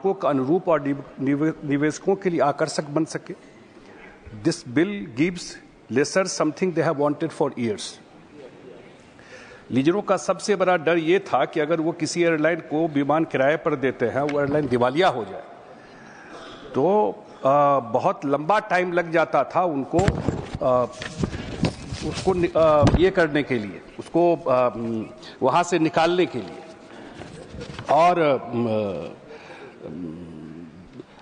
मानकों का अनुरूप और निवेशकों के लिए आकर्षक बन सके। This bill gives lessors something they have wanted for years. लीजरों का सबसे बड़ा डर ये था कि अगर वो किसी एयरलाइन को विमान किराए पर देते हैं, वो एयरलाइन दिवालिया हो जाए, तो बहुत लंबा टाइम लग जाता था उनको उसको ये करने के लिए, उसको वहाँ से निकालने के लिए, और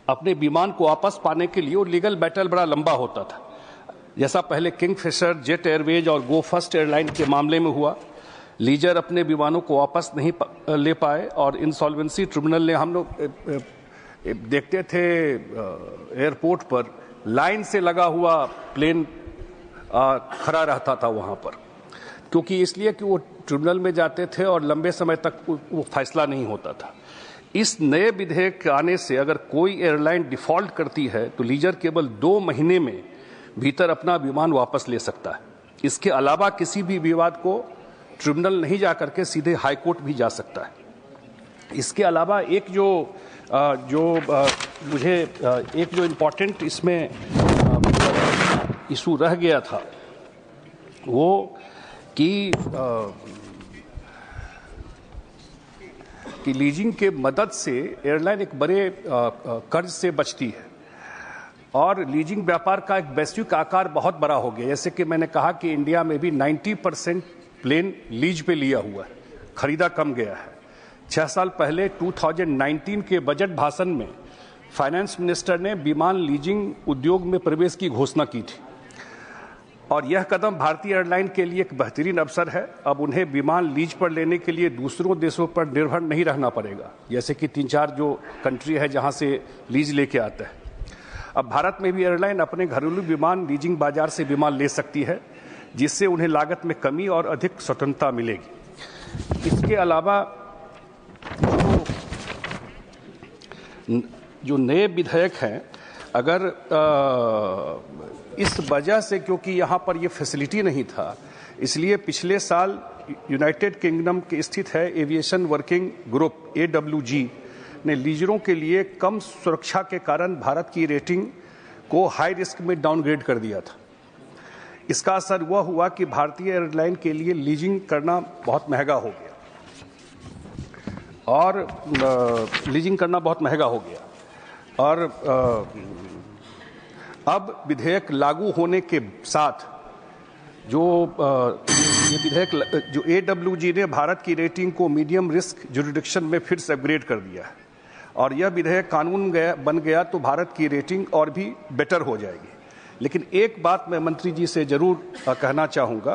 अपने विमान को वापस पाने के लिए वो लीगल बैटल बड़ा लंबा होता था। जैसा पहले किंगफिशर, जेट एयरवेज और गो फर्स्ट एयरलाइन के मामले में हुआ, लीजर अपने विमानों को वापस नहीं ले पाए और इंसॉल्वेंसी ट्रिब्यूनल ने, हम लोग देखते थे एयरपोर्ट पर लाइन से लगा हुआ प्लेन खड़ा रहता था वहाँ पर, क्योंकि इसलिए कि वो ट्रिब्यूनल में जाते थे और लंबे समय तक वो फैसला नहीं होता था। इस नए विधेयक आने से अगर कोई एयरलाइन डिफॉल्ट करती है तो लीजर केवल 2 महीने में भीतर अपना विमान वापस ले सकता है। इसके अलावा किसी भी विवाद को ट्रिब्यूनल नहीं जा करके सीधे हाई कोर्ट भी जा सकता है। इसके अलावा एक जो इम्पोर्टेंट इसमें इशू रह गया था वो कि लीजिंग के मदद से एयरलाइन एक बड़े कर्ज से बचती है और लीजिंग व्यापार का एक वैश्विक आकार बहुत बड़ा हो गया। जैसे कि मैंने कहा कि इंडिया में भी 90% प्लेन लीज पे लिया हुआ है, खरीदा कम गया है। 6 साल पहले 2019 के बजट भाषण में फाइनेंस मिनिस्टर ने विमान लीजिंग उद्योग में प्रवेश की घोषणा की थी और यह कदम भारतीय एयरलाइन के लिए एक बेहतरीन अवसर है। अब उन्हें विमान लीज पर लेने के लिए दूसरों देशों पर निर्भर नहीं रहना पड़ेगा, जैसे कि 3-4 जो कंट्री है जहां से लीज लेके आता है। अब भारत में भी एयरलाइन अपने घरेलू विमान लीजिंग बाजार से विमान ले सकती है, जिससे उन्हें लागत में कमी और अधिक स्वतंत्रता मिलेगी। इसके अलावा जो नए विधेयक हैं, अगर इस वजह से, क्योंकि यहाँ पर ये फैसिलिटी नहीं था, इसलिए पिछले साल यूनाइटेड किंगडम के स्थित है एविएशन वर्किंग ग्रुप AWG ने लीजरों के लिए कम सुरक्षा के कारण भारत की रेटिंग को हाई रिस्क में डाउनग्रेड कर दिया था। इसका असर वह हुआ कि भारतीय एयरलाइन के लिए लीजिंग करना बहुत महंगा हो गया और अब विधेयक लागू होने के साथ ये विधेयक जो AWG ने भारत की रेटिंग को मीडियम रिस्क जुरिडिक्शन में फिर से अपग्रेड कर दिया है और यह विधेयक कानून बन गया तो भारत की रेटिंग और भी बेटर हो जाएगी। लेकिन एक बात मैं मंत्री जी से जरूर कहना चाहूँगा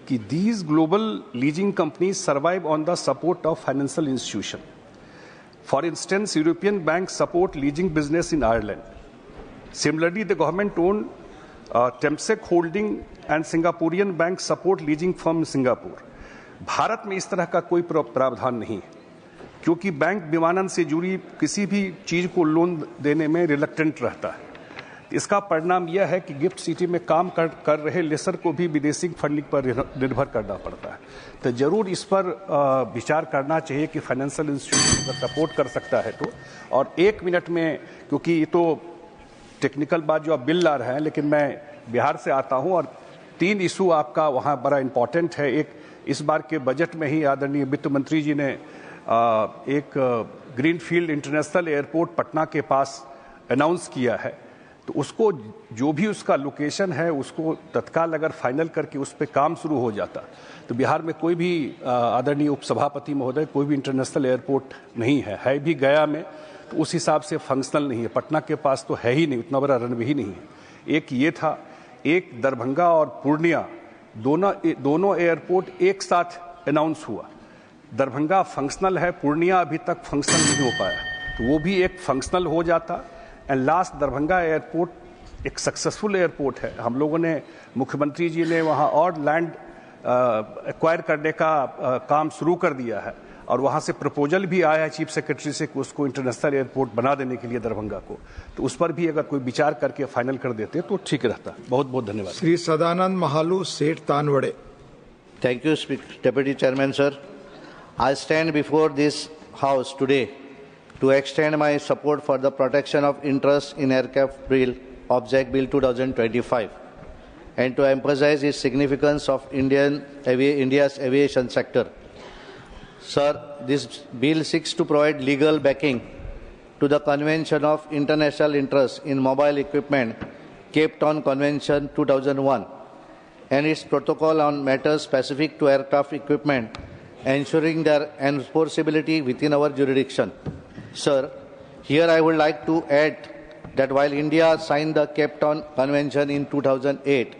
कि these global leasing companies survive on the support of financial institution. For instance, European bank support leasing business in Ireland. Similarly, the government-owned Temsek Holding and Singaporean bank support leasing firm in Singapore. Bharat में इस तरह का कोई प्रावधान नहीं है, क्योंकि bank विमानन से जुड़ी किसी भी चीज को लोन देने में रिलक्टेंट रहता है। इसका परिणाम यह है कि गिफ्ट सिटी में काम कर रहे लेसर को भी विदेशी फंडिंग पर निर्भर करना पड़ता है। तो जरूर इस पर विचार करना चाहिए कि फाइनेंशियल इंस्टीट्यूशन अगर सपोर्ट कर सकता है तो। और 1 मिनट में, क्योंकि ये तो टेक्निकल बात जो आप बिल ला रहे हैं, लेकिन मैं बिहार से आता हूं और 3 इशू आपका वहां बड़ा इंपॉर्टेंट है। एक, इस बार के बजट में ही आदरणीय वित्त मंत्री जी ने एक ग्रीनफील्ड इंटरनेशनल एयरपोर्ट पटना के पास अनाउंस किया है, तो उसको जो भी उसका लोकेशन है उसको तत्काल अगर फाइनल करके उस पर काम शुरू हो जाता तो बिहार में कोई भी आदरणीय उपसभापति महोदय कोई भी इंटरनेशनल एयरपोर्ट नहीं है भी गया में, तो उस हिसाब से फंक्शनल नहीं है। पटना के पास तो है ही नहीं, उतना बड़ा रनवे ही नहीं है। एक ये था, एक दरभंगा और पूर्णिया दोनों एयरपोर्ट एक साथ अनाउंस हुआ। दरभंगा फंक्शनल है, पूर्णिया अभी तक फंक्शनल नहीं हो पाया, तो वो भी एक फंक्शनल हो जाता। एंड लास्ट, दरभंगा एयरपोर्ट एक सक्सेसफुल एयरपोर्ट है। हम लोगों ने, मुख्यमंत्री जी ने वहाँ और लैंड एक्वायर करने का काम शुरू कर दिया है और वहाँ से प्रपोजल भी आया है चीफ सेक्रेटरी से कि उसको इंटरनेशनल एयरपोर्ट बना देने के लिए दरभंगा को, तो उस पर भी अगर कोई विचार करके फाइनल कर देते तो ठीक रहता। बहुत बहुत धन्यवाद। श्री सदानंद महालू, सेठ तानवड़े। Thank you, Deputy Chairman, sir. I stand before this House today to extend my support for the protection of interest in Aircraft Bill, Object Bill 2025, and to emphasize its significance of India's aviation sector. Sir, this bill seeks to provide legal backing to the Convention of International Interest in Mobile Equipment, Cape Town Convention 2001, and its protocol on matters specific to aircraft equipment, ensuring their enforceability within our jurisdiction. Sir, here I would like to add that while India signed the Cape Town Convention in 2008,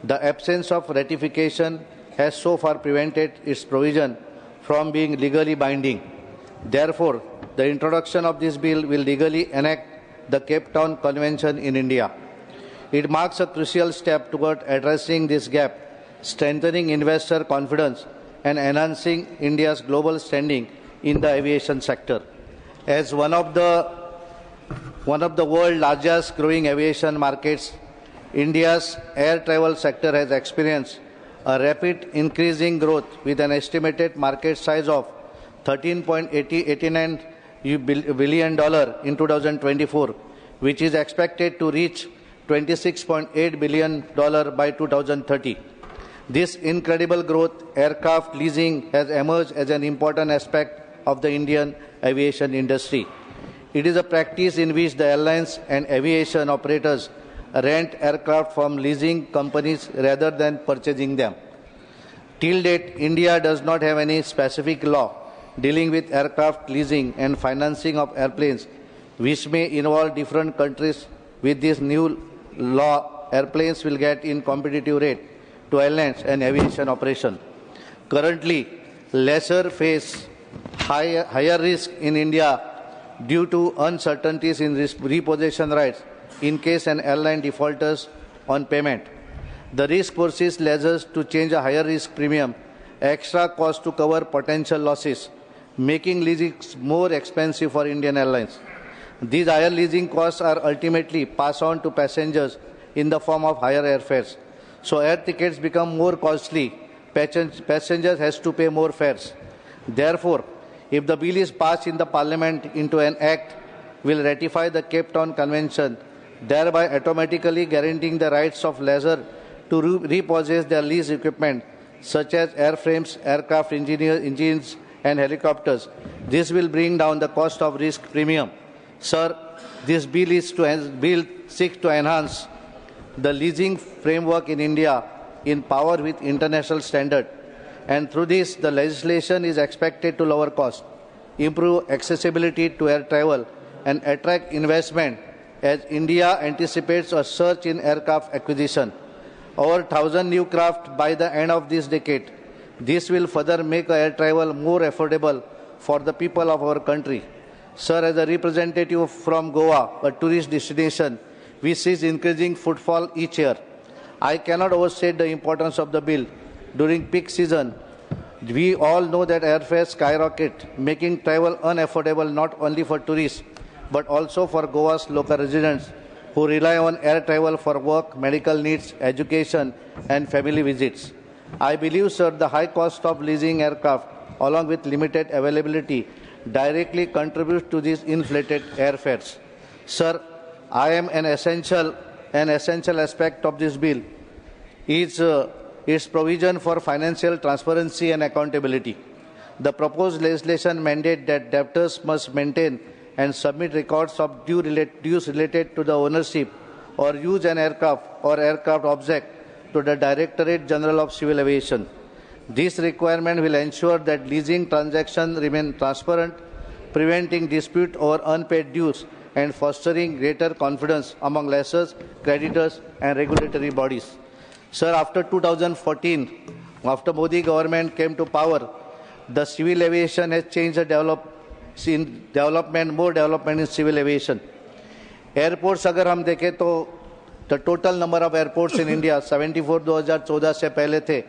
the absence of ratification has so far prevented its provision from being legally binding. Therefore, the introduction of this bill will legally enact the Cape Town Convention in India. It marks a crucial step toward addressing this gap, strengthening investor confidence, and enhancing India's global standing in the aviation sector. As one of the world's largest growing aviation markets, India's air travel sector has experienced a rapid increasing growth with an estimated market size of $13.89 billion in 2024, which is expected to reach $26.8 billion by 2030. This incredible growth, aircraft leasing has emerged as an important aspect of the Indian aviation industry. It is a practice in which the airlines and aviation operators rent aircraft from leasing companies rather than purchasing them. Till date, India does not have any specific law dealing with aircraft leasing and financing of airplanes, which may involve different countries. With this new law, airplanes will get in competitive rate to airlines and aviation operation. Currently, lessors face higher risk in India due to uncertainties in repossession rights in case an airline defaults on payment. The risk forces lessors to change a higher risk premium, extra cost to cover potential losses, making leasing more expensive for Indian airlines. These higher leasing costs are ultimately passed on to passengers in the form of higher airfares. So air tickets become more costly. Passengers has to pay more fares. Therefore, if the bill is passed in the Parliament into an act, will ratify the Cape Town Convention, thereby automatically guaranteeing the rights of lessors to repossess their leased equipment, such as airframes, aircraft engines, and helicopters. This will bring down the cost of risk premium. Sir, this bill seeks to enhance the leasing framework in India in power with international standard, and through this, the legislation is expected to lower costs, improve accessibility to air travel, and attract investment as India anticipates a surge in aircraft acquisition. Over 1,000 new craft by the end of this decade. This will further make air travel more affordable for the people of our country. Sir, as a representative from Goa, a tourist destination, we see increasing footfall each year. I cannot overstate the importance of the bill. During peak season, we all know that airfares skyrocket, making travel unaffordable not only for tourists, but also for Goa's local residents who rely on air travel for work, medical needs, education, and family visits. I believe, sir, the high cost of leasing aircraft, along with limited availability, directly contributes to these inflated airfares. Sir, I am an essential aspect of this bill is its provision for financial transparency and accountability. The proposed legislation mandates that debtors must maintain and submit records of dues related to the ownership or use an aircraft or aircraft object to the Directorate General of Civil Aviation. This requirement will ensure that leasing transactions remain transparent, preventing dispute over unpaid dues and fostering greater confidence among lessors, creditors, and regulatory bodies. Sir, after 2014, after Modi government came to power, the civil aviation has changed the more development in civil aviation. Airports, अगर हम देखें तो the total number of airports in India 74 2014 से पहले थे,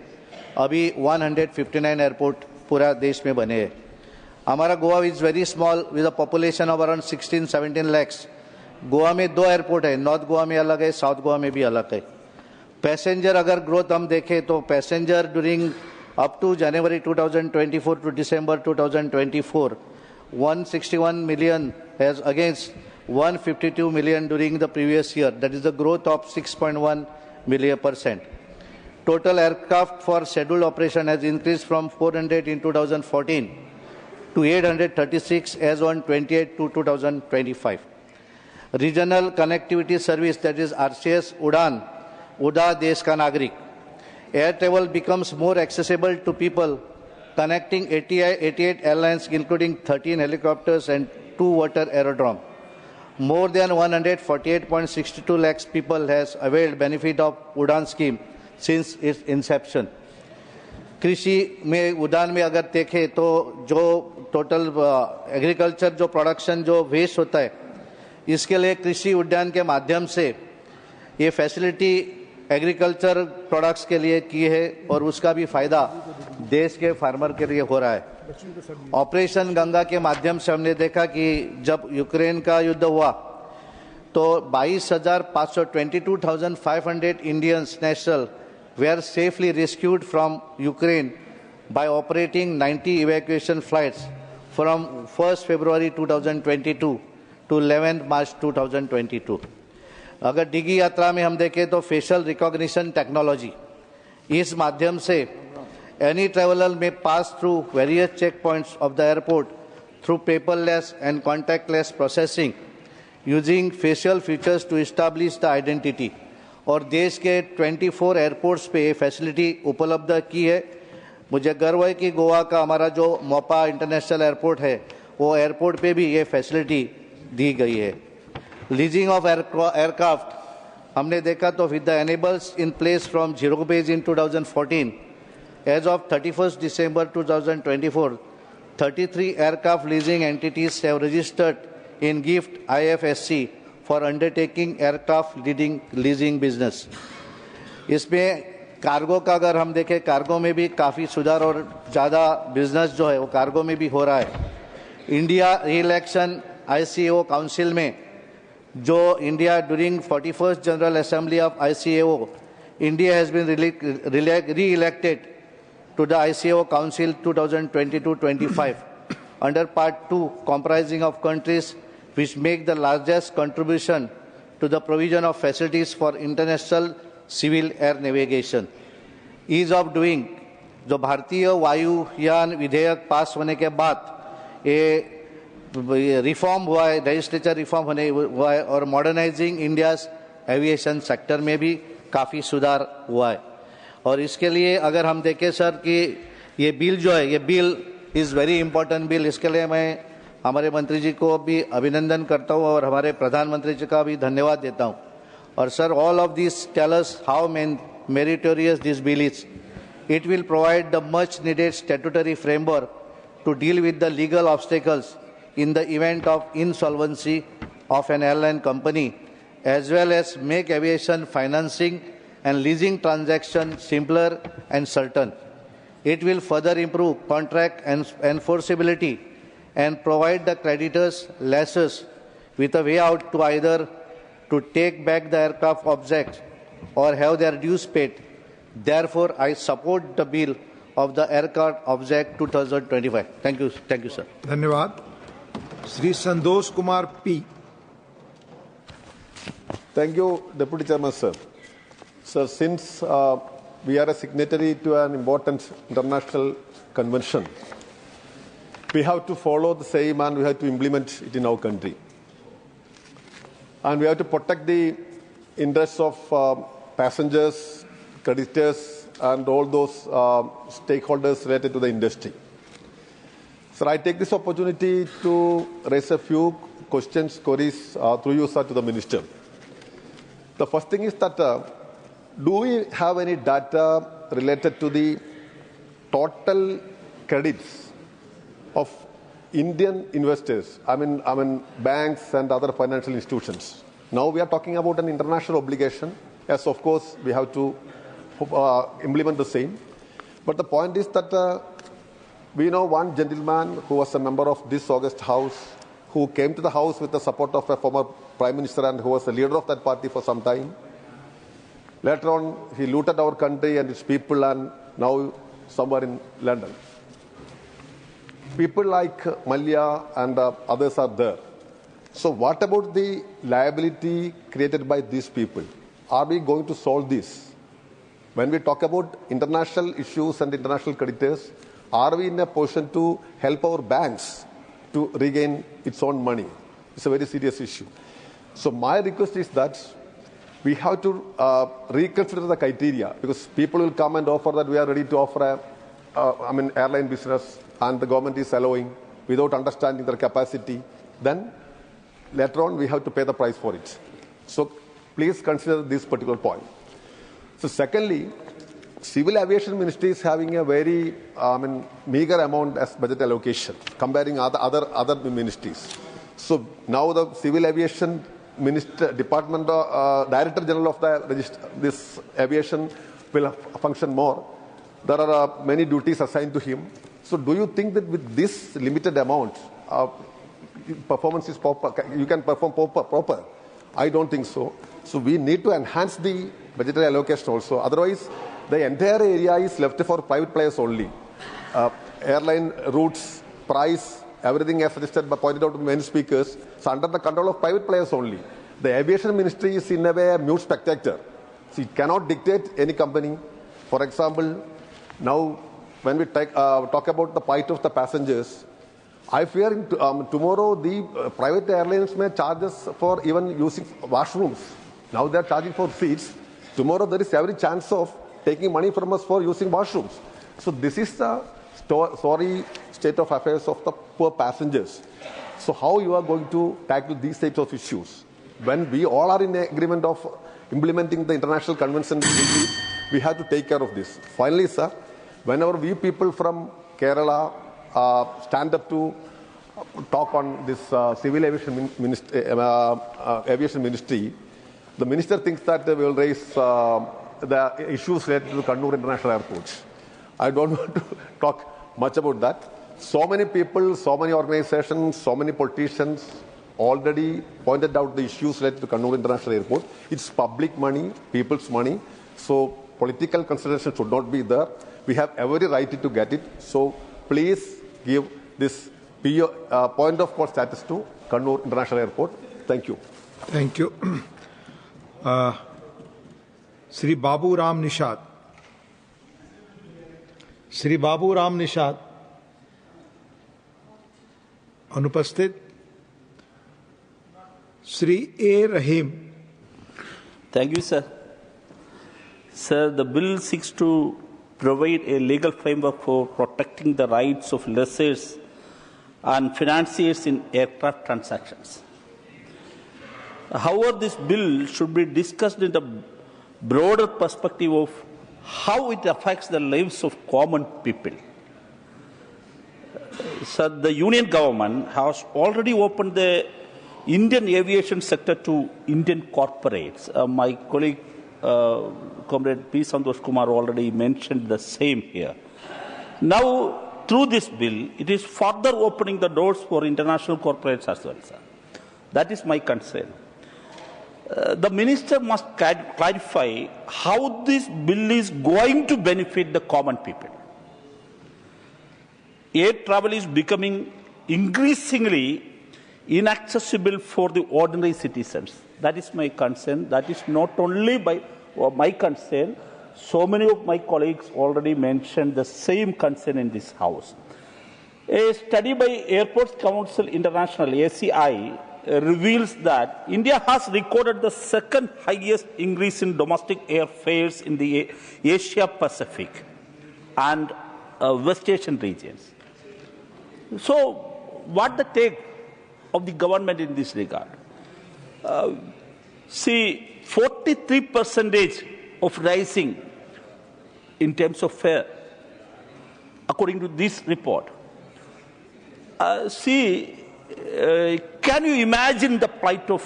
अभी 159 airport पूरा देश में बने हैं. हमारा Goa is very small with a population of around 16-17 lakhs. Goa में 2 airport है, नॉर्थ गोवा में अलग है, साउथ गोवा में भी अलग है. पैसेंजर अगर ग्रोथ हम देखें तो passenger during up to January 2024 to December 2024 161 million as against 152 million during the previous year. That is a growth of 6.1%. Total aircraft for scheduled operation has increased from 400 in 2014 to 836 as on 28 to 2025. Regional Connectivity Service, that is RCS Udan, Uda Desh Ka Nagrik. Air travel becomes more accessible to people, connecting 88 airlines, including 13 helicopters and 2 water aerodromes. More than 148.62 lakhs people has availed benefit of Udan scheme since its inception. कृषि में उड़ान में अगर देखें तो जो total agriculture जो production जो वेस्ट होता है, इसके लिए कृषि उद्यान के माध्यम से ये फैसिलिटी एग्रीकल्चर प्रोडक्ट्स के लिए की है और उसका भी फायदा देश के फार्मर के लिए हो रहा है। ऑपरेशन गंगा के माध्यम से हमने देखा कि जब यूक्रेन का युद्ध हुआ तो 22,500 Indians national were safely rescued from Ukraine by operating 90 evacuation flights from 1st February 2022 to 11th March 2022. अगर डिगी यात्रा में हम देखें तो फेशियल रिकॉग्निशन टेक्नोलॉजी, इस माध्यम से any traveller may pass through various check points of the airport through paperless and contactless processing using facial features to establish the identity. और देश के 24 एयरपोर्ट्स पे ये फैसिलिटी उपलब्ध की है। मुझे गर्व है कि गोवा का हमारा जो मोपा इंटरनेशनल एयरपोर्ट है वो एयरपोर्ट पे भी ये फैसिलिटी दी गई है। लीजिंग ऑफ एयरक्राफ्ट हमने देखा तो with the enables in place from zero base in 2014 as of 31 December 2024 33 aircraft leasing entities have registered in GIFT IFSC for undertaking aircraft leasing business. इसमें कार्गो का अगर हम देखें, कार्गो में भी काफ़ी सुधार और ज़्यादा बिजनेस जो है वो कार्गो में भी हो रहा है। इंडिया री-इलेक्शन ICAO काउंसिल में जो India during 41st general assembly of ICAO, India has been re-elected to the ICAO Council 2022-25 under Part 2 comprising of countries which make the largest contribution to the provision of facilities for international civil air navigation. Ease of doing, जो भारतीय वायुयान विधेयक पास होने के बाद ये reform हुआ है, लेजिस्लेचर रिफॉर्म होने हुआ है और मॉडर्नाइजिंग इंडियाज एविएशन सेक्टर में भी काफ़ी सुधार हुआ है। और इसके लिए अगर हम देखें सर कि ये बिल जो है, ये bill is very important bill, इसके लिए मैं हमारे मंत्री जी को भी अभिनंदन करता हूँ और हमारे प्रधानमंत्री जी का भी धन्यवाद देता हूँ। और sir, all of this tell us how meritorious this bill is. It will provide the much needed statutory framework to deal with the legal obstacles in the event of insolvency of an airline company, as well as make aviation financing and leasing transactions simpler and certain. It will further improve contract and enforceability and provide the creditors, lessors, with a way out to either to take back the aircraft objects or have their dues paid. Therefore, I support the bill of the Aircraft Object 2025. Thank you, sir. धन्यवाद। Shri Santosh Kumar P. Thank you, Deputy Chairman, sir. Sir, since we are a signatory to an important international convention, we have to follow the same and we have to implement it in our country. And we have to protect the interests of passengers, creditors, and all those stakeholders related to the industry. Sir, I take this opportunity to raise a few questions, queries through you, sir, to the Minister. The first thing is that do we have any data related to the total credits of Indian investors, I mean banks and other financial institutions? Now we are talking about an international obligation. Yes, of course, we have to implement the same. But the point is that we know one gentleman who was a member of this August House, who came to the House with the support of a former Prime Minister and who was the leader of that party for some time. Later on, he looted our country and its people and now somewhere in London. people like Malya and others are there. So what about the liability created by these people? Are we going to solve this? When we talk about international issues and international creditors, are we in a position to help our banks to regain its own money? It's a very serious issue. So my request is that we have to reconsider the criteria, because people will come and offer that we are ready to offer airline business, and the government is allowing without understanding their capacity. Then later on we have to pay the price for it. So please consider this particular point. So secondly, Civil Aviation Ministry is having a very meager amount as budget allocation comparing other ministries. So now the Civil Aviation Minister, Department, Director General of this aviation will function more. There are many duties assigned to him. So do you think that with this limited amount, performance is proper, you can perform proper? I don't think so. So we need to enhance the budgetary allocation also. Otherwise, the entire area is left for private players only. Airline routes, price, everything as suggested but pointed out to many speakers, is under the control of private players only. The Aviation Ministry is in a way a mute spectator. So it cannot dictate any company. For example, now when we talk about the plight of the passengers, I fear tomorrow the private airlines may charge us for even using washrooms. Now they are charging for seats. Tomorrow there is every chance of taking money from us for using washrooms. So this is the sorry state of affairs of the poor passengers. So how you are going to tackle these types of issues? When we all are in agreement of implementing the international convention, we have to take care of this. Finally, sir, whenever we people from Kerala stand up to talk on this Civil Aviation Ministry, the minister thinks that they will raise the issues related to Kannur International Airport. I don't want to talk much about that. So many people, so many organizations, so many politicians already pointed out the issues related to Kannur International Airport. It's public money, people's money. So political consideration should not be there. We have every right to get it. So please give this point of call status to Kannur International Airport. Thank you. Thank you. Sri Babu Ram Nishad. Sri Babu Ram Nishad. Anupasthit. Sri A. Rahim. Thank you, sir. Sir, the bill seeks to provide a legal framework for protecting the rights of lessors and financiers in aircraft transactions. However, this bill should be discussed in the broader perspective of how it affects the lives of common people. So the union government has already opened the Indian aviation sector to Indian corporates. My colleague, Comrade P. Santosh Kumar already mentioned the same here. Now, through this bill, it is further opening the doors for international corporates as well, sir. That is my concern. The minister must clarify how this bill is going to benefit the common people. Air travel is becoming increasingly inaccessible for the ordinary citizens. That is my concern. That is not only my concern. So many of my colleagues already mentioned the same concern in this House. A study by Airports Council International, ACI, reveals that India has recorded the second highest increase in domestic airfares in the Asia Pacific and West Asian regions. So, what the take of the government in this regard? See, 43% of rising in terms of fare, according to this report. Can you imagine the plight of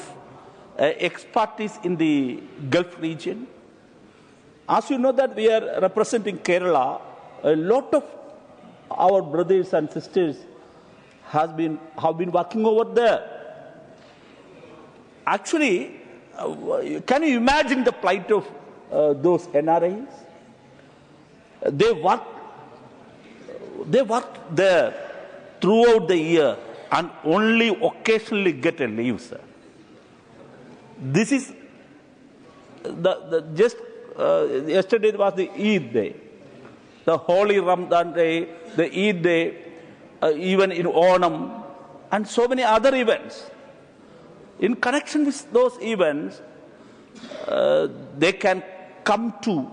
expertise in the Gulf region? As you know that we are representing Kerala, a lot of our brothers and sisters have been working over there. Actually, can you imagine the plight of those NRIs? They work there throughout the year and only occasionally get a leave, sir. This is yesterday was the Eid day, the Holy Ramadan day, the Eid day, even in Onam, and so many other events. In connection with those events, they can come to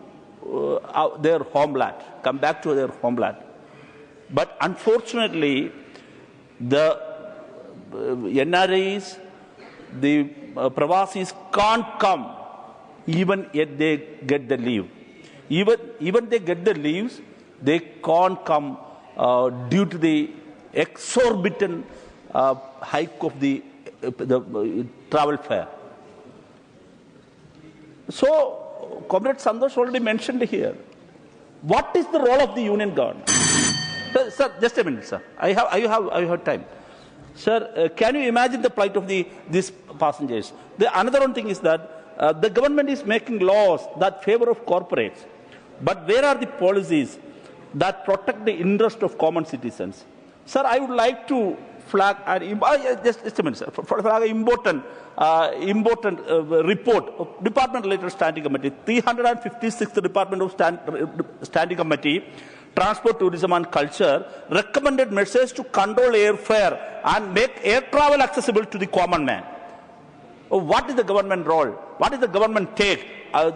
their homeland, come back to their homeland. But unfortunately, the NRIs, the Pravasis can't come even if they get the leave. Even they get the leaves, they can't come due to the exorbitant hike of the travel fare. So, Comrade Santosh already mentioned here, what is the role of the union government? Sir, just a minute, sir. I have time. Sir, can you imagine the plight of these passengers? Another one thing is that the government is making laws that favor of corporates. But where are the policies that protect the interest of common citizens? Sir, I would like to flag just a minute, sir. Flag an important report of Department Later Standing Committee, 356th Department of Standing Committee, Transport, Tourism and Culture, recommended measures to control airfare and make air travel accessible to the common man. What is the government role? What is the government take?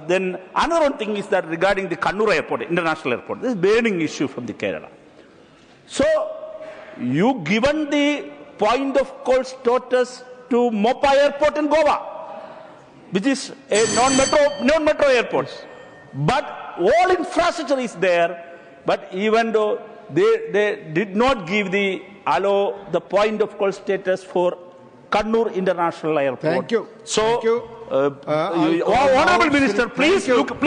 Then another one thing is that regarding the Kannur Airport, International Airport, this is a burning issue from the Kerala. So, you given the point of call status to Mopa Airport in Goa, which is a non-metro airport. But all infrastructure is there. But even though they did not give the point of call status for Kannur International Airport. Thank you. So, thank you. Honorable Minister, please look into it.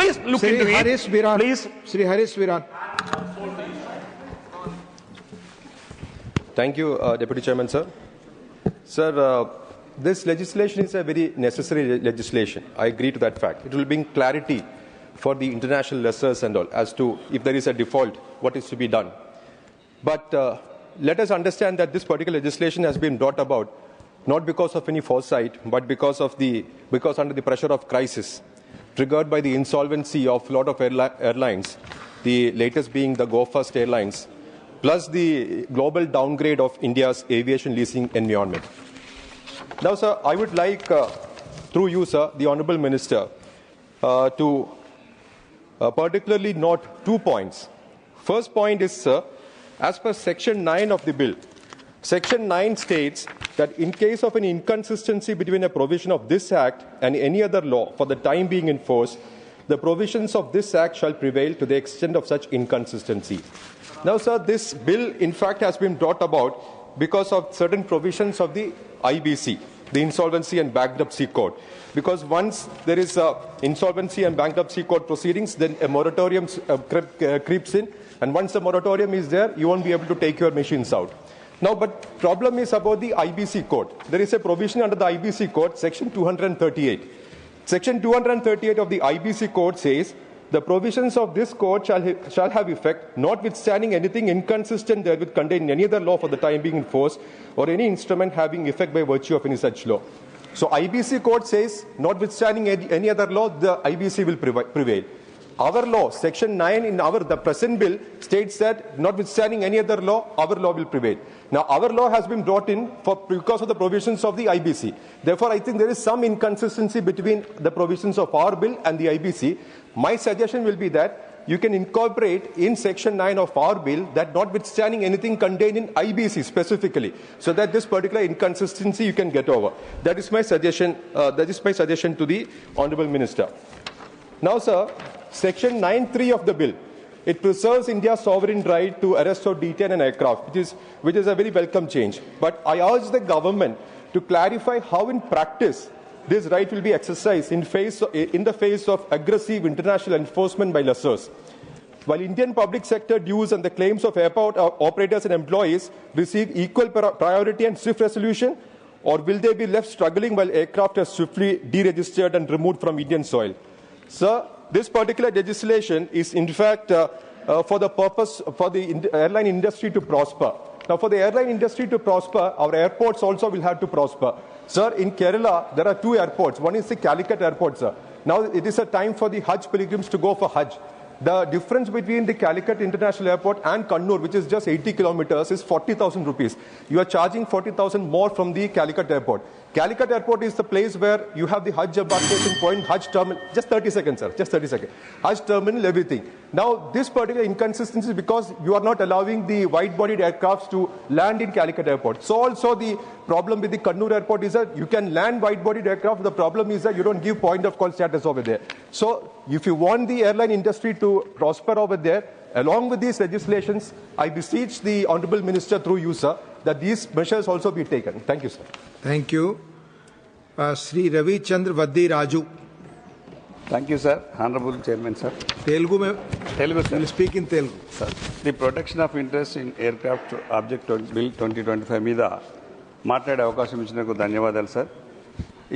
Please. Sri Haris Viran. Thank you, Deputy Chairman, sir. Sir, this legislation is a very necessary legislation. I agree to that fact. It will bring clarity for the international lessors and all as to if there is a default, what is to be done. But let us understand that this particular legislation has been brought about not because of any foresight, but because under the pressure of crisis, triggered by the insolvency of a lot of airlines, the latest being the Go First Airlines, plus the global downgrade of India's aviation leasing environment. Now, sir, I would like, through you, sir, the Honourable Minister, to particularly note 2 points. First point is, sir, as per Section 9 of the bill, Section 9 states that in case of an inconsistency between a provision of this Act and any other law for the time being in force, the provisions of this Act shall prevail to the extent of such inconsistency. Now, sir, this bill, in fact, has been brought about because of certain provisions of the IBC, the Insolvency and Bankruptcy Code. Because once there is insolvency and bankruptcy court proceedings, then a moratorium creeps in, and once the moratorium is there, you won't be able to take your machines out. Now, but problem is about the IBC code. There is a provision under the IBC code, Section 238. Section 238 of the IBC code says, the provisions of this code shall have effect, notwithstanding anything inconsistent therewith contained in any other law for the time being in force, or any instrument having effect by virtue of any such law. So IBC code says, notwithstanding any other law, the IBC will prevail. Our law, Section 9 in the present bill, states that notwithstanding any other law, our law will prevail. Now, our law has been brought in because of the provisions of the IBC. Therefore, I think there is some inconsistency between the provisions of our bill and the IBC. My suggestion will be that you can incorporate in Section 9 of our bill that notwithstanding anything contained in IBC specifically, so that this particular inconsistency you can get over. That is my suggestion. To the Honourable Minister. Now, sir, Section 9(3) of the bill, it preserves India's sovereign right to arrest or detain an aircraft, which is a very welcome change. But I urge the government to clarify how, in practice, this right will be exercised in the face of aggressive international enforcement by lessors. While Indian public sector dues and the claims of airport operators and employees receive equal priority and swift resolution, or will they be left struggling while aircraft are swiftly deregistered and removed from Indian soil? Sir, this particular legislation is in fact for the purpose for the airline industry to prosper. Now, for the airline industry to prosper, our airports also will have to prosper. Sir, in Kerala, there are 2 airports. One is the Calicut airport, sir. Now, it is a time for the Hajj pilgrims to go for Hajj. The difference between the Calicut International Airport and Kannur, which is just 80 kilometers, is 40,000 rupees. You are charging 40,000 more from the Calicut Airport. Calicut Airport is the place where you have the Hajj embarkation point, Hajj terminal. Just 30 seconds, sir. Just 30 seconds. Hajj terminal, everything. Now, this particular inconsistency is because you are not allowing the wide-bodied aircrafts to land in Calicut Airport. So also the problem with the Kannur Airport is that you can land wide-bodied aircraft. The problem is that you don't give point of call status over there. So if you want the airline industry to prosper over there, along with these legislations, I beseech the Honourable Minister through you, sir, that these measures also be taken. Thank you, sir. Thank you. Sri Ravi Chandra Vaddi Raju. Thank you, sir. Honorable Chairman, sir. Telugu mein, Telugu, sir. will speak in Telugu. Sir, the protection of interest in aircraft object bill 2025 మీద మాట్లాడే అవకాశం ఇచ్చినందుకు ధన్యవాదాలు, sir.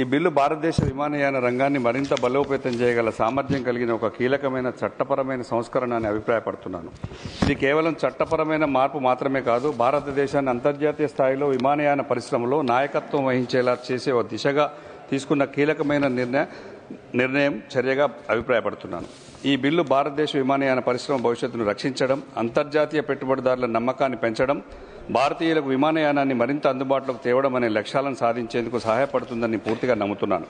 ఈ bill భారతదేశ విమానయాన రంగాన్ని మరింత బలోపేతం చేయగల సామర్థ్యం కలిగిన ఒక కీలకమైన చట్టపరమైన సంస్కరణ అని అభిప్రాయపడుతున్నాను. ఇది కేవలం చట్టపరమైన మార్పు మాత్రమే కాదు, భారతదేశాన్ని అంతర్జాతీయ స్థాయిలో విమానయాన పరిశ్రమలో నాయకత్వం వహించేలా చేసే ఒక దిశగా తీసుకున్న కీలకమైన నిర్ణయం చర్యగా అభిప్రాయపడుతున్నాను. ఈ బిల్లు భారతదేశ విమానయాన పరిశ్రమ భవిష్యత్తును రక్షించడం, అంతర్జాతీయ పెట్టుబడిదారుల నమ్మకాన్ని పెంచడం, భారతీయులకు విమానయానాన్ని మరింత అందుబాటులోకి తేవడం అనే లక్ష్యాలను సాధించేందుకు సహాయపడుతుందని పూర్తిగా నమ్ముతున్నాను.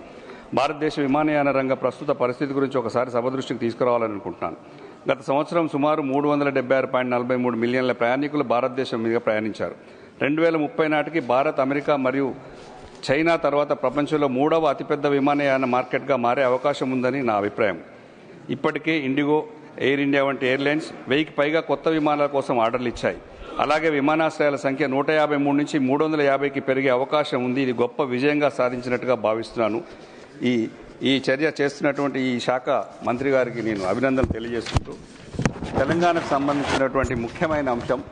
భారతదేశ విమానయాన రంగ ప్రస్తుత పరిస్థితి గురించి ఒకసారి సభ దృష్టికి తీసుకురావాలనుకుంటున్నాను. గత సంవత్సరం సుమారు 376.43 మిలియన్ల ప్రయాణికులు భారతదేశం మీద ప్రయాణించారు. 2030 నాటికి భారత్, అమెరికా మరియు చైనా తర్వాత ప్రపంచంలో 3వ అతిపెద్ద విమానయాన మార్కెట్గా మారే అవకాశం ఉందని నా అభిప్రాయం. ఇప్పటికే ఇండిగో, ఎయిర్ ఇండియా వంటి ఎయిర్లైన్స్ 1000కి పైగా కొత్త విమానాల కోసం ఆర్డర్లు ఇచ్చాయి. అలాగే విమానాశ్రయాల సంఖ్య 153 నుంచి 350కి పెరిగే అవకాశం ఉంది. ఇది గొప్ప విజయంగా సాధించినట్టుగా భావిస్తున్నాను. ఈ చర్య చేస్తున్నటువంటి ఈ శాఖ మంత్రి గారికి నేను అభినందనలు తెలియజేసుకుంటూ, తెలంగాణకు సంబంధించినటువంటి ముఖ్యమైన అంశం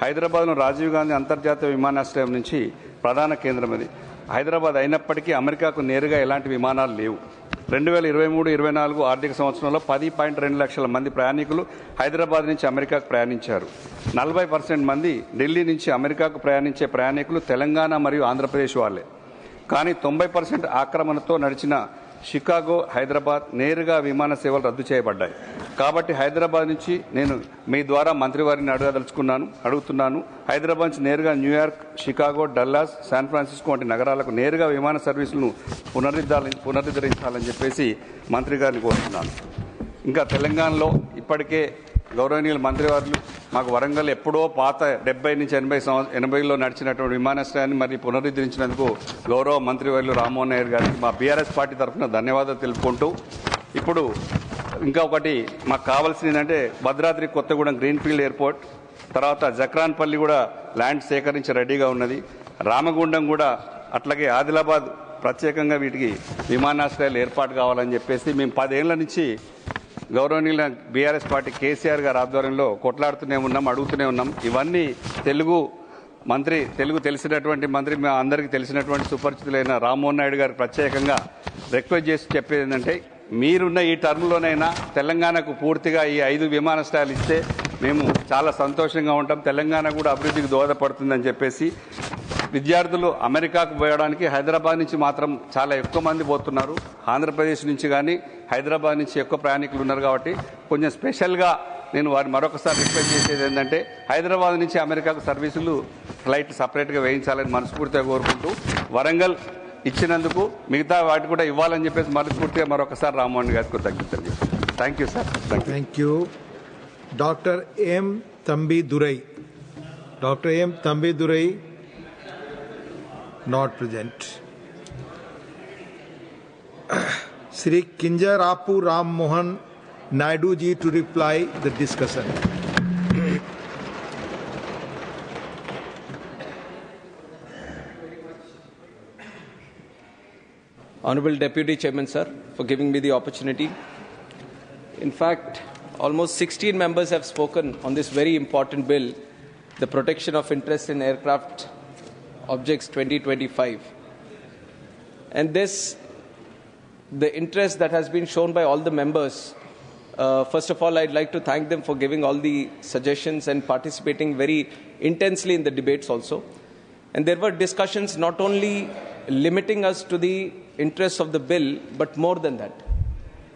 హైదరాబాద్లో రాజీవ్ గాంధీ అంతర్జాతీయ విమానాశ్రయం నుంచి ప్రధాన కేంద్రం అది. హైదరాబాద్ అయినప్పటికీ అమెరికాకు నేరుగా ఎలాంటి విమానాలు లేవు. 2023-24 ఆర్థిక సంవత్సరంలో 10.2 లక్షల మంది ప్రయాణికులు హైదరాబాద్ నుంచి అమెరికాకు ప్రయాణించారు. 40% మంది ఢిల్లీ నుంచి అమెరికాకు ప్రయాణించే ప్రయాణికులు తెలంగాణ మరియు ఆంధ్రప్రదేశ్ వాళ్ళే. కానీ 90% ఆక్రమణతో నడిచిన షికాగో, హైదరాబాద్ నేరుగా విమాన సేవలు రద్దు చేయబడ్డాయి. కాబట్టి హైదరాబాద్ నుంచి నేను మీ ద్వారా మంత్రివారిని అడుగుతున్నాను, హైదరాబాద్ నుంచి నేరుగా New York, Chicago, Dallas, San Francisco వంటి నగరాలకు నేరుగా విమాన సర్వీసులను పునరుద్ధరించాలని చెప్పేసి మంత్రి గారిని కోరుతున్నాను. ఇంకా తెలంగాణలో ఇప్పటికే గౌరవనీయుల మంత్రివారులు మాకు వరంగల్ ఎప్పుడో పాత 70 నుంచి 80లో నడిచినటువంటి విమానాశ్రయాన్ని మరి పునరుద్ధరించినందుకు గౌరవ మంత్రివర్యులు రామ్మోహన్ నాయుడు గారికి మా బీఆర్ఎస్ పార్టీ తరఫున ధన్యవాదాలు తెలుపుకుంటూ, ఇప్పుడు ఇంకా ఒకటి మాకు కావాల్సింది ఏంటంటే భద్రాద్రి కొత్తగూడెం గ్రీన్ఫీల్డ్ ఎయిర్పోర్ట్, తర్వాత జక్రాన్పల్లి కూడా ల్యాండ్ సేకరించి రెడీగా ఉన్నది, రామగుండం కూడా, అట్లాగే ఆదిలాబాద్ ప్రత్యేకంగా వీటికి విమానాశ్రయాలు ఏర్పాటు కావాలని చెప్పేసి మేము 10 ఏళ్ల నుంచి గౌరవనీయుల బీఆర్ఎస్ పార్టీ కేసీఆర్ గారి ఆధ్వర్యంలో కొట్లాడుతూనే ఉన్నాం, అడుగుతూనే ఉన్నాం. ఇవన్నీ తెలుగు తెలిసినటువంటి మంత్రి, మా అందరికీ తెలిసినటువంటి సుపరిచితులైన రామ్మోహన్ నాయుడు గారికి ప్రత్యేకంగా రిక్వెస్ట్ చేసి చెప్పేది ఏంటంటే, మీరున్న ఈ టర్మ్లోనైనా తెలంగాణకు పూర్తిగా ఈ 5 విమానాశ్రయాలు ఇస్తే మేము చాలా సంతోషంగా ఉంటాం, తెలంగాణ కూడా అభివృద్ధికి దోహదపడుతుందని చెప్పేసి. విద్యార్థులు అమెరికాకు పోయడానికి హైదరాబాద్ నుంచి మాత్రం చాలా ఎక్కువ మంది పోతున్నారు. ఆంధ్రప్రదేశ్ నుంచి కానీ హైదరాబాద్ నుంచి ఎక్కువ ప్రయాణికులు ఉన్నారు. కాబట్టి కొంచెం స్పెషల్గా నేను వారిని మరొకసారి రిక్వెస్ట్ చేసేది ఏంటంటే, హైదరాబాద్ నుంచి అమెరికాకు సర్వీసులు ఫ్లైట్ సపరేట్గా వేయించాలని మనస్ఫూర్తిగా కోరుకుంటూ, వరంగల్ ఇచ్చినందుకు మిగతా వాటి కూడా ఇవ్వాలని చెప్పేసి మనస్ఫూర్తిగా మరొకసారి రామ్మోహన్ గారికి కృతజ్ఞతలు. Thank you sir. Thank you. Doctor M Thambidurai. Doctor M Thambidurai not present. Sri Kinjarapu Ram Mohan Naidu ji to reply the discussion. Honorable Deputy Chairman, sir, for giving me the opportunity. In fact, almost 16 members have spoken on this very important bill, the protection of interest in aircraft objects 2025. And the interest that has been shown by all the members, first of all, I'd like to thank them for giving all the suggestions and participating very intensely in the debates also. And there were discussions not only limiting us to the interests of the bill, but more than that.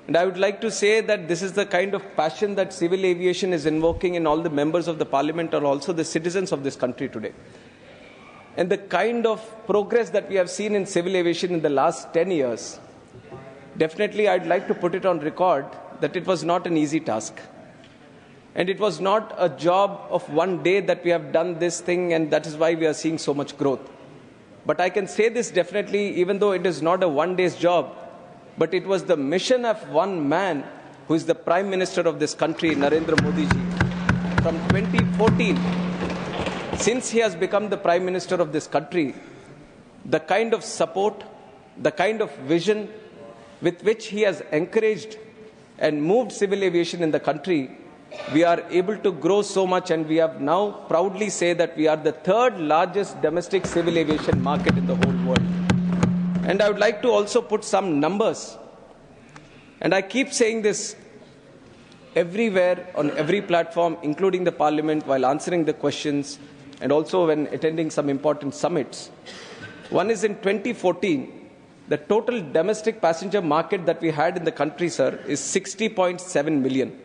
And I would like to say that this is the kind of passion that civil aviation is invoking in all the members of the parliament or also the citizens of this country today. And the kind of progress that we have seen in civil aviation in the last 10 years, definitely I'd like to put it on record that it was not an easy task. And it was not a job of one day that we have done this thing, and that is why we are seeing so much growth. But I can say this definitely, even though it is not a one-day's job, but it was the mission of one man who is the Prime Minister of this country, Narendra Modi ji. From 2014, since he has become the Prime Minister of this country, the kind of support, the kind of vision with which he has encouraged and moved civil aviation in the country, we are able to grow so much, and we have now proudly say that we are the third largest domestic civil aviation market in the whole world. And I would like to also put some numbers. And I keep saying this everywhere, on every platform, including the parliament, while answering the questions, and also when attending some important summits. One is in 2014, the total domestic passenger market that we had in the country, sir, is 60.7 million.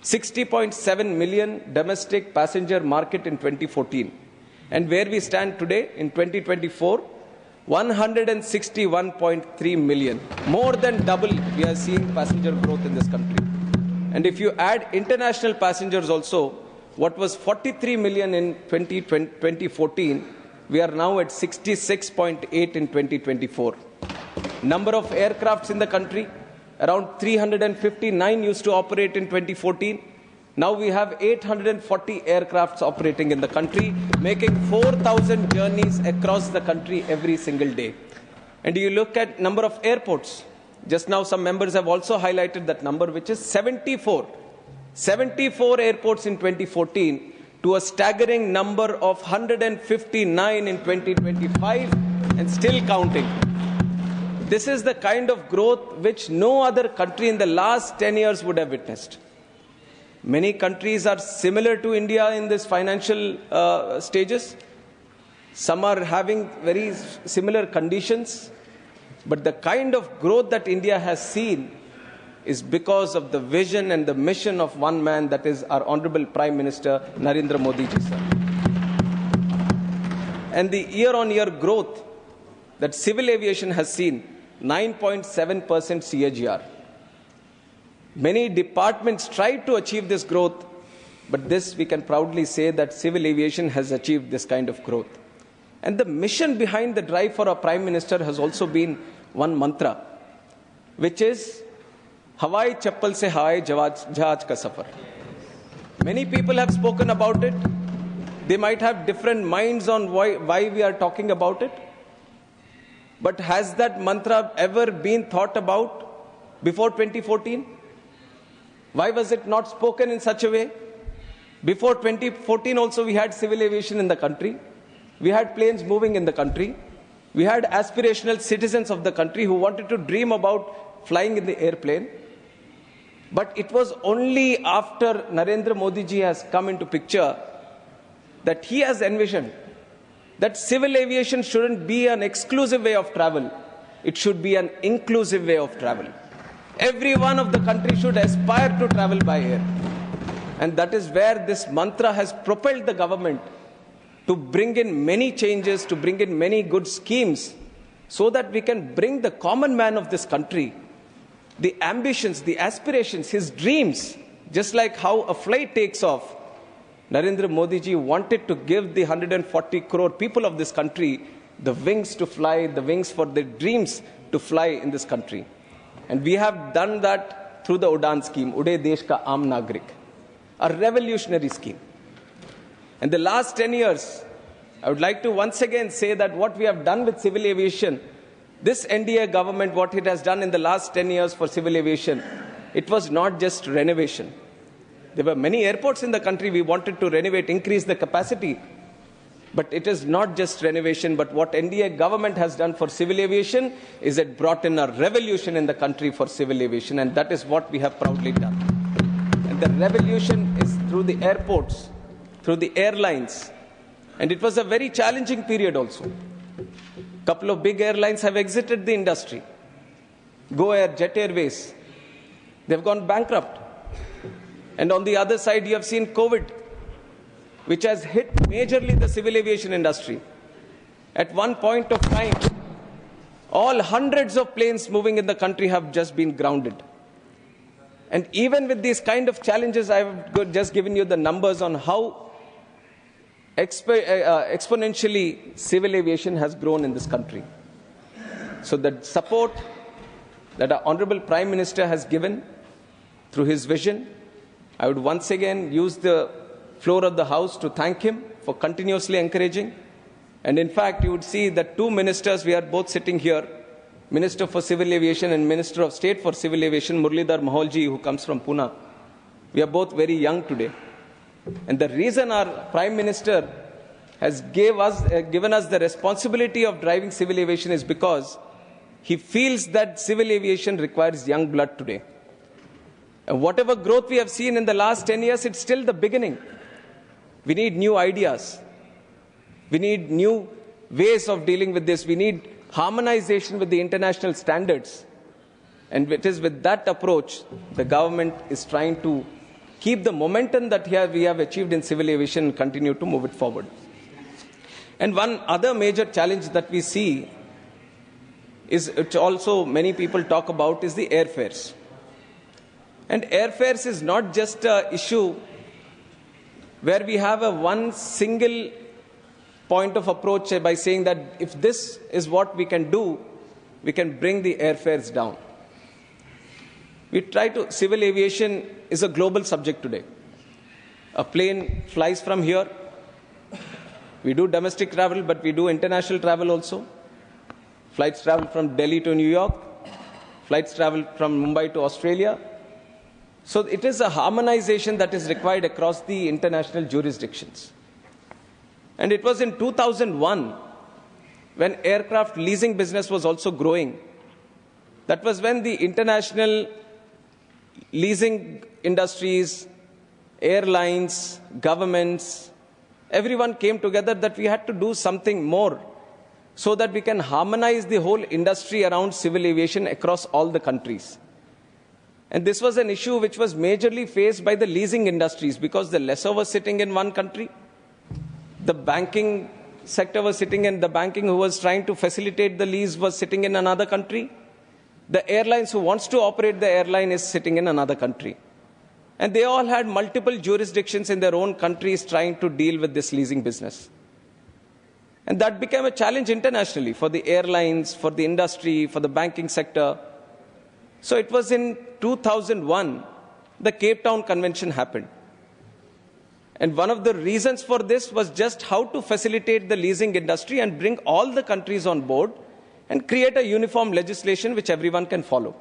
60.7 million domestic passenger market in 2014. And where we stand today in 2024, 161.3 million. More than double we are seeing passenger growth in this country. And if you add international passengers also, what was 43 million in 2014, we are now at 66.8 in 2024. Number of aircrafts in the country, around 359 used to operate in 2014. Now we have 840 aircrafts operating in the country, making 4,000 journeys across the country every single day. And you look at number of airports. Just now some members have also highlighted that number, which is 74. 74 airports in 2014 to a staggering number of 159 in 2025 and still counting. This is the kind of growth which no other country in the last 10 years would have witnessed. Many countries are similar to India in this financial stages. Some are having very similar conditions. But the kind of growth that India has seen is because of the vision and the mission of one man, that is our Honorable Prime Minister Narendra Modi ji, sir. And the year-on-year growth that civil aviation has seen, 9.7% CAGR. Many departments tried to achieve this growth, but this we can proudly say that civil aviation has achieved this kind of growth. And the mission behind the drive for our Prime Minister has also been one mantra, which is Hawai Chappal se Hawai Jahaj ka Safar. Many people have spoken about it. They might have different minds on why we are talking about it. But has that mantra ever been thought about before 2014? Why was it not spoken in such a way? Before 2014 also we had civil aviation in the country. We had planes moving in the country. We had aspirational citizens of the country who wanted to dream about flying in the airplane. But it was only after Narendra Modi ji has come into picture that he has envisioned that civil aviation shouldn't be an exclusive way of travel. It should be an inclusive way of travel. Every one of the country should aspire to travel by air. And that is where this mantra has propelled the government to bring in many changes, to bring in many good schemes, so that we can bring the common man of this country, the ambitions, the aspirations, his dreams, just like how a flight takes off. Narendra Modi ji wanted to give the 140 crore people of this country the wings to fly, the wings for their dreams to fly in this country. And we have done that through the Udan scheme, Ude Desh Ka Aam Nagrik, a revolutionary scheme. In the last 10 years, I would like to once again say that what we have done with civil aviation, this NDA government, what it has done in the last 10 years for civil aviation, it was not just renovation. There were many airports in the country we wanted to renovate, increase the capacity. But it is not just renovation, but what NDA government has done for civil aviation is it brought in a revolution in the country for civil aviation, and that is what we have proudly done. And the revolution is through the airports, through the airlines, And it was a very challenging period also. A couple of big airlines have exited the industry. Go Air, Jet Airways, they've gone bankrupt. And on the other side, you have seen COVID, which has hit majorly the civil aviation industry. At one point of time, all hundreds of planes moving in the country have just been grounded. And even with these kind of challenges, I've just given you the numbers on how exponentially civil aviation has grown in this country. So the support that our Honorable Prime Minister has given through his vision, I would once again use the floor of the House to thank him for continuously encouraging. And in fact, you would see that two ministers, we are both sitting here, Minister for Civil Aviation and Minister of State for Civil Aviation, Muralidhar Moholji, who comes from Pune. We are both very young today. And the reason our Prime Minister has given us the responsibility of driving civil aviation is because he feels that civil aviation requires young blood today. And whatever growth we have seen in the last 10 years, it's still the beginning. We need new ideas. We need new ways of dealing with this. We need harmonization with the international standards. And it is with that approach, the government is trying to keep the momentum that we have achieved in civil aviation and continue to move it forward. And one other major challenge that we see is, which also many people talk about, is the airfares. And airfares is not just an issue where we have one single point of approach by saying that if this is what we can do, we can bring the airfares down. Civil aviation is a global subject today. A plane flies from here. We do domestic travel, but we do international travel also. Flights travel from Delhi to New York. Flights travel from Mumbai to Australia. So it is a harmonization that is required across the international jurisdictions. And it was in 2001, when aircraft leasing business was also growing, that was when the international leasing industries, airlines, governments, everyone came together that we had to do something more so that we can harmonize the whole industry around civil aviation across all the countries. And this was an issue which was majorly faced by the leasing industries because the lessor was sitting in one country, the banking sector was sitting in, the banking who was trying to facilitate the lease was sitting in another country. The airlines who wants to operate the airline is sitting in another country. And they all had multiple jurisdictions in their own countries trying to deal with this leasing business. And that became a challenge internationally for the airlines, for the industry, for the banking sector. So it was in 2001, the Cape Town Convention happened. And one of the reasons for this was just how to facilitate the leasing industry and bring all the countries on board and create a uniform legislation which everyone can follow.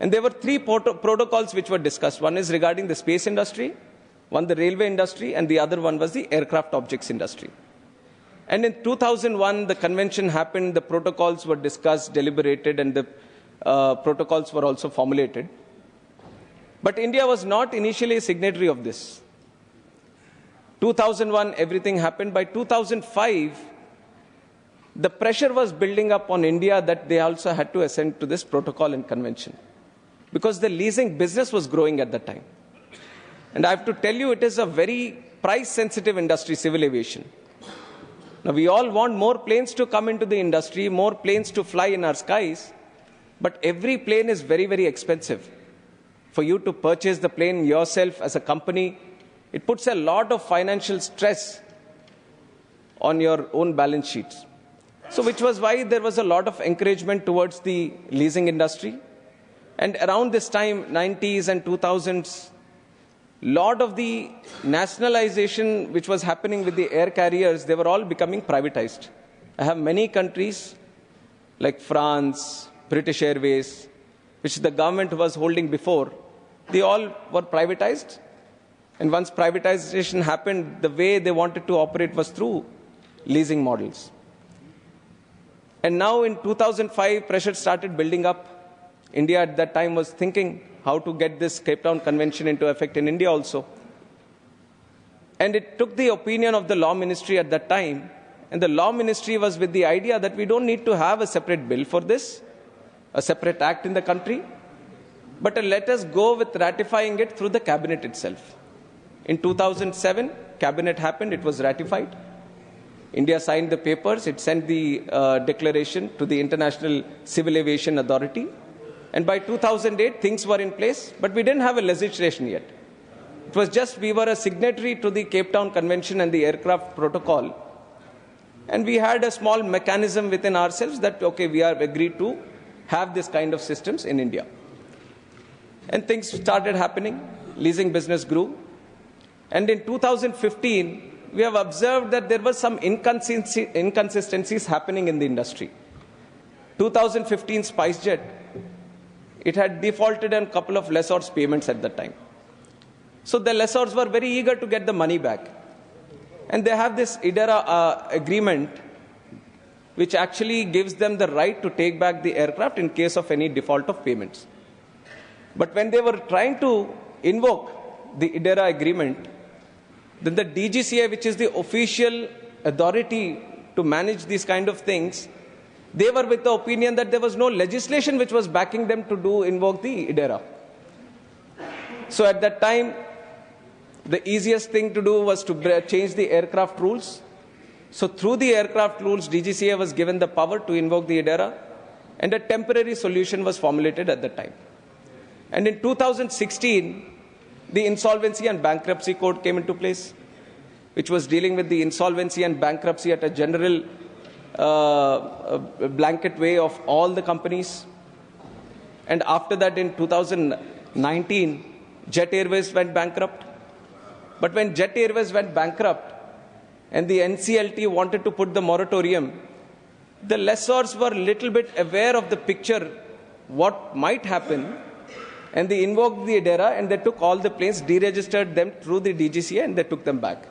And there were three protocols which were discussed. One is regarding the space industry, one the railway industry, and the other one was the aircraft objects industry. And in 2001, the convention happened, the protocols were discussed, deliberated, and the protocols were also formulated. But India was not initially a signatory of this. 2001, everything happened. By 2005, the pressure was building up on India that they also had to assent to this protocol and convention, because the leasing business was growing at that time. And I have to tell you, it is a very price-sensitive industry, civil aviation. Now, we all want more planes to come into the industry, more planes to fly in our skies, but every plane is very, very expensive. For you to purchase the plane yourself as a company, it puts a lot of financial stress on your own balance sheets. So which was why there was a lot of encouragement towards the leasing industry. And around this time, 90s and 2000s, lot of the nationalization which was happening with the air carriers, they were all becoming privatized. I have many countries like France, British Airways, which the government was holding before, they all were privatized. And once privatization happened, the way they wanted to operate was through leasing models. And now in 2005, pressure started building up. India at that time was thinking how to get this Cape Town Convention into effect in India also. And it took the opinion of the law ministry at that time. And the law ministry was with the idea that we don't need to have a separate bill for this, a separate act in the country, but let us go with ratifying it through the cabinet itself. In 2007, cabinet happened, it was ratified. India signed the papers, it sent the declaration to the International Civil Aviation Authority. And by 2008, things were in place, but we didn't have a legislation yet. It was just we were a signatory to the Cape Town Convention and the Aircraft Protocol. And we had a small mechanism within ourselves that, okay, we are agreed to have this kind of systems in India. And things started happening. Leasing business grew. And in 2015, we have observed that there were some inconsistencies happening in the industry. 2015 SpiceJet, it had defaulted on a couple of lessors' payments at that time. So the lessors were very eager to get the money back. And they have this IDERA agreement, which actually gives them the right to take back the aircraft in case of any default of payments. But when they were trying to invoke the IDERA agreement, then the DGCA, which is the official authority to manage these kind of things, they were with the opinion that there was no legislation which was backing them to invoke the IDERA. So at that time, the easiest thing to do was to change the aircraft rules. So through the aircraft rules, DGCA was given the power to invoke the IDERA, and a temporary solution was formulated at that time. And in 2016, the Insolvency and Bankruptcy Code came into place, which was dealing with the insolvency and bankruptcy at a general blanket way of all the companies. And after that, in 2019, Jet Airways went bankrupt. But when Jet Airways went bankrupt and the NCLT wanted to put the moratorium, the lessors were a little bit aware of the picture, what might happen, and they invoked the IDERA and they took all the planes, deregistered them through the DGCA, and they took them back.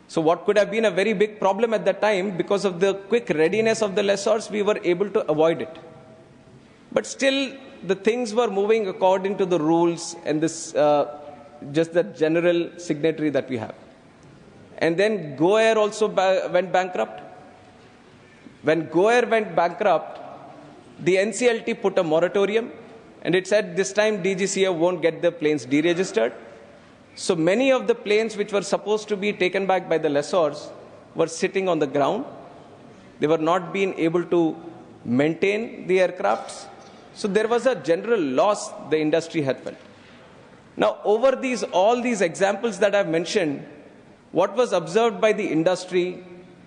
So what could have been a very big problem at that time, because of the quick readiness of the lessors, we were able to avoid it. But still, the things were moving according to the rules and this just the general signatory that we have. And then Go Air also went bankrupt. When Go Air went bankrupt, the NCLT put a moratorium, and it said this time DGCA won't get the planes deregistered. So many of the planes which were supposed to be taken back by the lessors were sitting on the ground. They were not being able to maintain the aircrafts. So there was a general loss the industry had felt. Now, over all these examples that I've mentioned, what was observed by the industry,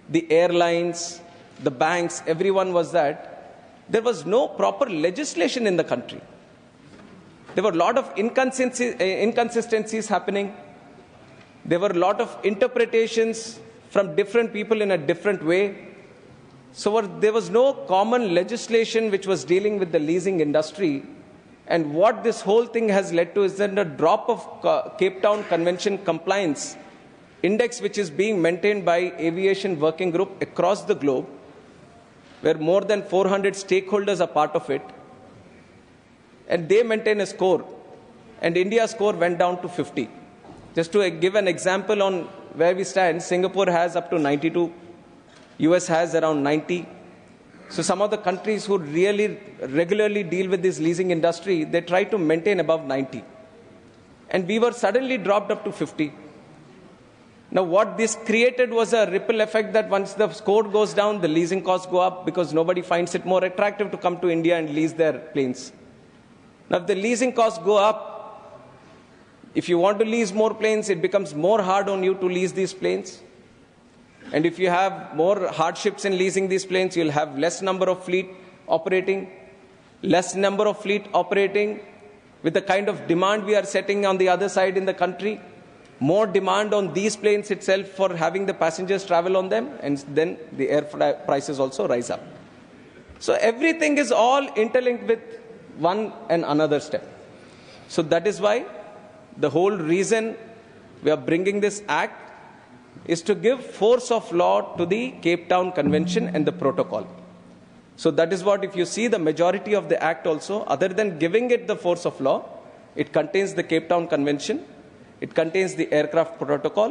the airlines, the banks, everyone was that there was no proper legislation in the country. There were a lot of inconsistencies happening. There were a lot of interpretations from different people in a different way. So there was no common legislation which was dealing with the leasing industry. And what this whole thing has led to is that a drop of Cape Town Convention compliance index, which is being maintained by Aviation Working Group across the globe, where more than 400 stakeholders are part of it. And they maintain a score. And India's score went down to 50. Just to give an example on where we stand, Singapore has up to 92. US has around 90. So some of the countries who really regularly deal with this leasing industry, they try to maintain above 90. And we were suddenly dropped up to 50. Now what this created was a ripple effect that once the score goes down, the leasing costs go up because nobody finds it more attractive to come to India and lease their planes. Now if the leasing costs go up, if you want to lease more planes, it becomes more hard on you to lease these planes. And if you have more hardships in leasing these planes, you'll have less number of fleet operating. Less number of fleet operating with the kind of demand we are setting on the other side in the country. More demand on these planes itself for having the passengers travel on them. And then the air prices also rise up. So everything is all interlinked with one and another step. So that is why the whole reason we are bringing this act is to give force of law to the Cape Town Convention and the protocol. So that is what, if you see the majority of the act also, other than giving it the force of law, it contains the Cape Town Convention, It contains the aircraft protocol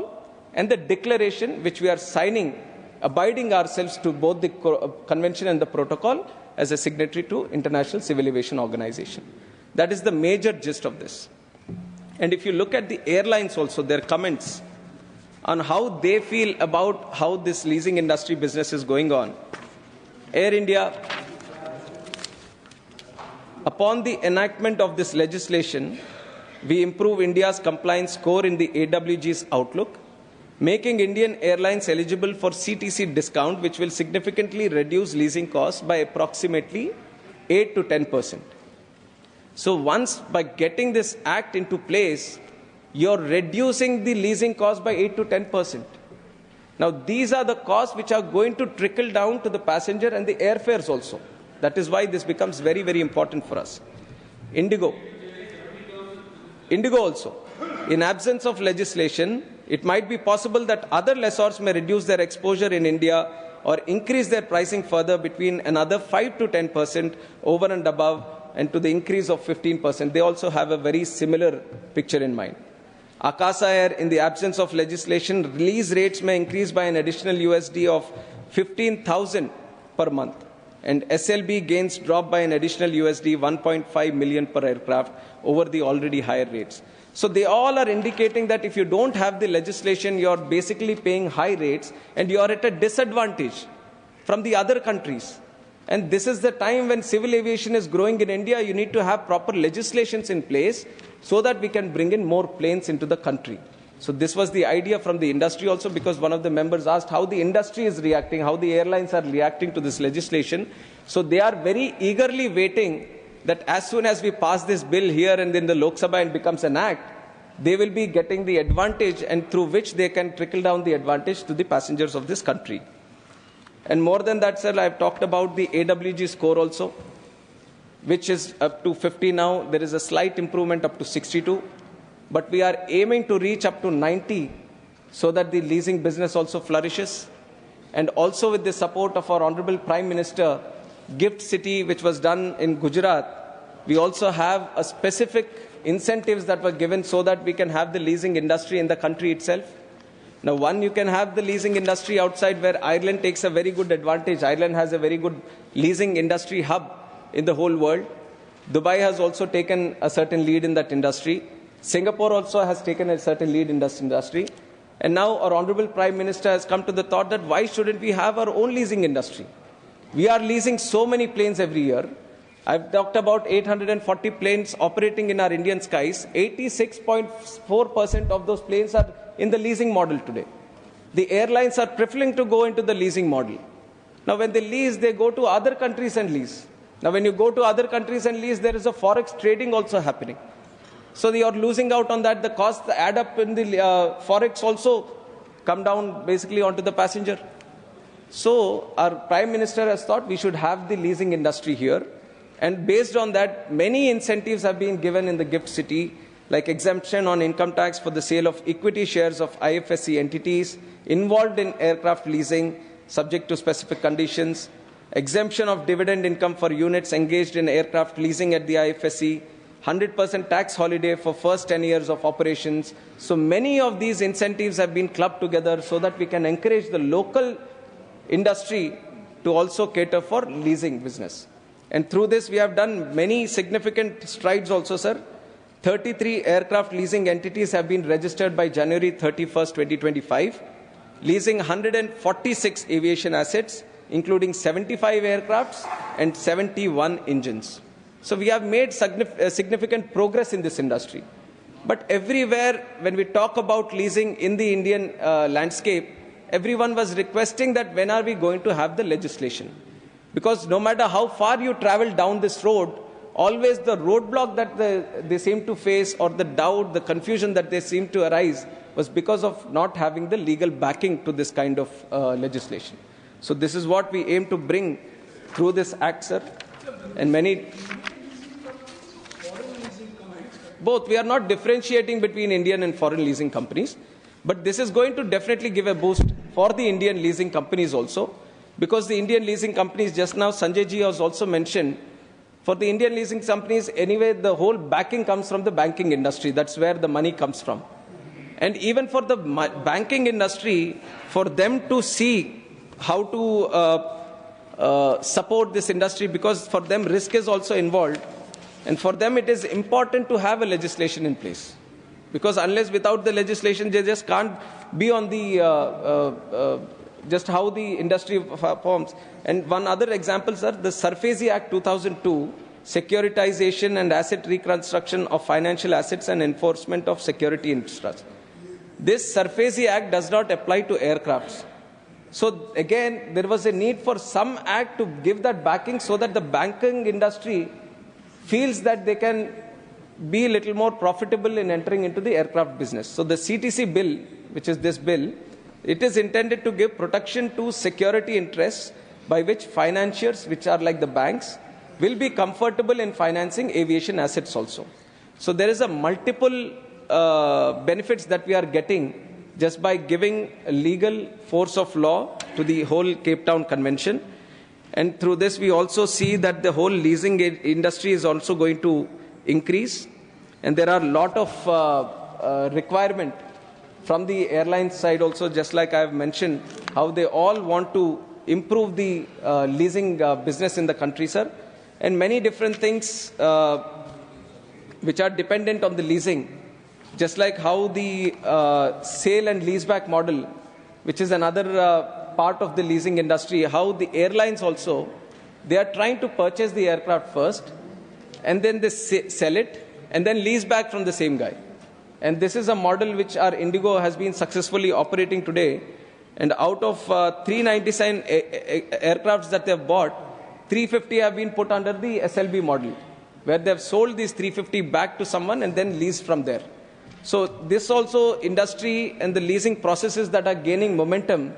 and the declaration which we are signing, abiding ourselves to both the convention and the protocol as a signatory to International Civil Aviation Organization. That is the major gist of this. And if you look at the airlines also, their comments on how they feel about how this leasing industry business is going on. Air India, upon the enactment of this legislation, we improve India's compliance score in the AWG's outlook, making Indian airlines eligible for CTC discount, which will significantly reduce leasing costs by approximately 8 to 10%. So once by getting this act into place, you're reducing the leasing cost by 8 to 10%. Now, these are the costs which are going to trickle down to the passenger and the airfares also. That is why this becomes very, very important for us. Indigo also. In absence of legislation, it might be possible that other lessors may reduce their exposure in India or increase their pricing further between another 5 to 10% over and above and to the increase of 15%. They also have a very similar picture in mind. Akasa Air, in the absence of legislation, lease rates may increase by an additional USD of 15,000 per month. And SLB gains drop by an additional USD 1.5 million per aircraft over the already higher rates. So they all are indicating that if you don't have the legislation, you're basically paying high rates and you're at a disadvantage from the other countries. And this is the time when civil aviation is growing in India. You need to have proper legislations in place so that we can bring in more planes into the country. So this was the idea from the industry also, because one of the members asked how the industry is reacting, how the airlines are reacting to this legislation. So they are very eagerly waiting that as soon as we pass this bill here and in the Lok Sabha and becomes an act, they will be getting the advantage and through which they can trickle down the advantage to the passengers of this country. And more than that, sir, I have talked about the AWG score also, which is up to 50 now. There is a slight improvement up to 62. But we are aiming to reach up to 90 so that the leasing business also flourishes. And also with the support of our Honorable Prime Minister, Gift City, which was done in Gujarat, we also have a specific incentives that were given so that we can have the leasing industry in the country itself. Now, one, you can have the leasing industry outside where Ireland takes a very good advantage. Ireland has a very good leasing industry hub in the whole world. Dubai has also taken a certain lead in that industry. Singapore also has taken a certain lead in this industry. And now our Honorable Prime Minister has come to the thought that why shouldn't we have our own leasing industry? We are leasing so many planes every year. I've talked about 840 planes operating in our Indian skies. 86.4% of those planes are in the leasing model today. The airlines are preferring to go into the leasing model. Now, when they lease, they go to other countries and lease. Now, when you go to other countries and lease, there is a forex trading also happening. So they are losing out on that. The costs add up in the forex also come down basically onto the passenger. So our Prime Minister has thought we should have the leasing industry here. And based on that, many incentives have been given in the Gift City, like exemption on income tax for the sale of equity shares of IFSC entities involved in aircraft leasing, subject to specific conditions, exemption of dividend income for units engaged in aircraft leasing at the IFSC, 100% tax holiday for first 10 years of operations. So many of these incentives have been clubbed together so that we can encourage the local industry to also cater for leasing business. And through this, we have done many significant strides also, sir. 33 aircraft leasing entities have been registered by January 31st, 2025, leasing 146 aviation assets, including 75 aircrafts and 71 engines. So we have made significant progress in this industry. But everywhere, when we talk about leasing in the Indian landscape, everyone was requesting that when are we going to have the legislation? Because no matter how far you travel down this road, always the roadblock that they seem to face, or the doubt, the confusion that they seem to arise, was because of not having the legal backing to this kind of legislation. So this is what we aim to bring through this act, sir. And many... Both. We are not differentiating between Indian and foreign leasing companies. But this is going to definitely give a boost for the Indian leasing companies also. Because the Indian leasing companies, just now Sanjay ji has also mentioned, for the Indian leasing companies, anyway, the whole backing comes from the banking industry. That's where the money comes from. And even for the banking industry, for them to see how to support this industry, because for them risk is also involved. And for them it is important to have a legislation in place. Because unless without the legislation, they just can't be on the just how the industry forms. And one other example, sir, the SARFAESI Act 2002, Securitization and Asset Reconstruction of Financial Assets and Enforcement of Security Interests. This SARFAESI Act does not apply to aircrafts. So again, there was a need for some act to give that backing so that the banking industry feels that they can be a little more profitable in entering into the aircraft business. So the CTC bill, which is this bill, it is intended to give protection to security interests by which financiers, which are like the banks, will be comfortable in financing aviation assets also. So there is a multiple benefits that we are getting just by giving a legal force of law to the whole Cape Town Convention. And through this, we also see that the whole leasing industry is also going to increase. And there are a lot of requirement from the airline side also, just like I have mentioned, how they all want to improve the leasing business in the country, sir. And many different things which are dependent on the leasing, just like how the sale and leaseback model, which is another part of the leasing industry, how the airlines also, they are trying to purchase the aircraft first, and then they sell it, and then lease back from the same guy. And this is a model which our Indigo has been successfully operating today. And out of 397 aircrafts that they have bought, 350 have been put under the SLB model, where they have sold these 350 back to someone and then leased from there. So this also industry and the leasing processes that are gaining momentum,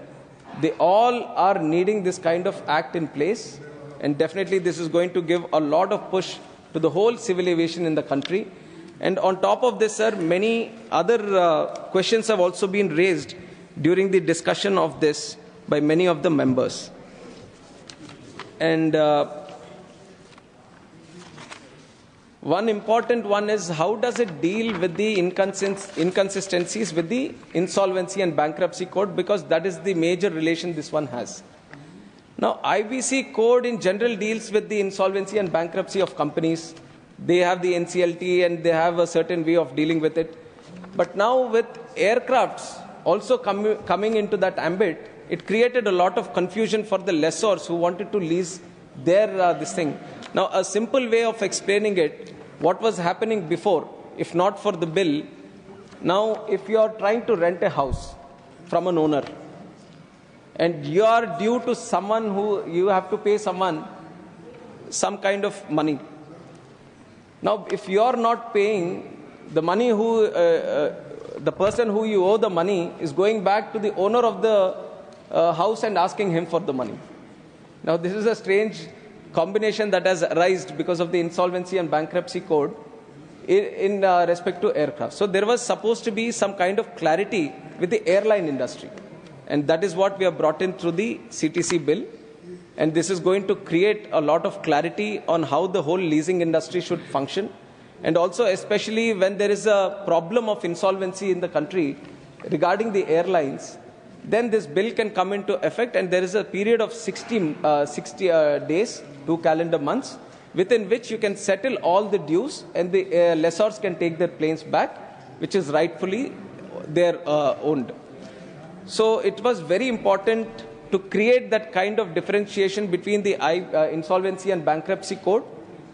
they all are needing this kind of act in place. And definitely this is going to give a lot of push to the whole civil aviation in the country. And on top of this, sir, many other questions have also been raised during the discussion of this by many of the members. And one important one is, how does it deal with the inconsistencies with the Insolvency and Bankruptcy Code, because that is the major relation this one has. Now, IBC Code in general deals with the insolvency and bankruptcy of companies. They have the NCLT and they have a certain way of dealing with it. But now with aircrafts also coming into that ambit, it created a lot of confusion for the lessors who wanted to lease their this thing. Now, a simple way of explaining it, what was happening before, if not for the bill, now if you are trying to rent a house from an owner and you are due to someone who you have to pay someone some kind of money. Now, if you are not paying, the money the person who you owe the money is going back to the owner of the house and asking him for the money. Now, this is a strange combination that has arisen because of the Insolvency and Bankruptcy Code in respect to aircraft. So there was supposed to be some kind of clarity with the airline industry. And that is what we have brought in through the CTC bill. And this is going to create a lot of clarity on how the whole leasing industry should function. And also, especially when there is a problem of insolvency in the country regarding the airlines, then this bill can come into effect, and there is a period of 60 days, 2 calendar months, within which you can settle all the dues and the lessors can take their planes back, which is rightfully their owned. So it was very important to create that kind of differentiation between the Insolvency and Bankruptcy Code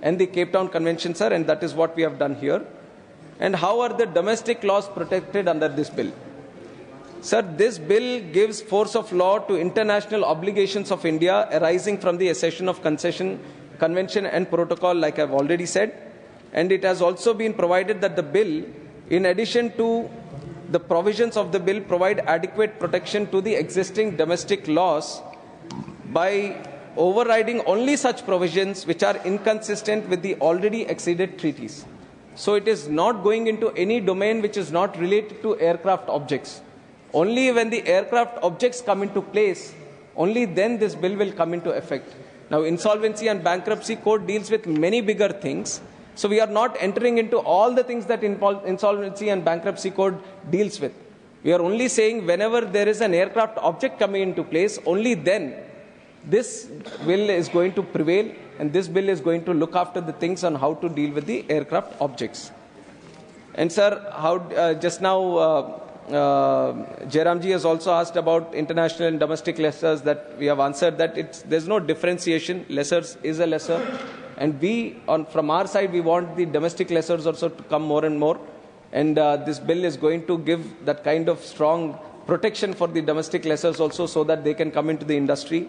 and the Cape Town Convention, sir, and that is what we have done here. And how are the domestic laws protected under this bill? Sir, this bill gives force of law to international obligations of India arising from the accession of convention and protocol, like I've already said. And it has also been provided that the bill, in addition to the provisions of the bill, provide adequate protection to the existing domestic laws by overriding only such provisions which are inconsistent with the already acceded treaties. So it is not going into any domain which is not related to aircraft objects. Only when the aircraft objects come into place, only then this bill will come into effect. Now, Insolvency and Bankruptcy Code deals with many bigger things. So we are not entering into all the things that insolvency and bankruptcy code deals with. We are only saying whenever there is an aircraft object coming into place, only then this bill is going to prevail, and this bill is going to look after the things on how to deal with the aircraft objects. And sir, just now Jairamji has also asked about international and domestic lessors, that we have answered that there's no differentiation. Lessors is a lessor. And from our side, we want the domestic lessors also to come more and more. And this bill is going to give that kind of strong protection for the domestic lessors also, so that they can come into the industry.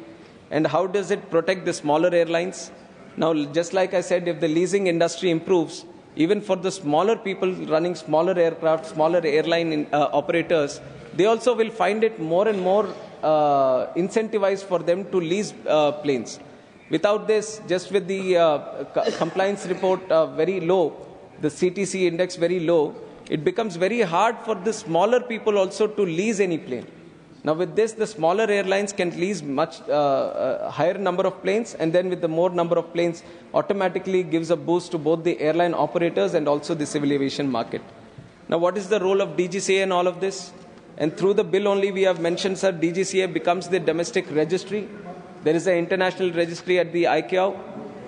And how does it protect the smaller airlines? Now, just like I said, if the leasing industry improves, even for the smaller people running smaller aircraft, smaller airline operators, they also will find it more and more incentivized for them to lease planes. Without this, just with the compliance report very low, the CTC index very low, it becomes very hard for the smaller people also to lease any plane. Now with this, the smaller airlines can lease much higher number of planes, and then with the more number of planes, automatically gives a boost to both the airline operators and also the civil aviation market. Now what is the role of DGCA in all of this? And through the bill only we have mentioned, sir, DGCA becomes the domestic registry. There is an international registry at the ICAO,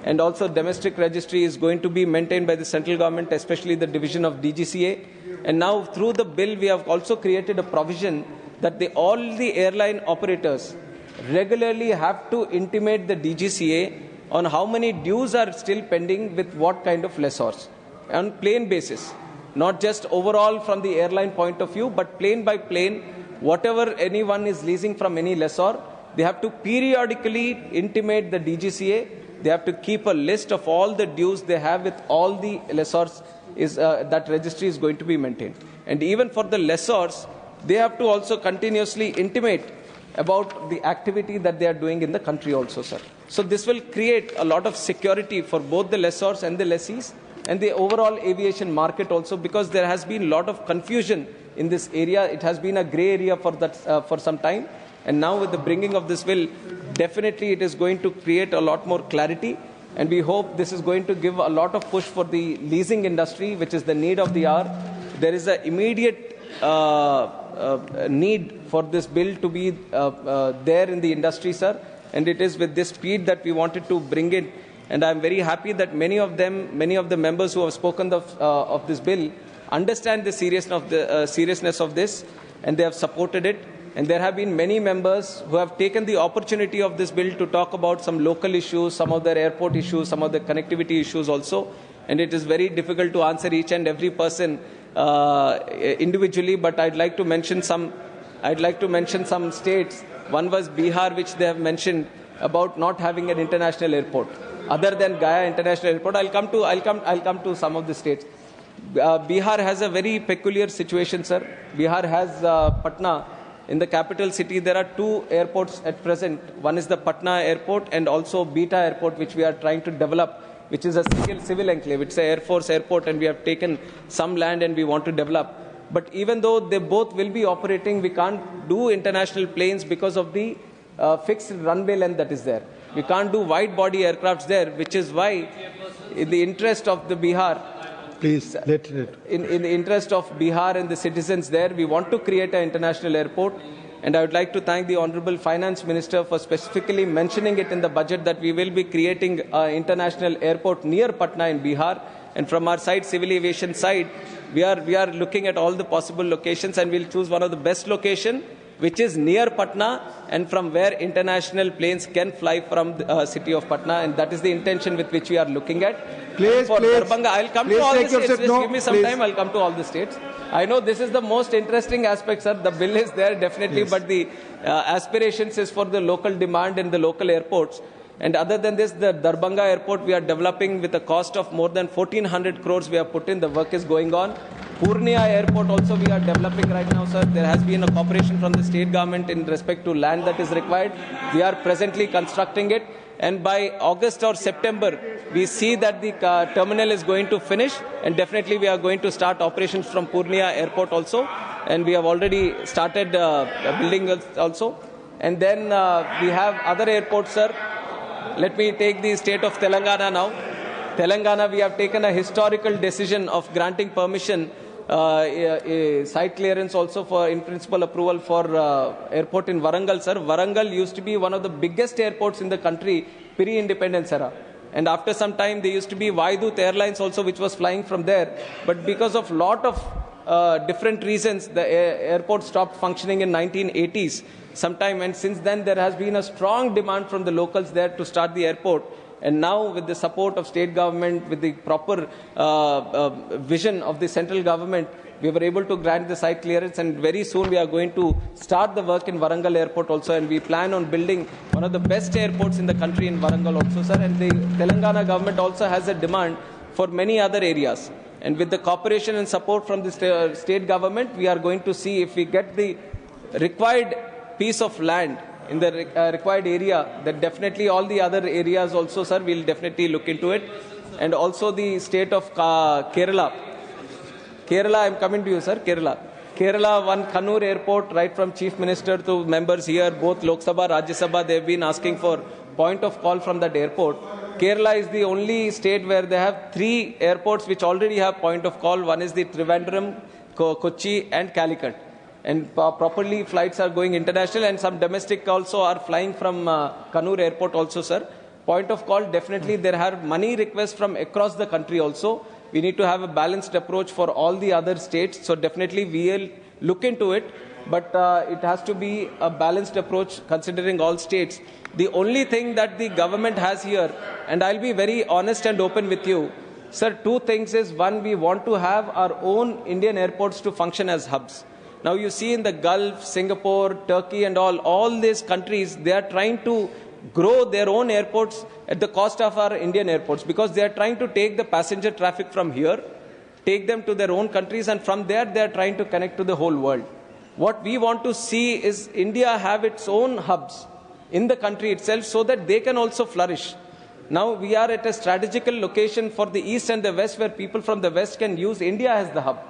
and also domestic registry is going to be maintained by the central government, especially the division of DGCA. And now through the bill, we have also created a provision that all the airline operators regularly have to intimate the DGCA on how many dues are still pending with what kind of lessors, on plane basis. Not just overall from the airline point of view, but plane by plane, whatever anyone is leasing from any lessor, they have to periodically intimate the DGCA. They have to keep a list of all the dues they have with all the lessors. That registry is going to be maintained. And even for the lessors, they have to also continuously intimate about the activity that they are doing in the country also, sir. So this will create a lot of security for both the lessors and the lessees, and the overall aviation market also, because there has been a lot of confusion in this area. It has been a grey area for some time. And now with the bringing of this bill, definitely it is going to create a lot more clarity. And we hope this is going to give a lot of push for the leasing industry, which is the need of the hour. There is an immediate need for this bill to be there in the industry, sir. And it is with this speed that we wanted to bring it. And I'm very happy that many of the members who have spoken of this bill understand the seriousness of this, and they have supported it. And there have been many members who have taken the opportunity of this bill to talk about some local issues, some of their airport issues, some of the connectivity issues also. And it is very difficult to answer each and every person individually, but I'd like to mention some states. One was Bihar, which they have mentioned about not having an international airport other than Gaya International Airport. I'll come to some of the states. Bihar has a very peculiar situation, sir. Bihar has Patna. In the capital city, there are two airports at present. One is the Patna airport, and also Beta airport, which we are trying to develop, which is a civil enclave. It's an Air Force airport, and we have taken some land and we want to develop. But even though they both will be operating, we can't do international planes because of the fixed runway length that is there. We can't do wide body aircrafts there, which is why, in the interest of the Bihar, please, in the interest of Bihar and the citizens there, we want to create an international airport. And I would like to thank the Honorable Finance Minister for specifically mentioning it in the budget that we will be creating an international airport near Patna in Bihar. And from our side, civil aviation side, we are looking at all the possible locations, and we'll choose one of the best location, which is near Patna, and from where international planes can fly from the city of Patna. And that is the intention with which we are looking at. Darbhanga, I'll come to all the states. Just give me some time, I'll come to all the states. I know this is the most interesting aspect, sir. The bill is there, definitely, yes. But the aspirations is for the local demand in the local airports. And other than this, the Darbhanga airport we are developing with a cost of more than 1,400 crores we have put in. The work is going on. Purnia airport also we are developing right now, sir. There has been a cooperation from the state government in respect to land that is required. We are presently constructing it. And by August or September, we see that the terminal is going to finish, and definitely we are going to start operations from Purnia airport also. And we have already started building also. And then we have other airports, sir. Let me take the state of Telangana now. Telangana, we have taken a historical decision of granting permission, site clearance also for in principle approval for airport in Warangal, sir. Warangal used to be one of the biggest airports in the country pre-independence era. And after some time, there used to be Vaidut Airlines also, which was flying from there. But because of lot of different reasons, the airport stopped functioning in 1980s sometime. And since then, there has been a strong demand from the locals there to start the airport. And now, with the support of state government, with the proper vision of the central government, we were able to grant the site clearance, and very soon we are going to start the work in Warangal Airport also, and we plan on building one of the best airports in the country in Warangal also, sir. And the Telangana government also has a demand for many other areas. And with the cooperation and support from the state government, we are going to see if we get the required piece of land in the required area, that definitely all the other areas also, sir, we'll definitely look into it. And also the state of Kerala, I'm coming to you, sir. Kerala, one Kannur airport, right from Chief Minister to members here, both Lok Sabha, Rajya Sabha, they've been asking for point of call from that airport. Kerala is the only state where they have 3 airports which already have point of call. One is the Trivandrum, Kochi and Calicut. And properly flights are going international, and some domestic also are flying from Kannur airport also, sir. Point of call, definitely there are money requests from across the country also. We need to have a balanced approach for all the other states. So definitely we will look into it, but it has to be a balanced approach considering all states. The only thing that the government has here, and I'll be very honest and open with you, sir, 2 things is, one, we want to have our own Indian airports to function as hubs. Now you see in the Gulf, Singapore, Turkey and all these countries, they are trying to grow their own airports at the cost of our Indian airports, because they are trying to take the passenger traffic from here, take them to their own countries, and from there they are trying to connect to the whole world. What we want to see is India have its own hubs in the country itself, so that they can also flourish. Now we are at a strategical location for the east and the west, where people from the west can use India as the hub.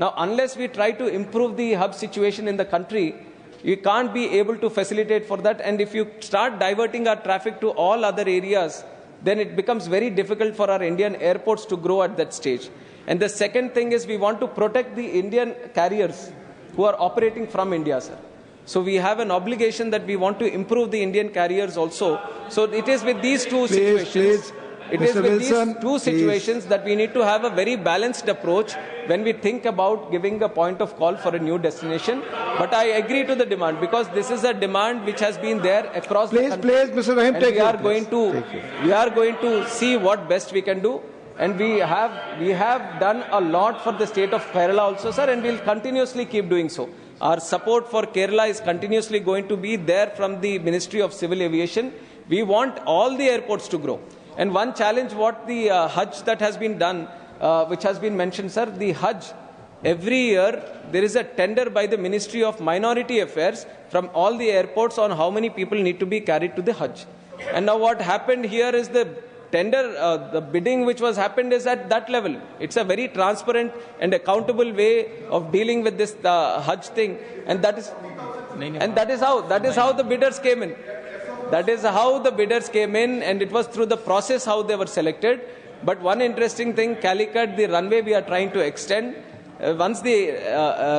Now, unless we try to improve the hub situation in the country, you can't be able to facilitate for that. And if you start diverting our traffic to all other areas, then it becomes very difficult for our Indian airports to grow at that stage. And the second thing is, we want to protect the Indian carriers who are operating from India, sir. So we have an obligation that we want to improve the Indian carriers also. So it is with these two situations. It is with these two situations that we need to have a very balanced approach when we think about giving a point of call for a new destination. But I agree to the demand, because this is a demand which has been there across the country. Mr. Rahim, and we are going to see what best we can do. And we have done a lot for the state of Kerala also, sir, and we'll continuously keep doing so. Our support for Kerala is continuously going to be there from the Ministry of Civil Aviation. We want all the airports to grow. And one challenge, what the Hajj that has been done, which has been mentioned, sir, the Hajj, every year there is a tender by the Ministry of Minority Affairs from all the airports on how many people need to be carried to the Hajj. And now what happened here is the tender, the bidding which was happened is at that level. It's a very transparent and accountable way of dealing with this Hajj thing. And that is how the bidders came in. That is how the bidders came in, and it was through the process how they were selected. But one interesting thing, Calicut, the runway we are trying to extend. Once the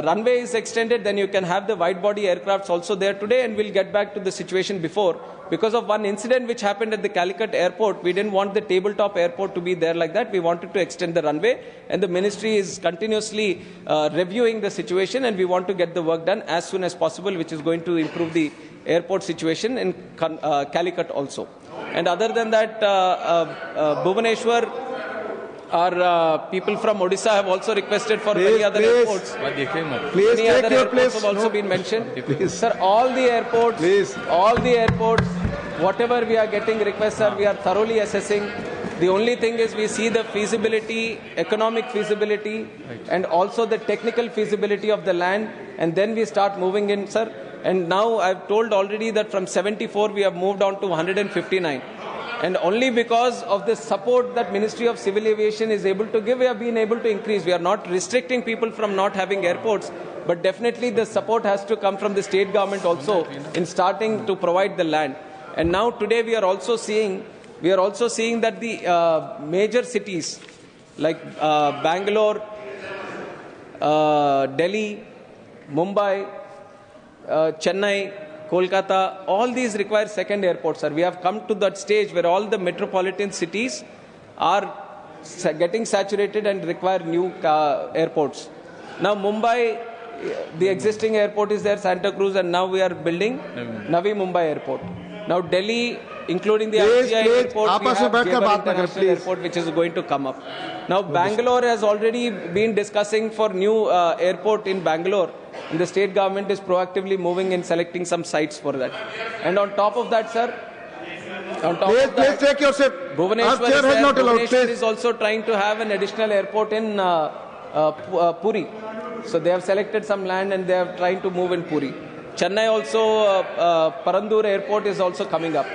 runway is extended, then you can have the wide-body aircrafts also there today, and we'll get back to the situation before. Because of one incident which happened at the Calicut airport, we didn't want the tabletop airport to be there like that. We wanted to extend the runway, and the ministry is continuously reviewing the situation, and we want to get the work done as soon as possible, which is going to improve the airport situation in Calicut also. And other than that, Bhubaneswar, our people from Odisha have also requested for many other airports. Many other airports have also been mentioned. Sir, all the airports, whatever we are getting requests, we are thoroughly assessing. The only thing is, we see the feasibility, economic feasibility, and also the technical feasibility of the land, and then we start moving in, sir. And now I've told already that from 74 we have moved on to 159. And only because of the support that Ministry of Civil Aviation is able to give, we have been able to increase. We are not restricting people from not having airports, but definitely the support has to come from the state government also in starting to provide the land. And now today we are also seeing we are also seeing that the major cities like Bangalore, Delhi, Mumbai, Chennai, Kolkata, all these require second airports, sir. We have come to that stage where all the metropolitan cities are getting saturated and require new airports. Now Mumbai, the existing airport is there, Santa Cruz, and now we are building Navi Mumbai Airport. Now Delhi, including the IGI airport, we have Jewar International Airport, which is going to come up. Now Bangalore has already been discussing for new airport in Bangalore, and the state government is proactively moving in selecting some sites for that. And on top of that, sir, on top of that, take your seat. Bhubaneswar is also trying to have an additional airport in Puri. So they have selected some land and they are trying to move in Puri. Chennai also, Parandur airport is also coming up.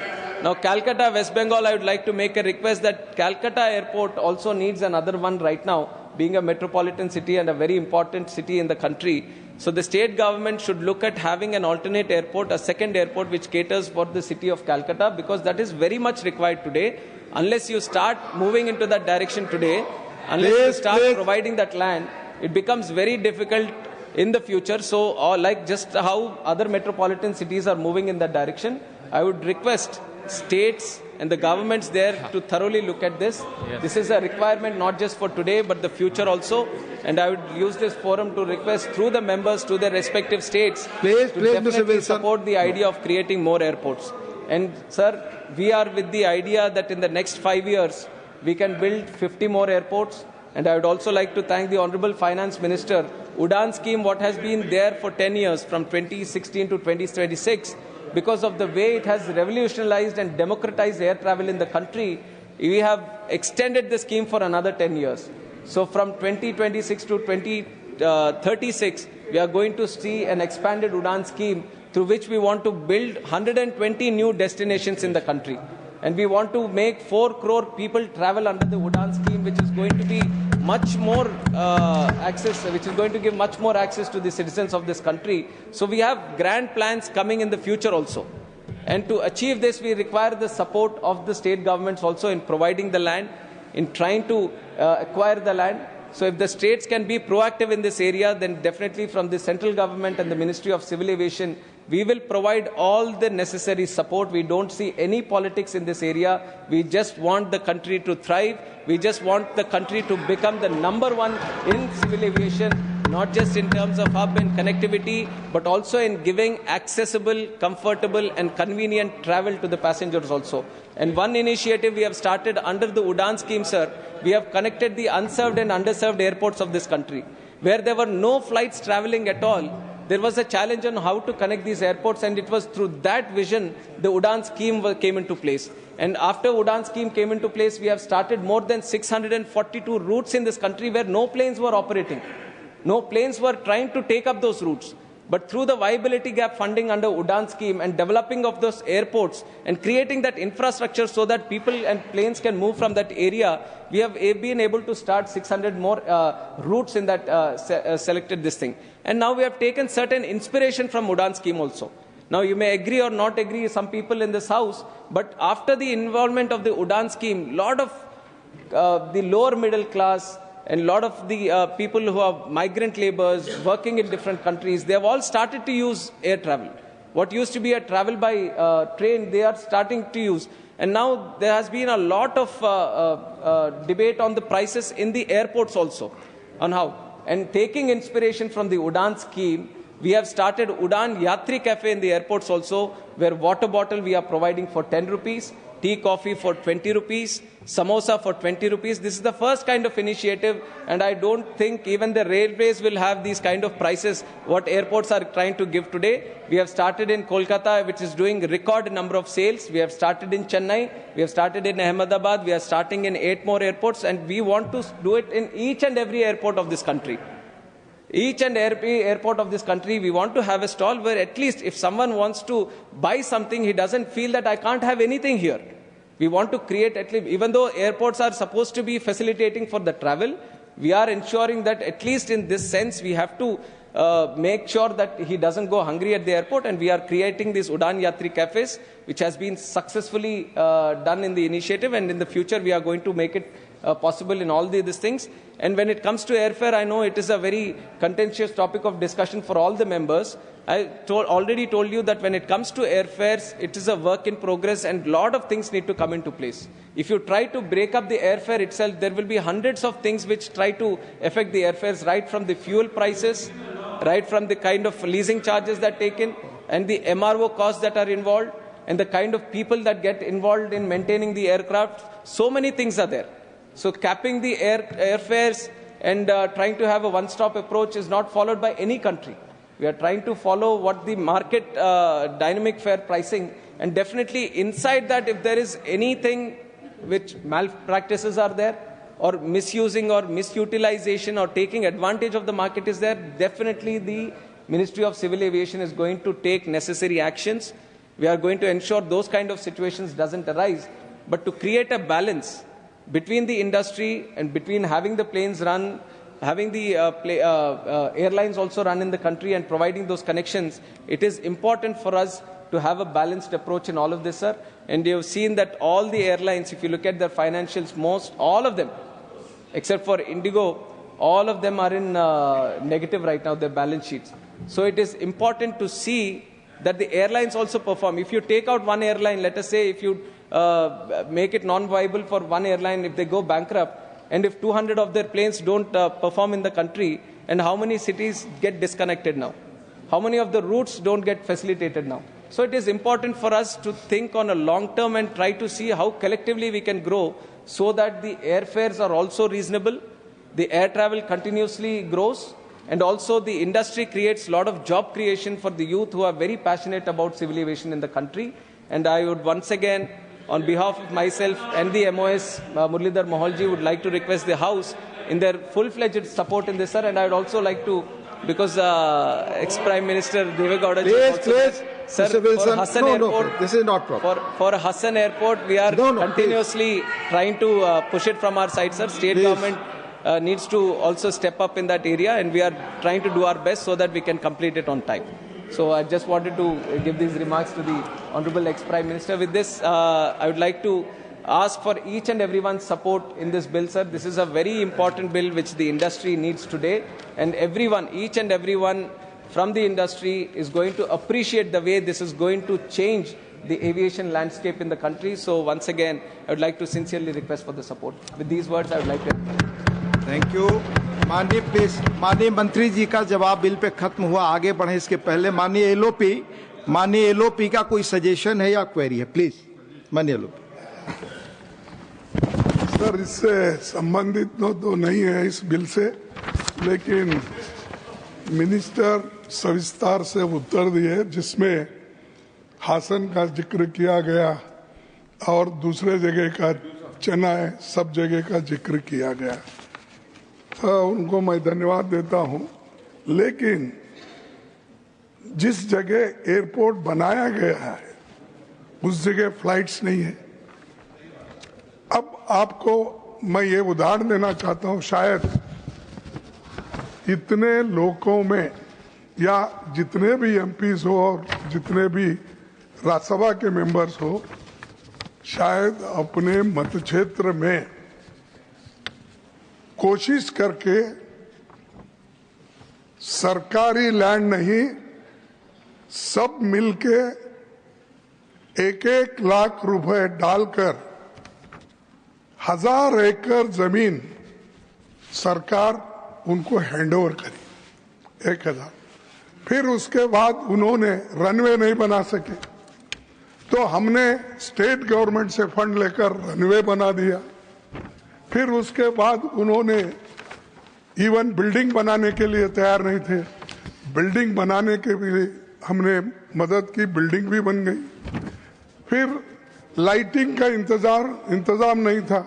Now Calcutta, West Bengal, I would like to make a request that Calcutta airport also needs another one right now, being a metropolitan city and a very important city in the country. So the state government should look at having an alternate airport, a second airport which caters for the city of Calcutta, because that is very much required today. Unless you start moving into that direction today, unless you start providing that land, it becomes very difficult in the future. So, like just how other metropolitan cities are moving in that direction, I would request states and the governments there to thoroughly look at this. Yes. This is a requirement not just for today, but the future also. And I would use this forum to request through the members to their respective states to definitely support the idea of creating more airports. And sir, we are with the idea that in the next 5 years, we can build 50 more airports. And I would also like to thank the Honorable Finance Minister. Udan scheme, what has been there for 10 years, from 2016 to 2026, because of the way it has revolutionized and democratized air travel in the country, we have extended the scheme for another 10 years. So from 2026 to 2036, we are going to see an expanded Udan scheme through which we want to build 120 new destinations in the country. And we want to make 4 crore people travel under the Udan scheme, which is going to be much more which is going to give much more access to the citizens of this country. So we have grand plans coming in the future also. And to achieve this, we require the support of the state governments also in providing the land, in trying to acquire the land. So if the states can be proactive in this area, then definitely from the central government and the Ministry of Civil Aviation, we will provide all the necessary support. We don't see any politics in this area. We just want the country to thrive. We just want the country to become the #1 in civil aviation, not just in terms of hub and connectivity, but also in giving accessible, comfortable and convenient travel to the passengers also. And one initiative we have started under the Udan scheme, sir, we have connected the unserved and underserved airports of this country, where there were no flights traveling at all. There was a challenge on how to connect these airports, and it was through that vision the Udan scheme came into place. And after Udan scheme came into place, we have started more than 642 routes in this country where no planes were operating. No planes were trying to take up those routes. But through the viability gap funding under Udan scheme and developing of those airports and creating that infrastructure so that people and planes can move from that area, we have been able to start 600 more routes in that selected this thing. And now we have taken certain inspiration from Udan scheme also. Now you may agree or not agree, some people in this house, but after the involvement of the Udan scheme, lot of the lower middle class and a lot of the people who are migrant laborers working in different countries, they have all started to use air travel. What used to be a travel by train, they are starting to use. And now there has been a lot of debate on the prices in the airports also, on how. And taking inspiration from the Udan scheme, we have started Udan Yatri Cafe in the airports also, where water bottle we are providing for 10 rupees, tea coffee for 20 rupees, samosa for 20 rupees. This is the first kind of initiative, and I don't think even the railways will have these kind of prices what airports are trying to give today. We have started in Kolkata, which is doing record number of sales. We have started in Chennai. We have started in Ahmedabad. We are starting in 8 more airports, and we want to do it in each and every airport of this country. Each and every airport of this country, we want to have a stall where at least if someone wants to buy something, he doesn't feel that I can't have anything here. We want to create, at least, even though airports are supposed to be facilitating for the travel, we are ensuring that at least in this sense, we have to make sure that he doesn't go hungry at the airport. And we are creating these Udan Yatri cafes, which has been successfully done in the initiative. And in the future, we are going to make it possible in all these things. And when it comes to airfare, I know it is a very contentious topic of discussion for all the members. I already told you that when it comes to airfares, it is a work in progress and a lot of things need to come into place. If you try to break up the airfare itself, there will be hundreds of things which try to affect the airfares, right from the fuel prices, right from the kind of leasing charges that are taken, and the MRO costs that are involved, and the kind of people that get involved in maintaining the aircraft. So many things are there. So capping the airfares and trying to have a one-stop approach is not followed by any country. We are trying to follow what the market dynamic fare pricing, and definitely inside that, if there is anything which malpractices are there, or misusing or misutilization or taking advantage of the market is there, definitely the Ministry of Civil Aviation is going to take necessary actions. We are going to ensure those kind of situations doesn't arise. But to create a balance between the industry and between having the planes run, having the airlines also run in the country and providing those connections, it is important for us to have a balanced approach in all of this, sir. And you have seen that all the airlines, if you look at their financials, all of them, except for Indigo, all of them are in negative right now, their balance sheets. So it is important to see that the airlines also perform. If you take out one airline, let us say if you make it non-viable for one airline, if they go bankrupt, and if 200 of their planes don't perform in the country, and how many cities get disconnected now? How many of the routes don't get facilitated now? So it is important for us to think on a long term and try to see how collectively we can grow so that the airfares are also reasonable, the air travel continuously grows, and also the industry creates a lot of job creation for the youth who are very passionate about civil aviation in the country. And I would once again, on behalf of myself and the MOS, Muralidhar Mohalji, would like to request the House in their full-fledged support in this, sir. And I would also like to, because ex-Prime Minister Devegowda Please, sir, Mr. Wilson, for Hassan Airport, no, this is not proper. For Hassan Airport, we are continuously trying to push it from our side, sir. State government needs to also step up in that area, and we are trying to do our best so that we can complete it on time. So I just wanted to give these remarks to the Honorable ex-Prime Minister. With this, I would like to ask for each and everyone's support in this bill, sir. This is a very important bill which the industry needs today, and everyone, each and everyone from the industry is going to appreciate the way this is going to change the aviation landscape in the country. So once again, I would like to sincerely request for the support. With these words, I would like to... thank you. माननीय मंत्री जी का जवाब bill pay खत्म हुआ। आगे बढ़े इसके पहले माननीय एलओपी का कोई सजेशन है या क्वेरी है? प्लीज माननीय एलओपी। सर, इससे संबंधित तो नहीं है इस बिल से, लेकिन मिनिस्टर सविस्तार से उत्तर दिए जिसमें हासन का जिक्र किया गया और दूसरे जगह का चेन्नई सब जगह का जिक्र किया गया। उनको मैं धन्यवाद देता हूं, लेकिन जिस जगह एयरपोर्ट बनाया गया है उस जगह फ्लाइट्स नहीं है। अब आपको मैं ये उदाहरण देना चाहता हूं, शायद इतने लोगों में या जितने भी एमपीज हो और जितने भी राज्यसभा के मेंबर्स हो, शायद अपने मत क्षेत्र में कोशिश करके सरकारी लैंड नहीं, सब मिलके 1-1 लाख रुपए डालकर 1000 एकड़ जमीन सरकार उनको हैंडओवर करी, 1000। फिर उसके बाद उन्होंने रनवे नहीं बना सके, तो हमने स्टेट गवर्नमेंट से फंड लेकर रनवे बना दिया। फिर उसके बाद उन्होंने इवन बिल्डिंग बनाने के लिए तैयार नहीं थे, बिल्डिंग बनाने के लिए हमने मदद की, बिल्डिंग भी बन गई। फिर लाइटिंग का इंतजाम नहीं था,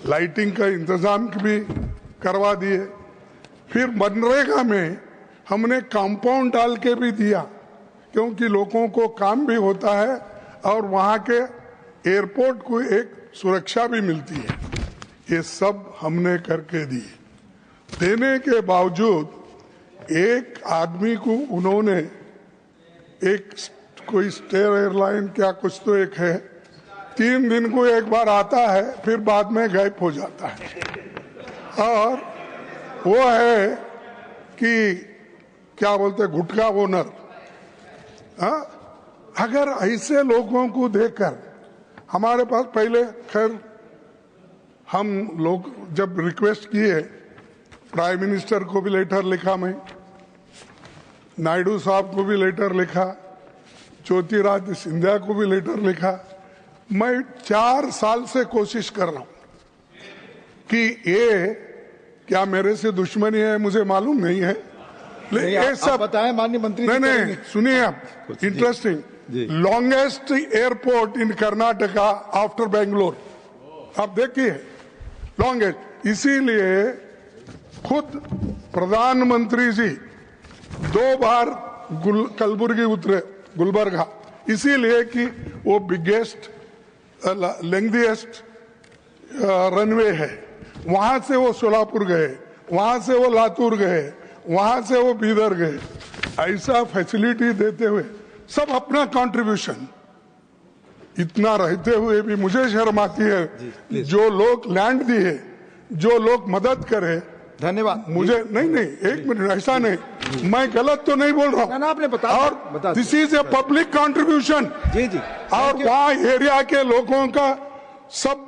लाइटिंग का इंतजाम भी करवा दिए। फिर मनरेगा में हमने कंपाउंड डाल के भी दिया, क्योंकि लोगों को काम भी होता है और वहाँ के एयरपोर्ट को एक सुरक्षा भी मिलती है। ये सब हमने करके दिए। देने के बावजूद एक आदमी को उन्होंने एक कोई स्टेयर एयरलाइन क्या कुछ तो एक है, 3 दिन को एक बार आता है फिर बाद में गायब हो जाता है। और वो है कि क्या बोलते गुटखा ओनर। अगर ऐसे लोगों को देखकर हमारे पास पहले खैर हम लोग जब रिक्वेस्ट किए, प्राइम मिनिस्टर को भी लेटर लिखा, मैं नायडू साहब को भी लेटर लिखा, ज्योतिरादित्य सिंधिया को भी लेटर लिखा। मैं 4 साल से कोशिश कर रहा हूं कि ये क्या मेरे से दुश्मनी है मुझे मालूम नहीं है, लेकिन ये सब बताएं माननीय मंत्री। नहीं सुनिए आप, इंटरेस्टिंग, लॉन्गेस्ट एयरपोर्ट इन कर्नाटका आफ्टर बेंगलोर, आप देखिए लॉन्गेस्ट। इसीलिए खुद प्रधानमंत्री जी 2 बार कलबुर्गी उतरे, गुलबर्गा, इसीलिए कि वो बिगेस्ट लेंथीएस्ट रनवे है। वहां से वो सोलापुर गए, वहां से वो लातूर गए, वहां से वो बीदर गए। ऐसा फैसिलिटी देते हुए सब अपना कंट्रीब्यूशन, इतना रहते हुए भी मुझे शर्म आती है जो लोग लैंड दिए, जो लोग मदद करे। धन्यवाद। मुझे नहीं, एक मिनट, ऐसा नहीं, मैं गलत तो नहीं बोल रहा हूँ। आपने और this is a public contribution. जी जी। और वहाँ एरिया के लोगों का सब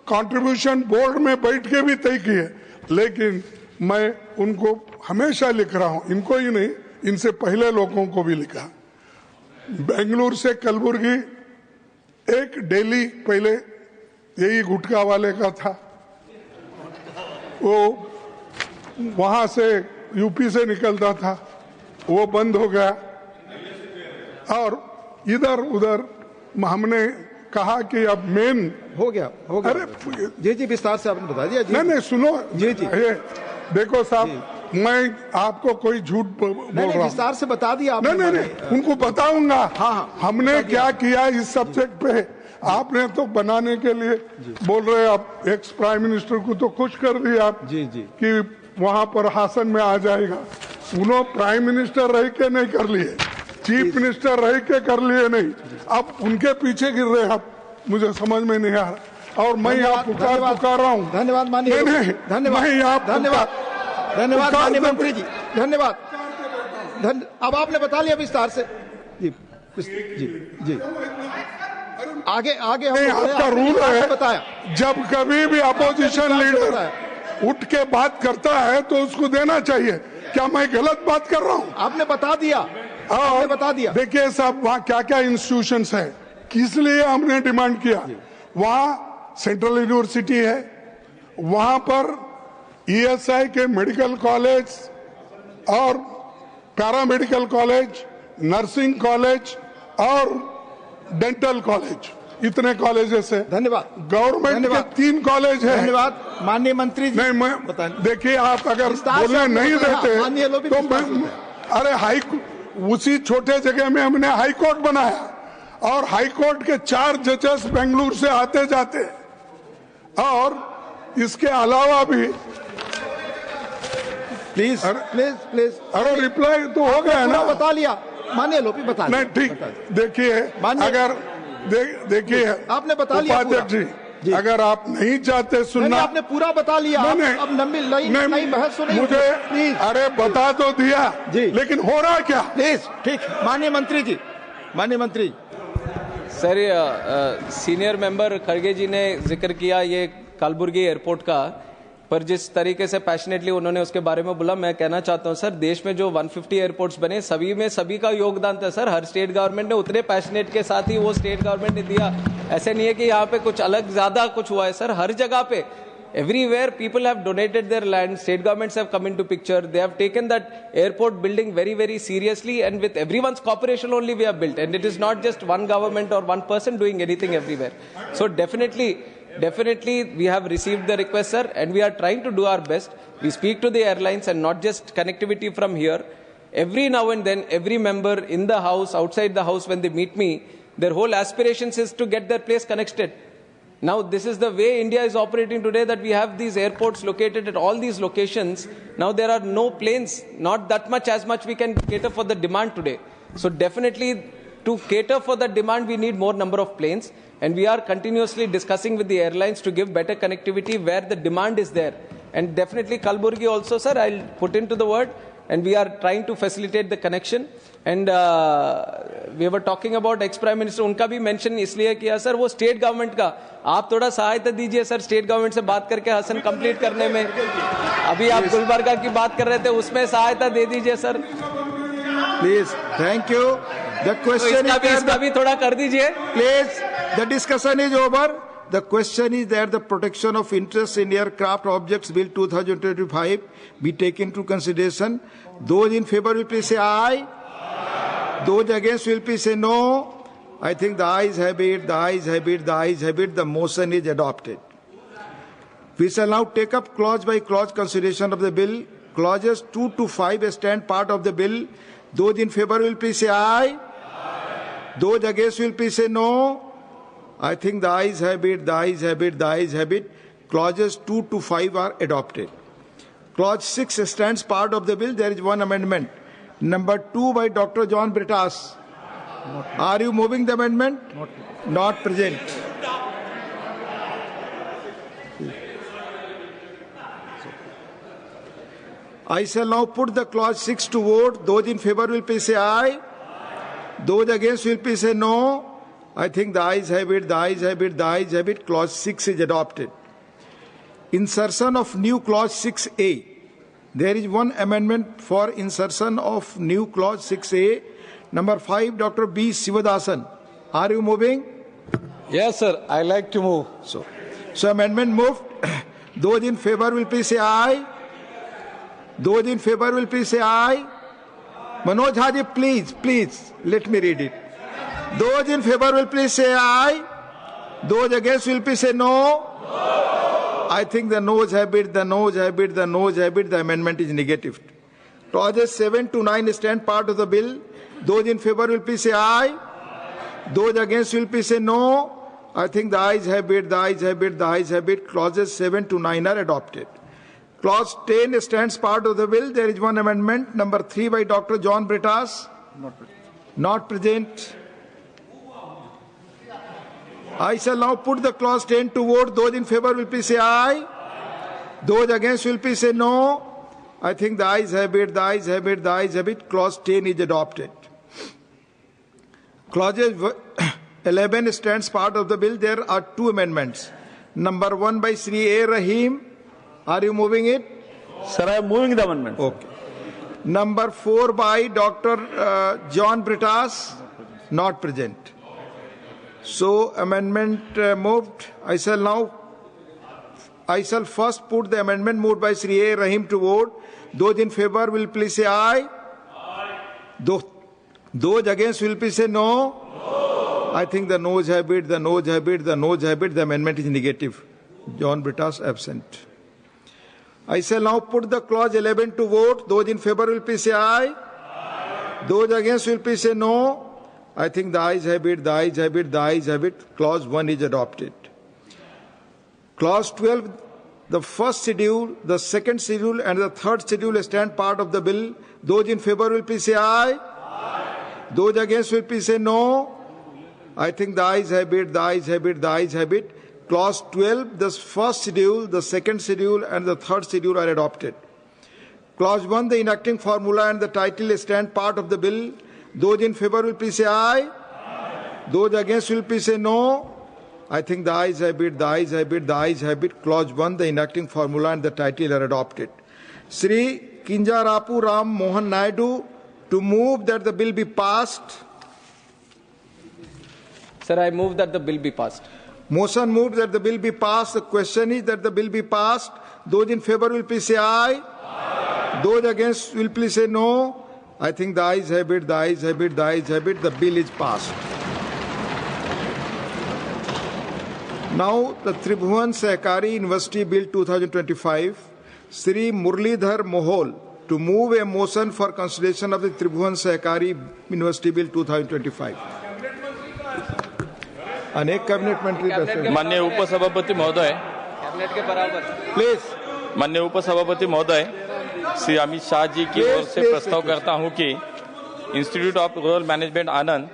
कंट्रीब्यूशन बोर्ड में बैठ के भी तय किए, लेकिन मैं उनको हमेशा लिख रहा हूँ, इनको ही नहीं, इनसे पहले लोगों को भी लिखा। बेंगलुरु से कलबुर्गी एक डेली पहले यही गुटखा वाले का था, वो वहां से यूपी से निकलता था, वो बंद हो गया। और इधर उधर हमने कहा कि अब मेन हो गया। अरे जी विस्तार से आपने बता दिया। नहीं सुनो जी देखो साहब, मैं आपको कोई झूठ बोल रहा हूँ, विस्तार से बता दिया आपने। नहीं उनको बताऊंगा। हाँ, हमने क्या किया इस सब्जेक्ट पे। आपने तो बनाने के लिए बोल रहे, आप एक्स प्राइम मिनिस्टर को तो खुश कर दिया आप जी कि वहां पर हासन में आ जाएगा। उन्होंने प्राइम मिनिस्टर रह के नहीं कर लिए, चीफ मिनिस्टर रह के कर लिए नहीं, अब उनके पीछे गिर रहे आप, मुझे समझ में नहीं आ रहा। और मैं यहाँ पुकार रहा हूँ। धन्यवाद माननीय, धन्यवाद धन्यवाद माननीय मंत्री जी, धन्यवाद। अब आपने बता लिया विस्तार से। जी आगे आपका रूल है, बताया जब कभी भी अपोजिशन लीडर उठ के बात करता है तो उसको देना चाहिए। क्या मैं गलत बात कर रहा हूँ? आपने बता दिया, आपने बता दिया। देखिए साहब, वहाँ क्या क्या इंस्टीट्यूशंस है, किस लिए हमने डिमांड किया। वहाँ सेंट्रल यूनिवर्सिटी है, वहाँ पर ईएसआई के मेडिकल कॉलेज और पैरामेडिकल कॉलेज, नर्सिंग कॉलेज और डेंटल कॉलेज, इतने कॉलेजेस है। धन्यवाद। गवर्नमेंट के 3 कॉलेज है। धन्यवाद माननीय मंत्री जी। नहीं, मैं देखिए, आप अगर बोलने नहीं देते तो मैं, अरे हाई उसी छोटे जगह में हमने हाई कोर्ट बनाया और हाई कोर्ट के 4 जजेस बेंगलुरु से आते जाते, और इसके अलावा भी प्लीज अरे रिप्लाई तो हो गया ना, बता लिया माननीय लोपी, बता नहीं ठीक। देखिए अगर देखिए आपने बता लिया उपाध्यक्ष जी, अगर आप नहीं चाहते सुनना, आपने पूरा बता लिया। अब नई बहस सुनिए मुझे, अरे बता तो दिया जी, लेकिन हो रहा क्या? प्लीज ठीक। माननीय मंत्री जी, माननीय मंत्री सर, सीनियर मेंबर खड़गे जी ने जिक्र किया ये कलबुर्गी एयरपोर्ट का, पर जिस तरीके से पैशनेटली उन्होंने उसके बारे में बोला, मैं कहना चाहता हूं सर, देश में जो 150 एयरपोर्ट्स बने, सभी में सभी का योगदान था सर। हर स्टेट गवर्नमेंट ने उतने पैशनेट के साथ ही वो स्टेट गवर्नमेंट ने दिया। ऐसे नहीं है कि यहाँ पे कुछ अलग ज्यादा कुछ हुआ है सर। हर जगह पे, everywhere people have donated their land, state governments have come into picture, they have taken that airport building very very seriously, and with everyone's cooperation only we have built, and it is not just one government or one person doing anything everywhere. So definitely we have received the request sir, and we are trying to do our best. We speak to the airlines, and not just connectivity from here. Every now and then, every member in the house, outside the house, when they meet me, their whole aspirations is to get their place connected. Now, this is the way India is operating today, that we have these airports located at all these locations. Now, there are no planes, not that much as much we can cater for the demand today. So definitely, to cater for the demand, we need more number of planes. And we are continuously discussing with the airlines to give better connectivity where the demand is there. And definitely Kalburgi also, sir, I'll put into the word. And we are trying to facilitate the connection. And we were talking about ex-Prime Minister, उनका भी mention इसलिए किया sir, वो state government का, आप थोड़ा सहायता दीजिए सर, state government से बात करके हसन complete करने में, अभी आप गुलबर्गा की बात कर रहे थे, उसमें सहायता दे दीजिए sir. Please, thank you. The question is इसका भी थोड़ा कर दीजिए. Please, the discussion is over. The question is that the protection of interest in aircraft objects bill 2025 be taken into consideration. Those in favor will please say aye. Those against will please say no. I think the ayes have it, the ayes have it, the ayes have it. The motion is adopted. We shall now take up clause by clause consideration of the bill. Clauses 2 to 5 stand part of the bill. Those in favor will please say aye. Those against will please say no. I think the ayes have it, the ayes have it, the ayes have it. Clauses 2 to 5 are adopted. Clause 6 stands part of the bill. There is one amendment. Number 2 by Dr. John Britas. Are you moving the amendment? Not present. I shall now put the clause 6 to vote. Those in favor will please say aye. Those against will please say no. I think the ayes have it, the ayes have it, the ayes have it. Clause 6 is adopted. Insertion of new clause 6A. There is one amendment for insertion of new clause 6A. Number 5, Dr. B. Sivadasan. Are you moving? Yes, sir. I like to move. So amendment moved. Those in favor will please say aye. Those in favor will please say aye. Manoj Haji, please, let me read it. Those in favor will please say aye. Those against will please say no. I think the noes have it, the noes have it, the noes have it. The amendment is negative. Clauses 7 to 9 stand part of the bill. Those in favor will please say aye. Those against will please say no. I think the ayes have it, the ayes have it, the ayes have it. Clauses 7 to 9 are adopted. Clause 10 stands part of the bill. There is one amendment. Number 3 by Dr. John Britas. Not present. I shall now put the clause 10 to vote. Those in favor will please say aye. Those against will please say no. I think the ayes have it, the ayes have it, the ayes have it. Clause 10 is adopted. Clause 11 stands part of the bill. There are two amendments. Number 1 by Sri A. Rahim. Are you moving it? Sir, I am moving the amendment. Okay. Number 4 by Dr. John Britas. Not present. So amendment moved. I shall first put the amendment moved by Sri A. Rahim to vote. Those in favor will please say aye. Those against will please say no. I think the noes have it, the noes have it, the noes have it. The amendment is negative. John Britas absent. I shall now put the clause 11 to vote. Those in favor will please say aye. Those against will please say no. I think the ayes have it, the ayes have it, the ayes have it. Clause 1 is adopted. Clause 12, the first schedule, the second schedule and the third schedule stand part of the bill. Those in favor will please say aye. Those against will please say no. I think the ayes have it, the ayes have it, the ayes have it. Clause 12, the first schedule, the second schedule and the third schedule are adopted. Clause 1, the enacting formula and the title stand part of the bill. Those in favor will please say aye. Those against will please say no. I think the ayes have it, the ayes have it, the ayes have it. Clause 1, the enacting formula and the title are adopted. Sri Kinjarapu Ram Mohan Naidu to move that the bill be passed. Sir, I move that the bill be passed. Motion moved that the bill be passed. The question is that the bill be passed. Those in favor will please say aye. Those against will please say no. I think the ayes have it, the ayes have it, the ayes have it. The bill is passed. Now the Tribhuvan Sehkari University Bill 2025. Sri Murlidhar Mohol to move a motion for consideration of the Tribhuvan Sehkari University Bill 2025. अनेक cabinet मंत्री माननीय उपसभापति महोदय, cabinet के बराबर please. माननीय उपसभापति महोदय, श्री अमित शाह जी की ओर से प्रस्ताव करता हूं कि institute of rural management Anand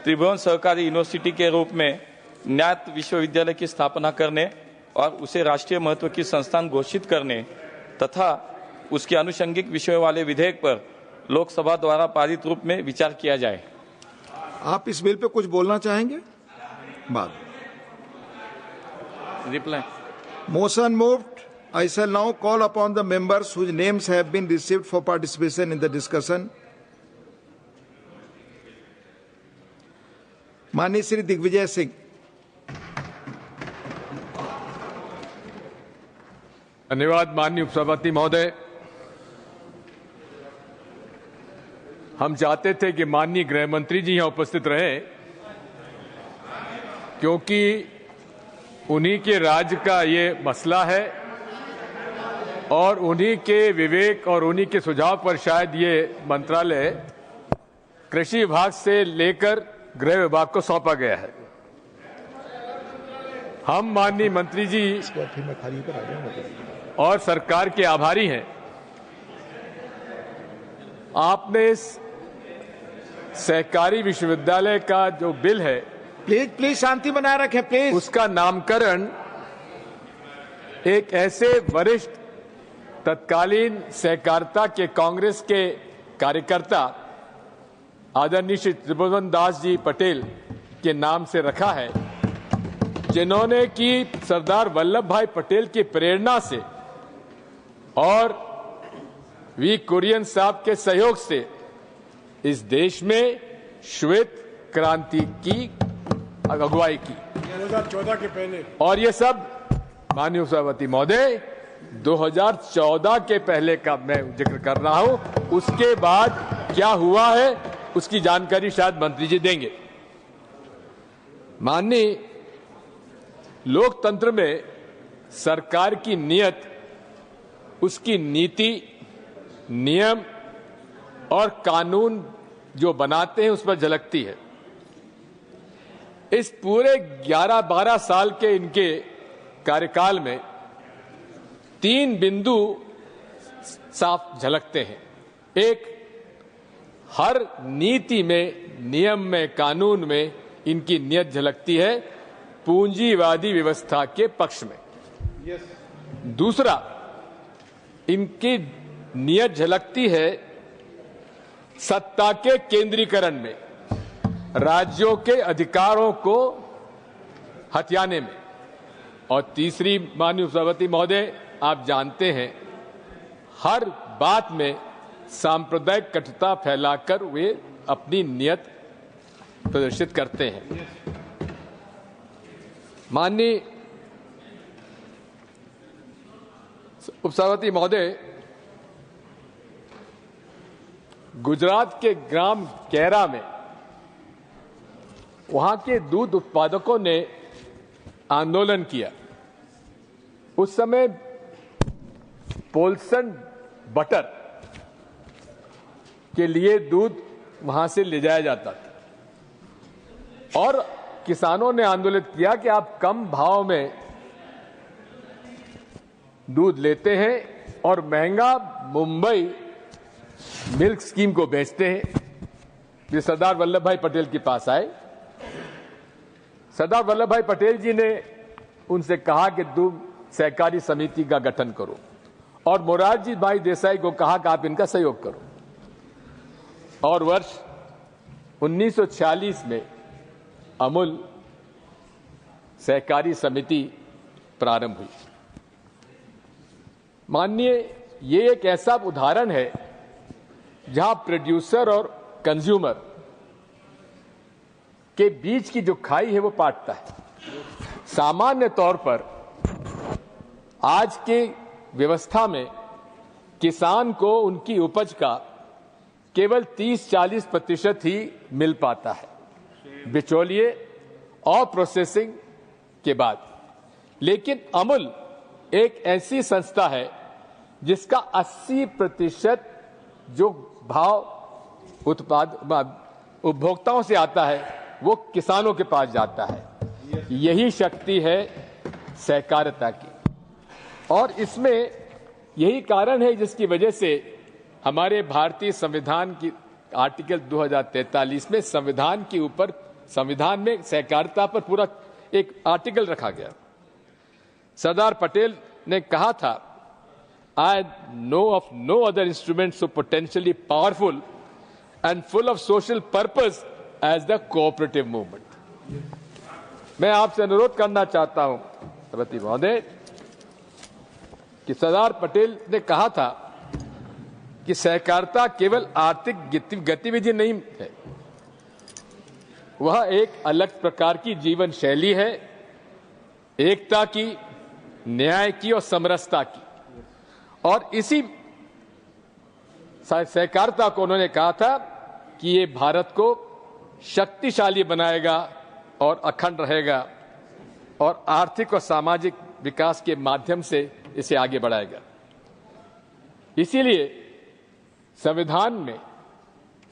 Tribhuvan Sahkari university के रूप में ज्ञात विश्वविद्यालय की स्थापना करने और उसे राष्ट्रीय महत्व की संस्थान घोषित करने तथा उसके आनुषंगिक विषयों वाले विधेयक पर लोकसभा द्वारा पारित रूप में विचार किया जाए। आप इस बिल पे कुछ बोलना चाहेंगे? बाद reply. Motion moved. I shall now call upon the members whose names have been received for participation in the discussion. माननीय श्री दिग्विजय सिंह। धन्यवाद माननीय उपसभापति महोदय। हम चाहते थे कि माननीय गृह मंत्री जी यहां उपस्थित रहे, क्योंकि उन्हीं के राज्य का ये मसला है और उन्हीं के विवेक और उन्हीं के सुझाव पर शायद ये मंत्रालय कृषि विभाग से लेकर गृह विभाग को सौंपा गया है। हम माननीय मंत्री जी और सरकार के आभारी हैं। आपने इस सहकारी विश्वविद्यालय का जो बिल है, प्लीज शांति बनाए रखें प्लीज। उसका नामकरण एक ऐसे वरिष्ठ तत्कालीन सहकारिता के कांग्रेस के कार्यकर्ता आदरणीय श्री त्रिभुवन दास जी पटेल के नाम से रखा है, जिन्होंने कि सरदार वल्लभ भाई पटेल की प्रेरणा से और वी कुरियन साहब के सहयोग से इस देश में श्वेत क्रांति की अगुवाई की 2014 के पहले। और ये सब माननीय सभापति महोदय 2014 के पहले का मैं जिक्र कर रहा हूं। उसके बाद क्या हुआ है उसकी जानकारी शायद मंत्री जी देंगे। माननीय लोकतंत्र में सरकार की नीयत, उसकी नीति, नियम और कानून जो बनाते हैं उस पर झलकती है। इस पूरे 11-12 साल के इनके कार्यकाल में 3 बिंदु साफ झलकते हैं। एक, हर नीति में, नियम में, कानून में इनकी नीयत झलकती है पूंजीवादी व्यवस्था के पक्ष में। दूसरा, इनकी नीयत झलकती है सत्ता के केंद्रीकरण में, राज्यों के अधिकारों को हथियाने में। और तीसरी, माननीय सभापति महोदय, आप जानते हैं हर बात में सांप्रदायिक कटुता फैलाकर वे अपनी नीयत प्रदर्शित करते हैं। माननीय उपसभापति महोदय, गुजरात के ग्राम कैरा में वहां के दूध उत्पादकों ने आंदोलन किया। उस समय पोल्सन बटर के लिए दूध वहां से ले जाया जाता था और किसानों ने आंदोलन किया कि आप कम भाव में दूध लेते हैं और महंगा मुंबई मिल्क स्कीम को बेचते हैं। ये सरदार वल्लभ भाई पटेल के पास आए। सरदार वल्लभ भाई पटेल जी ने उनसे कहा कि दूध सहकारी समिति का गठन करो और मोरारजी भाई देसाई को कहा कि आप इनका सहयोग करो। और वर्ष 1946 में अमूल सहकारी समिति प्रारंभ हुई। माननीय, ये एक ऐसा उदाहरण है जहां प्रोड्यूसर और कंज्यूमर के बीच की जो खाई है वो पाटता है। सामान्य तौर पर आज के व्यवस्था में किसान को उनकी उपज का केवल 30-40% ही मिल पाता है बिचौलिए और प्रोसेसिंग के बाद। लेकिन अमूल एक ऐसी संस्था है जिसका 80% जो भाव उत्पाद उपभोक्ताओं से आता है वो किसानों के पास जाता है। यही शक्ति है सहकारिता की, और इसमें यही कारण है जिसकी वजह से हमारे भारतीय संविधान की आर्टिकल 2043 में संविधान में सहकारिता पर पूरा एक आर्टिकल रखा गया। सरदार पटेल ने कहा था, I know of no other instrument so potentially powerful and full of social purpose as the cooperative movement. मैं आपसे अनुरोध करना चाहता हूं सभापति महोदय कि सरदार पटेल ने कहा था कि सहकारिता केवल आर्थिक गतिविधि नहीं है, वह एक अलग प्रकार की जीवन शैली है, एकता की, न्याय की और समरसता की। और इसी सहकारिता को उन्होंने कहा था कि ये भारत को शक्तिशाली बनाएगा और अखंड रहेगा और आर्थिक और सामाजिक विकास के माध्यम से इसे आगे बढ़ाएगा। इसीलिए संविधान में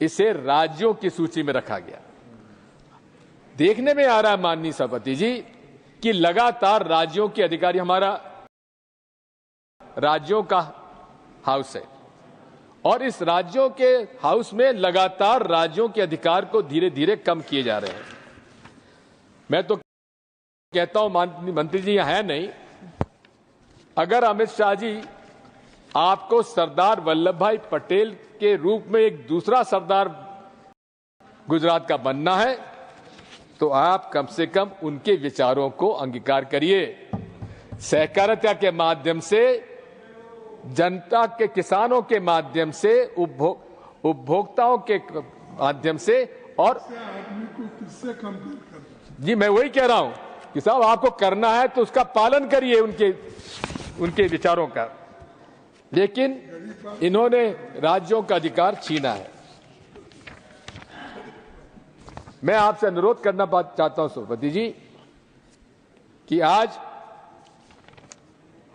इसे राज्यों की सूची में रखा गया। देखने में आ रहा है माननीय सभापति जी कि लगातार राज्यों के अधिकारी, हमारा राज्यों का हाउस है और इस राज्यों के हाउस में लगातार राज्यों के अधिकार को धीरे धीरे कम किए जा रहे हैं। मैं तो कहता हूं, माननीय मंत्री जी यहां है नहीं, अगर अमित शाह जी आपको सरदार वल्लभ भाई पटेल के रूप में एक दूसरा सरदार गुजरात का बनना है तो आप कम से कम उनके विचारों को अंगीकार करिए। सहकारिता के माध्यम से, जनता के, किसानों के माध्यम से, उपभोक्ताओं के माध्यम से, और आदमी को किससे कंपेयर कर? जी मैं वही कह रहा हूं कि साहब आपको करना है तो उसका पालन करिए उनके विचारों का, लेकिन इन्होंने राज्यों का अधिकार छीना है। मैं आपसे अनुरोध करना चाहता हूं सभापति जी कि आज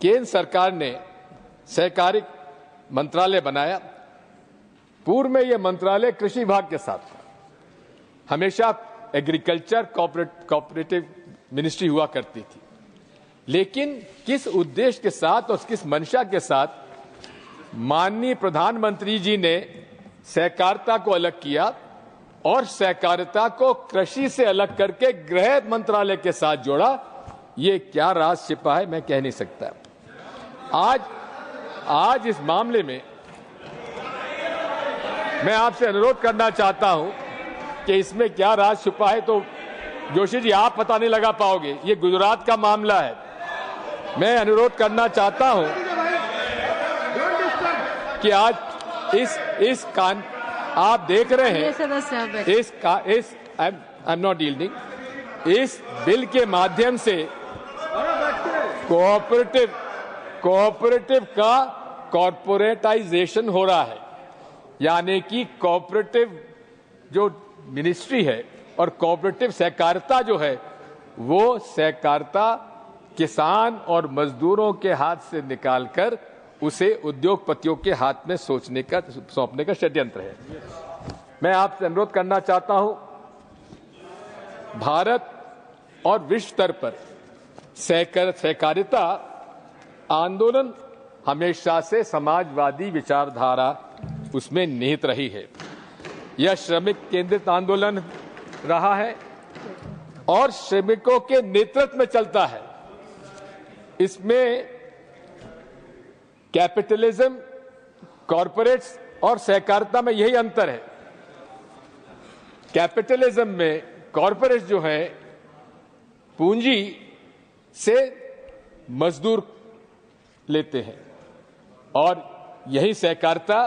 केंद्र सरकार ने सहकारिता मंत्रालय बनाया। पूर्व में यह मंत्रालय कृषि विभाग के साथ था, हमेशा एग्रीकल्चर कोऑपरेटिव मिनिस्ट्री हुआ करती थी, लेकिन किस उद्देश्य के साथ और किस मंशा के साथ माननीय प्रधानमंत्री जी ने सहकारिता को अलग किया और सहकारिता को कृषि से अलग करके गृह मंत्रालय के साथ जोड़ा, ये क्या राज छिपा है मैं कह नहीं सकता। आज इस मामले में मैं आपसे अनुरोध करना चाहता हूं कि इसमें क्या राज छुपा है, तो जोशी जी आप पता नहीं लगा पाओगे, ये गुजरात का मामला है। मैं अनुरोध करना चाहता हूं कि आज आप देख रहे हैं आई एम नॉट यील्डिंग, इस बिल के माध्यम से कोऑपरेटिव का कॉर्पोरेटाइजेशन हो रहा है, यानी कि कोऑपरेटिव जो मिनिस्ट्री है और कोऑपरेटिव सहकारिता जो है वो सहकारिता किसान और मजदूरों के हाथ से निकालकर उसे उद्योगपतियों के हाथ में सौंपने का षड्यंत्र है। मैं आपसे अनुरोध करना चाहता हूं, भारत और विश्व स्तर पर सहकारिता आंदोलन हमेशा से समाजवादी विचारधारा उसमें निहित रही है। यह श्रमिक केंद्रित आंदोलन रहा है और श्रमिकों के नेतृत्व में चलता है। इसमें कैपिटलिज्म, कॉरपोरेट्स और सहकारिता में यही अंतर है। कैपिटलिज्म में कॉरपोरेट्स जो है पूंजी से मजदूर लेते हैं और यही सहकारिता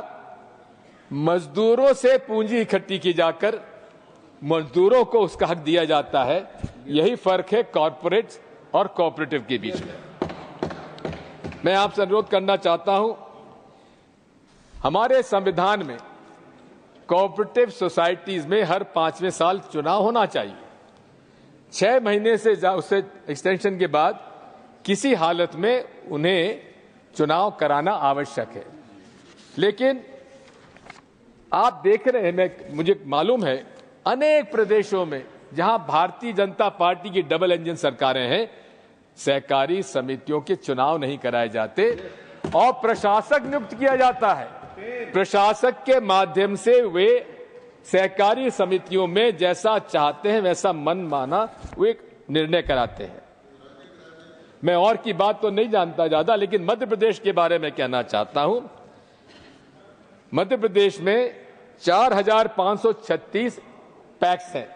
मजदूरों से पूंजी इकट्ठी की जाकर मजदूरों को उसका हक दिया जाता है। यही फर्क है कॉरपोरेट्स और कोऑपरेटिव के बीच में। मैं आपसे अनुरोध करना चाहता हूं, हमारे संविधान में कोऑपरेटिव सोसाइटीज में हर 5वें साल चुनाव होना चाहिए। 6 महीने से उससे एक्सटेंशन के बाद किसी हालत में उन्हें चुनाव कराना आवश्यक है। लेकिन आप देख रहे हैं, मुझे मालूम है अनेक प्रदेशों में जहां भारतीय जनता पार्टी की डबल इंजन सरकारें हैं, सहकारी समितियों के चुनाव नहीं कराए जाते और प्रशासक नियुक्त किया जाता है। प्रशासक के माध्यम से वे सहकारी समितियों में जैसा चाहते हैं वैसा मन माना वे निर्णय कराते हैं। मैं और की बात तो नहीं जानता ज्यादा, लेकिन मध्य प्रदेश के बारे में कहना चाहता हूं। मध्य प्रदेश में 4,536 पैक्स हैं,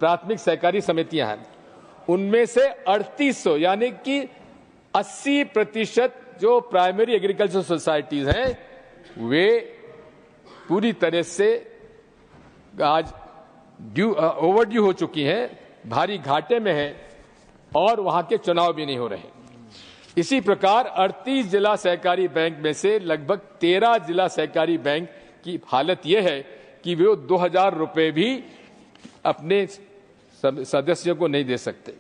प्राथमिक सहकारी समितियां हैं। उनमें से 3800 यानी कि 80% जो प्राइमरी एग्रीकल्चर सोसाइटीज हैं वे पूरी तरह से आज ओवरड्यू हो चुकी हैं, भारी घाटे में हैं और वहां के चुनाव भी नहीं हो रहे। इसी प्रकार 38 जिला सहकारी बैंक में से लगभग 13 जिला सहकारी बैंक की हालत यह है कि वे 2,000 रुपए भी अपने सदस्यों को नहीं दे सकते।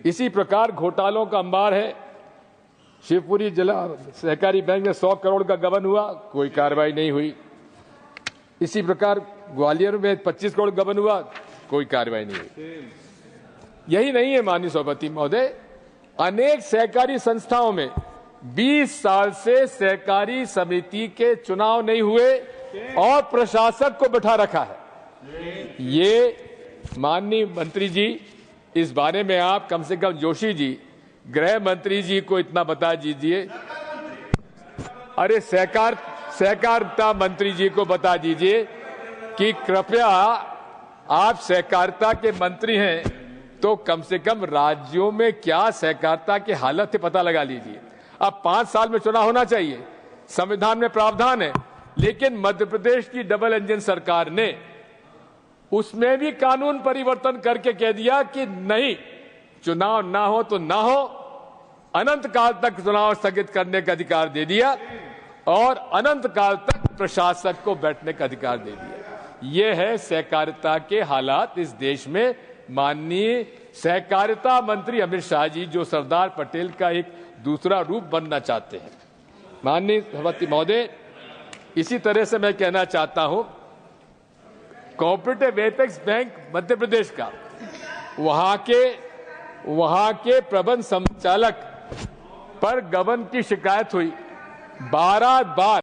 इसी प्रकार घोटालों का अंबार है। शिवपुरी जिला सहकारी बैंक में 100 करोड़ का गबन हुआ, कोई कार्रवाई नहीं हुई। इसी प्रकार ग्वालियर में 25 करोड़ गबन हुआ, कोई कार्रवाई नहीं हुई। यही नहीं है माननीय सभापति महोदय, अनेक सहकारी संस्थाओं में 20 साल से सहकारी समिति के चुनाव नहीं हुए और प्रशासक को बैठा रखा है। ये माननीय मंत्री जी, इस बारे में आप कम से कम जोशी जी, गृह मंत्री जी को इतना बता दीजिए, अरे सहकारिता मंत्री जी को बता दीजिए कि कृपया आप सहकारिता के मंत्री हैं तो कम से कम राज्यों में क्या सहकारिता की हालत है पता लगा लीजिए। अब 5 साल में चुनाव होना चाहिए, संविधान में प्रावधान है, लेकिन मध्य प्रदेश की डबल इंजन सरकार ने उसमें भी कानून परिवर्तन करके कह दिया कि नहीं, चुनाव ना हो तो ना हो, अनंत काल तक चुनाव स्थगित करने का अधिकार दे दिया और अनंत काल तक प्रशासक को बैठने का अधिकार दे दिया। यह है सहकारिता के हालात इस देश में। माननीय सहकारिता मंत्री अमित शाह जी जो सरदार पटेल का एक दूसरा रूप बनना चाहते हैं। माननीय सभापति महोदय, इसी तरह से मैं कहना चाहता हूं, cooperative apex bank Madhya Pradesh का वहां के प्रबंध संचालक पर गबन की शिकायत हुई 12 बार।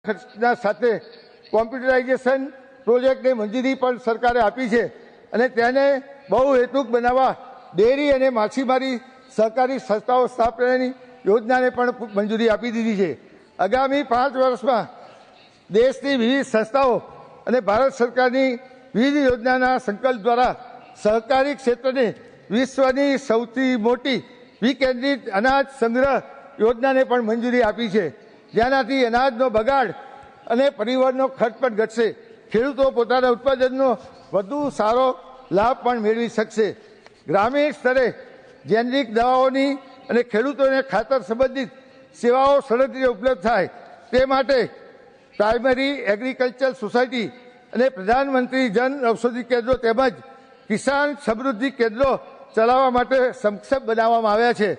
ખર્ચના સાથે કોમ્પ્યુટરાઇઝેશન પ્રોજેક્ટને મંજૂરી પણ સરકારે આપી છે અને તેને બહુહેતુક બનાવવા ડેરી અને માછીમારી સહકારી સંસ્થાઓ સ્થાપનાની યોજનાને પણ મંજૂરી આપી દીધી છે. આગામી 5 વર્ષમાં દેશની વિવિધ સંસ્થાઓ અને ભારત સરકારની વિવિધ યોજનાના સંકલ્પ દ્વારા સહકારી ક્ષેત્રને વિશ્વની સૌથી મોટી વિકેન્દ્રિત અનાજ સંગ્રહ યોજનાને પણ મંજૂરી આપી છે, જેનાથી અનાજનો બગાડ અને પરિવહનનો ખર્ચ પણ ઘટશે. ખેડૂતો પોતાના ઉત્પાદનનો વધુ સારો લાભ પણ મેળવી શકશે. ગ્રામીણ સ્તરે જેનરિક દવાઓની અને ખેડૂતોને ખાતર સંબંધિત સેવાઓ સરળતાથી ઉપલબ્ધ થાય તે માટે પ્રાઇમરી એગ્રીકલ્ચર સોસાયટી અને પ્રધાનમંત્રી જન ઔષધિ કેન્દ્રો તેમજ કિસાન સમૃદ્ધિ કેન્દ્રો ચલાવવા માટે સક્ષમ બનાવવામાં આવ્યા છે,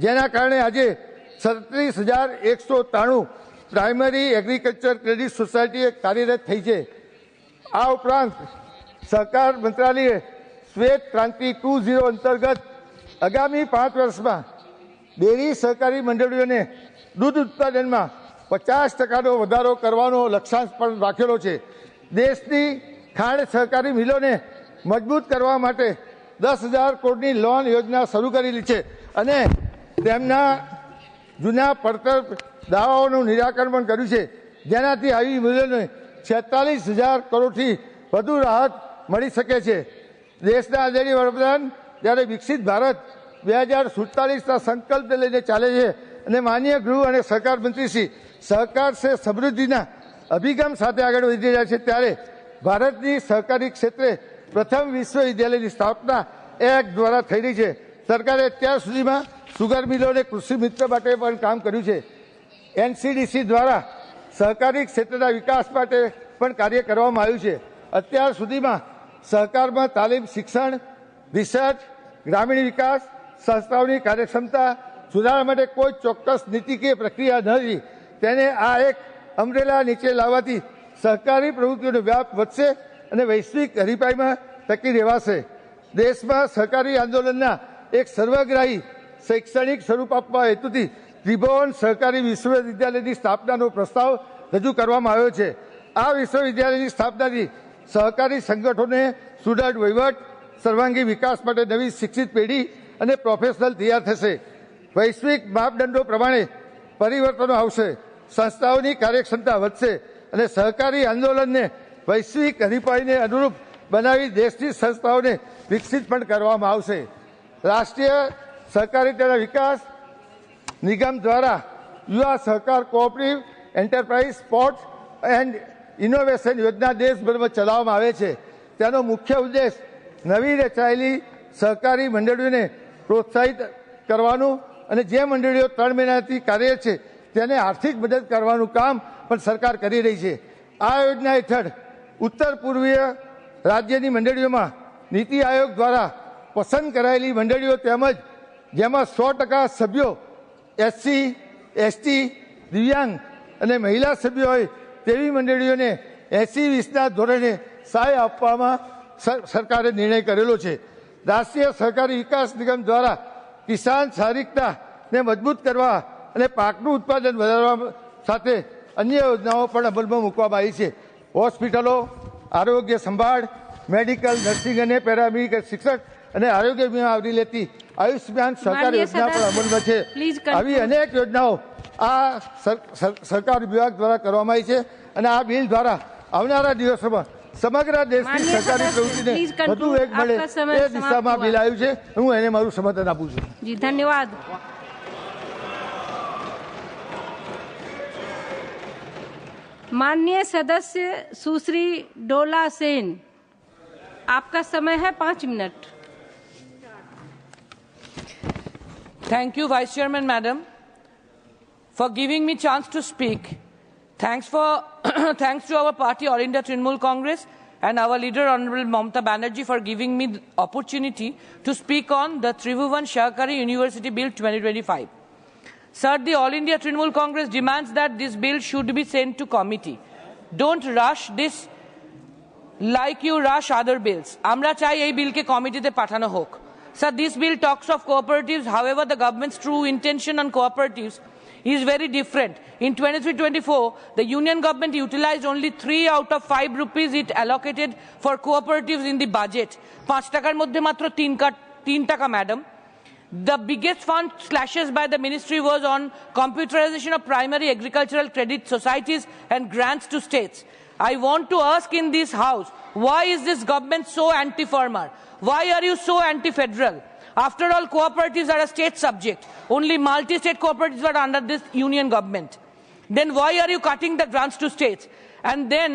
જેના કારણે આજે 36,193 પ્રાઇમરી એગ્રીકલ્ચર ક્રેડિટ સોસાયટી કાર્યરત થઈ છે. આ ઉપરાંત સહકાર મંત્રાલયે શ્વેત ક્રાંતિ 2.0 અંતર્ગત આગામી 5 વર્ષમાં ડેરી સહકારી મંડળીઓને દૂધ ઉત્પાદનમાં 50% વધારો કરવાનો લક્ષ્યાંક પણ રાખેલો છે. દેશની ખાંડ સહકારી મિલોને મજબૂત કરવા માટે 10,000 કરોડની લોન યોજના શરૂ કરેલી છે અને તેમના જૂના પડતર દાવાઓનું નિરાકરણ પણ કર્યું છે, જેનાથી આવી મિલોને 46,000 કરોડથી વધુ રાહત મળી શકે છે. દેશના આદરણીય વડાપ્રધાન જ્યારે વિકસિત ભારત 2047ના સંકલ્પને લઈને ચાલે છે અને માનનીય ગૃહ અને સહકાર મંત્રી શ્રી સહકાર સે સમૃદ્ધિના અભિગમ સાથે આગળ વધી રહ્યા છે, ત્યારે ભારતની સહકારી ક્ષેત્રે પ્રથમ વિશ્વવિદ્યાલયની સ્થાપના એક્ટ દ્વારા થઈ રહી છે. સરકારે અત્યાર સુધીમાં સુગર મિલો અને કૃષિ મિત્ર માટે પણ કામ કર્યું છે. એનસીડીસી દ્વારા સહકારી ક્ષેત્રના વિકાસ માટે પણ કાર્ય કરવામાં આવ્યું છે. અત્યાર સુધીમાં સહકારમાં તાલીમ, શિક્ષણ, રિસર્ચ, ગ્રામીણ વિકાસ સંસ્થાઓની કાર્યક્ષમતા સુધારવા માટે કોઈ ચોક્કસ નીતિ કે પ્રક્રિયા નથી. તેને આ એક અમ્બ્રેલા નીચે લાવવાથી સહકારી પ્રવૃત્તિઓનો વ્યાપ વધશે અને વૈશ્વિક હરીફાઈમાં ટકી રહેવાશે. દેશમાં સહકારી આંદોલનના એક સર્વગ્રાહી શૈક્ષણિક સ્વરૂપ આપવા હેતુથી ત્રિભુવન સહકારી વિશ્વવિદ્યાલયની સ્થાપનાનો પ્રસ્તાવ રજૂ કરવામાં આવ્યો છે. આ વિશ્વવિદ્યાલયની સ્થાપનાથી સહકારી સંગઠનોને સુદૃઢ વહીવટ, સર્વાંગી વિકાસ માટે નવી શિક્ષિત પેઢી અને પ્રોફેશનલ તૈયાર થશે. વૈશ્વિક માપદંડો પ્રમાણે પરિવર્તનો આવશે, સંસ્થાઓની કાર્યક્ષમતા વધશે અને સહકારી આંદોલનને વૈશ્વિક હરીફાઈને અનુરૂપ બનાવી દેશની સંસ્થાઓને વિકસિત પણ કરવામાં આવશે. રાષ્ટ્રીય સહકારિતાના વિકાસ નિગમ દ્વારા યુવા સહકાર cooperative enterprise sports and innovation યોજના દેશભરમાં ચલાવવામાં આવે છે. તેનો મુખ્ય ઉદ્દેશ નવી રચાયેલી સહકારી મંડળીઓને પ્રોત્સાહિત કરવાનું અને જે મંડળીઓ 3 મહિનાથી કાર્યરત છે તેને આર્થિક મદદ કરવાનું કામ પણ સરકાર કરી રહી છે. આ યોજના હેઠળ ઉત્તર પૂર્વીય રાજ્યની મંડળીઓમાં નીતિ આયોગ દ્વારા પસંદ કરાયેલી મંડળીઓ તેમજ જેમાં 100% સભ્યો એસસી, એસટી, દિવ્યાંગ અને મહિલા સભ્યો હોય તેવી મંડળીઓને 80-20ના ધોરણે સહાય આપવામાં સરકારે નિર્ણય કરેલો છે. રાષ્ટ્રીય સહકારી વિકાસ નિગમ દ્વારા કિસાન સહકારિતાને મજબૂત કરવા અને પાકનું ઉત્પાદન વધારવા સાથે અન્ય યોજનાઓ પણ અમલમાં મૂકવામાં આવી છે. હોસ્પિટલો, આરોગ્ય સંભાળ, મેડિકલ, નર્સિંગ અને પેરામેડિકલ શિક્ષક અને આરોગ્ય વીમા આવરી લેતી આયુષ્યમાન સહકાર યોજના પણ અમલમાં છે. આવી અનેક યોજનાઓ આ સરકાર વિભાગ દ્વારા કરવામાં આવી છે અને આ બિલ દ્વારા આવનારા દિવસોમાં સમગ્ર દેશની સરકારી પ્રવૃત્તિને વધુ વેગ મળે એ દિશામાં બિલ આવ્યું છે. હું એને મારું સમર્થન આપું છું. જી ધન્યવાદ. माननीय सदस्य सुश्री डोला सेन, आपका समय है 5 minute. Thank you, Vice Chairman, Madam, for giving me chance to speak. Thanks to our party, All India Trinamool Congress, and our leader, Honorable Mamata Banerjee, for giving me the opportunity to speak on the Tribhuvan Sahakari University Bill 2025. Sir, the All India Trinamool Congress demands that this bill should be sent to committee. Don't rush this like you rush other bills. Amra chai ei bill ke committee te pathano hok. Sir, this bill talks of cooperatives. However, the government's true intention on cooperatives is very different. In 23-24, the union government utilized only 3 out of 5 rupees it allocated for cooperatives in the budget. 5 টাকার মধ্যে মাত্র 3 টাকা, madam. The biggest fund slashes by the ministry was on computerization of primary agricultural credit societies and grants to states. I want to ask in this house, why is this government so anti-farmer? Why are you so anti-federal? After all, cooperatives are a state subject. Only multi-state cooperatives are under this union government. Then why are you cutting the grants to states? And then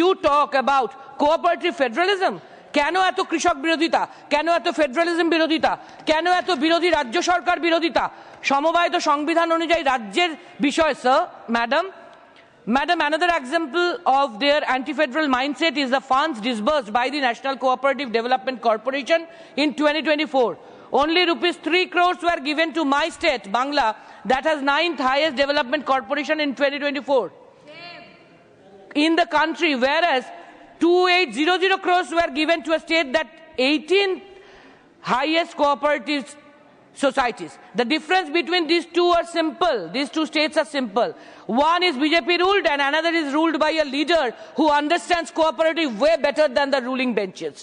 you talk about cooperative federalism. কেন এত কৃষক বিরোধিতা, কেন এত federalism বিরোধিতা, কেন এত বিরোধী রাজ্য সরকার বিরোধিতা? সমবায় তো সংবিধান অনুযায়ী রাজ্যের বিষয়, sir. Madam, another example of their anti-federal mindset is the funds disbursed by the National Cooperative Development Corporation in 2024. Only rupees 3 crores were given to my state, Bangla, that has 9th highest development corporation in 2024 in the country, whereas 2800 crores were given to a state that 18th highest cooperative societies. The difference between these two are simple. These two states are simple. One is BJP ruled and another is ruled by a leader who understands cooperative way better than the ruling benches.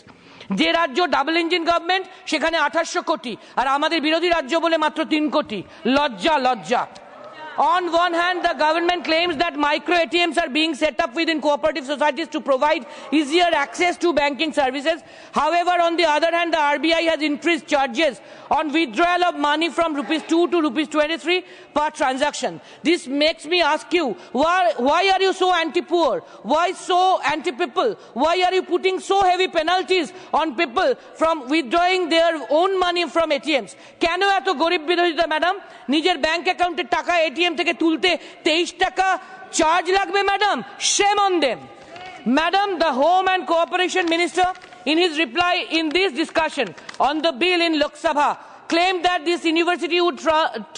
যে রাজ্য double engine government সেখানে 2800 কোটি আর আমাদের বিরোধী রাজ্য বলে মাত্র 3 কোটি। লজ্জা। On one hand, the government claims that micro ATMs are being set up within cooperative societies to provide easier access to banking services. However, on the other hand, the RBI has increased charges on withdrawal of money from rupees 2 to rupees 23 per transaction. This makes me ask you, why are you so anti-poor? Why so anti-people? Why are you putting so heavy penalties on people from withdrawing their own money from ATMs? কেন এত গরিব বিরোধিতা, madam? নিজের bank অ্যাকাউন্টের টাকা ATM থেকে তুলতে 23 টাকা চার্জ লাগবে, madam? Shame on them. Madam, the Home and Cooperation Minister, in his reply in this discussion on the bill in Lok Sabha, claimed that this university would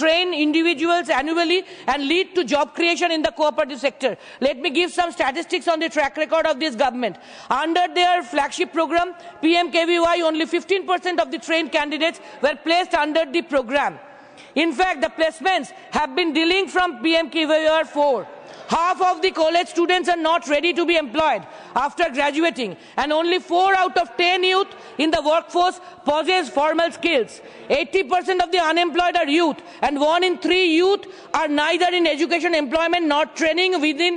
train individuals annually and lead to job creation in the cooperative sector. Let me give some statistics on the track record of this government. Under their flagship program, PMKVY, only 15% of the trained candidates were placed under the program. In fact, the placements have been delaying from PMKVY 4. Half of the college students are not ready to be employed after graduating, and only 4 out of 10 youth in the workforce possess formal skills. 80% of the unemployed are youth, and 1 in 3 youth are neither in education, employment, nor training within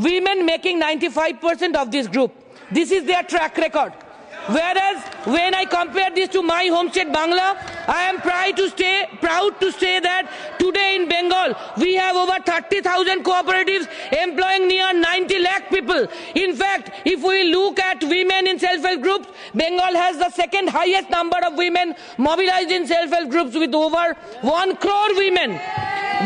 women, making 95% of this group. This is their track record. Whereas when I compare this to my home state Bangla, I am proud to say that today in Bengal we have over 30,000 cooperatives employing near 90 lakh people. In fact, if we look at women in self-help groups, Bengal has the second highest number of women mobilized in self-help groups with over 1 crore women.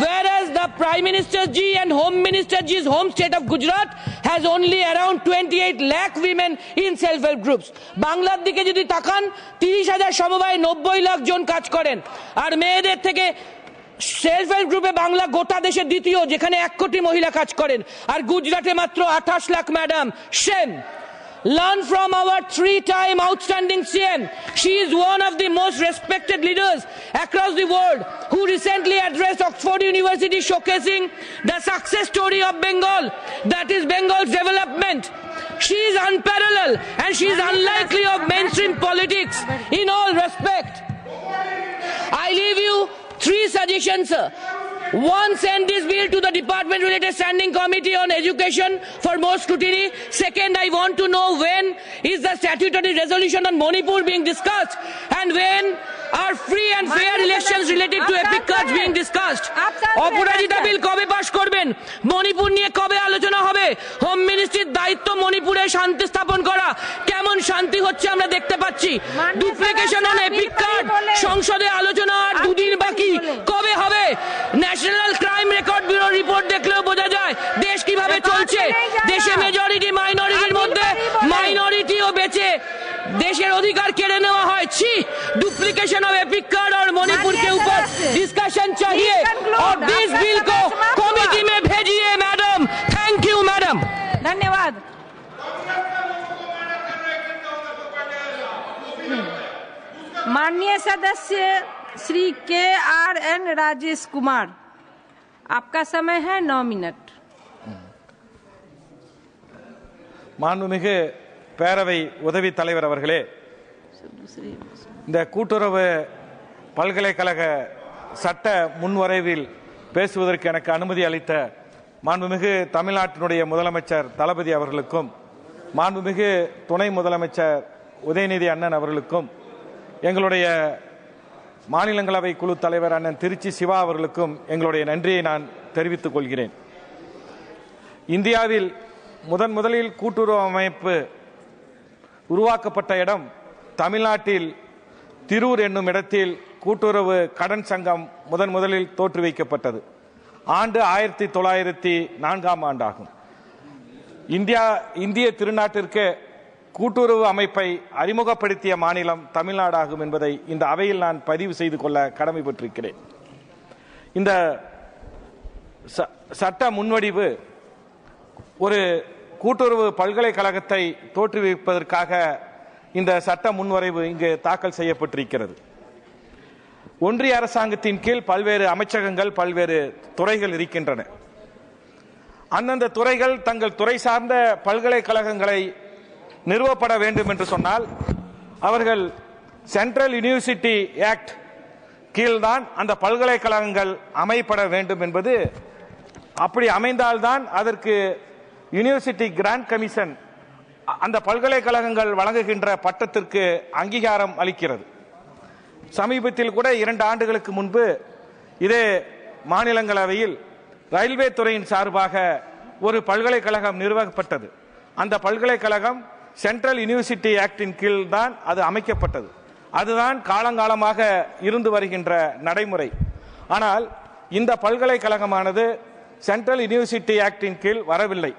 Whereas the Prime Minister Ji and Home Minister Ji's home state of Gujarat has only around 28 lakh women in self-help groups. বাংলার দিকে যদি তাকান 30,000 সমবায় 90 লাখ জন কাজ করেন আর মেয়েদের থেকে self help গ্রুপে বাংলা গোটা দেশের দ্বিতীয় যেখানে 1 কোটি মহিলা কাজ করেন আর গুজরাটে মাত্র 28 lakh madam shame learn from our 3-time outstanding CM she is one of the most respected leaders across the world who recently addressed Oxford University showcasing the success story of Bengal that is Bengal's development. She is unparalleled and she is unlikely of mainstream politics in all respect. I leave you 3 suggestions, sir. 1, send this bill to the Department Related Standing Committee on Education for more scrutiny. 2nd, I want to know when is the statutory resolution on Manipur being discussed and when are free and fair elections related to epic cuts being discussed. অপরাজিতা বিল কবে pass করবেন? মণিপুর নিয়ে কবে আলোচনা হবে? Home মিনিস্ট্রির দায়িত্ব মণিপুরে শান্তি স্থাপন করা। কেমন শান্তি হচ্ছে আমরা দেখতে পাচ্ছি। ডুপ্লিকেশন অন এপিক কাট সংসদে আলোচনা আর 2 দিন বাকি। কবে হবে? National crime record bureau report দেখলেও বোঝা যায় দেশ কিভাবে চলছে। দেশে মেজরিটি মাইনরিটির মধ্যে মাইনরিটিও বেঁচে देशेर अधिकार केड़े नेওয়া হয় ছি डुप्लीकेशन ऑफ एपिक कार्ड और मणिपुर के ऊपर डिस्कशन चाहिए और दिस बिल को कमेटी में भेजिए मैडम थैंक यू मैडम धन्यवाद माननीय सदस्य श्री KRN राजेश कुमार आपका समय है 9 मिनट। மாண்புமிகு பேரவை உதவி தலைவர் அவர்களே, இந்த கூட்டுறவு பல்கலைக்கழக சட்ட முன்வரைவில் பேசுவதற்கு எனக்கு அனுமதி அளித்த மாண்புமிகு தமிழ்நாட்டினுடைய முதலமைச்சர் தளபதி அவர்களுக்கும், மாண்புமிகு துணை முதலமைச்சர் உதயநிதி அண்ணன் அவர்களுக்கும், எங்களுடைய மாநிலங்களவை குழு தலைவர் அண்ணன் திருச்சி சிவா அவர்களுக்கும் எங்களுடைய நன்றியை நான் தெரிவித்துக் கொள்கிறேன். இந்தியாவில் முதலில் கூட்டுறவு அமைப்பு உருவாக்கப்பட்ட இடம் தமிழ்நாட்டில் திரூர் என்னும் இடத்தில் கூட்டுறவு கடன் சங்கம் முதலில் தோற்று வைக்கப்பட்டது. ஆண்டு 1904 ஆண்டாகும். இந்திய திருநாட்டிற்கு கூட்டுறவு அமைப்பை அறிமுகப்படுத்திய மாநிலம் தமிழ்நாடாகும் என்பதை இந்த அவையில் நான் பதிவு செய்து கொள்ள கடமைப்பட்டிருக்கிறேன். இந்த சட்ட முன்வடிவு ஒரு கூட்டுறவு பல்கலைக்கழகத்தை தோற்றுவிப்பதற்காக இந்த சட்ட முன்வரைவு இங்கு தாக்கல் செய்யப்பட்டிருக்கிறது. ஒன்றிய அரசாங்கத்தின் கீழ் பல்வேறு அமைச்சகங்கள், பல்வேறு துறைகள் இருக்கின்றன. அந்தந்த துறைகள் தங்கள் துறை சார்ந்த பல்கலைக்கழகங்களை நிறுவப்பட வேண்டும் என்று சொன்னால் அவர்கள் சென்ட்ரல் யூனிவர்சிட்டி ஆக்ட் கீழ்தான் அந்த பல்கலைக்கழகங்கள் அமைப்பட வேண்டும் என்பது. அப்படி அமைந்தால்தான் அதற்கு யூனிவர்சிட்டி கிராண்ட் கமிஷன் அந்த பல்கலைக்கழகங்கள் வழங்குகின்ற பட்டத்திற்கு அங்கீகாரம் அளிக்கிறது. சமீபத்தில் கூட 2 ஆண்டுகளுக்கு முன்பு இதே மாநிலங்களவையில் ரயில்வே துறையின் சார்பாக ஒரு பல்கலைக்கழகம் நிறுவப்பட்டது. அந்த பல்கலைக்கழகம் சென்ட்ரல் யூனிவர்சிட்டி ஆக்டின் கீழ் தான் அது அமைக்கப்பட்டது. அதுதான் காலங்காலமாக இருந்து வருகின்ற நடைமுறை. ஆனால் இந்த பல்கலைக்கழகமானது சென்ட்ரல் யூனிவர்சிட்டி ஆக்டின் கீழ் வரவில்லை.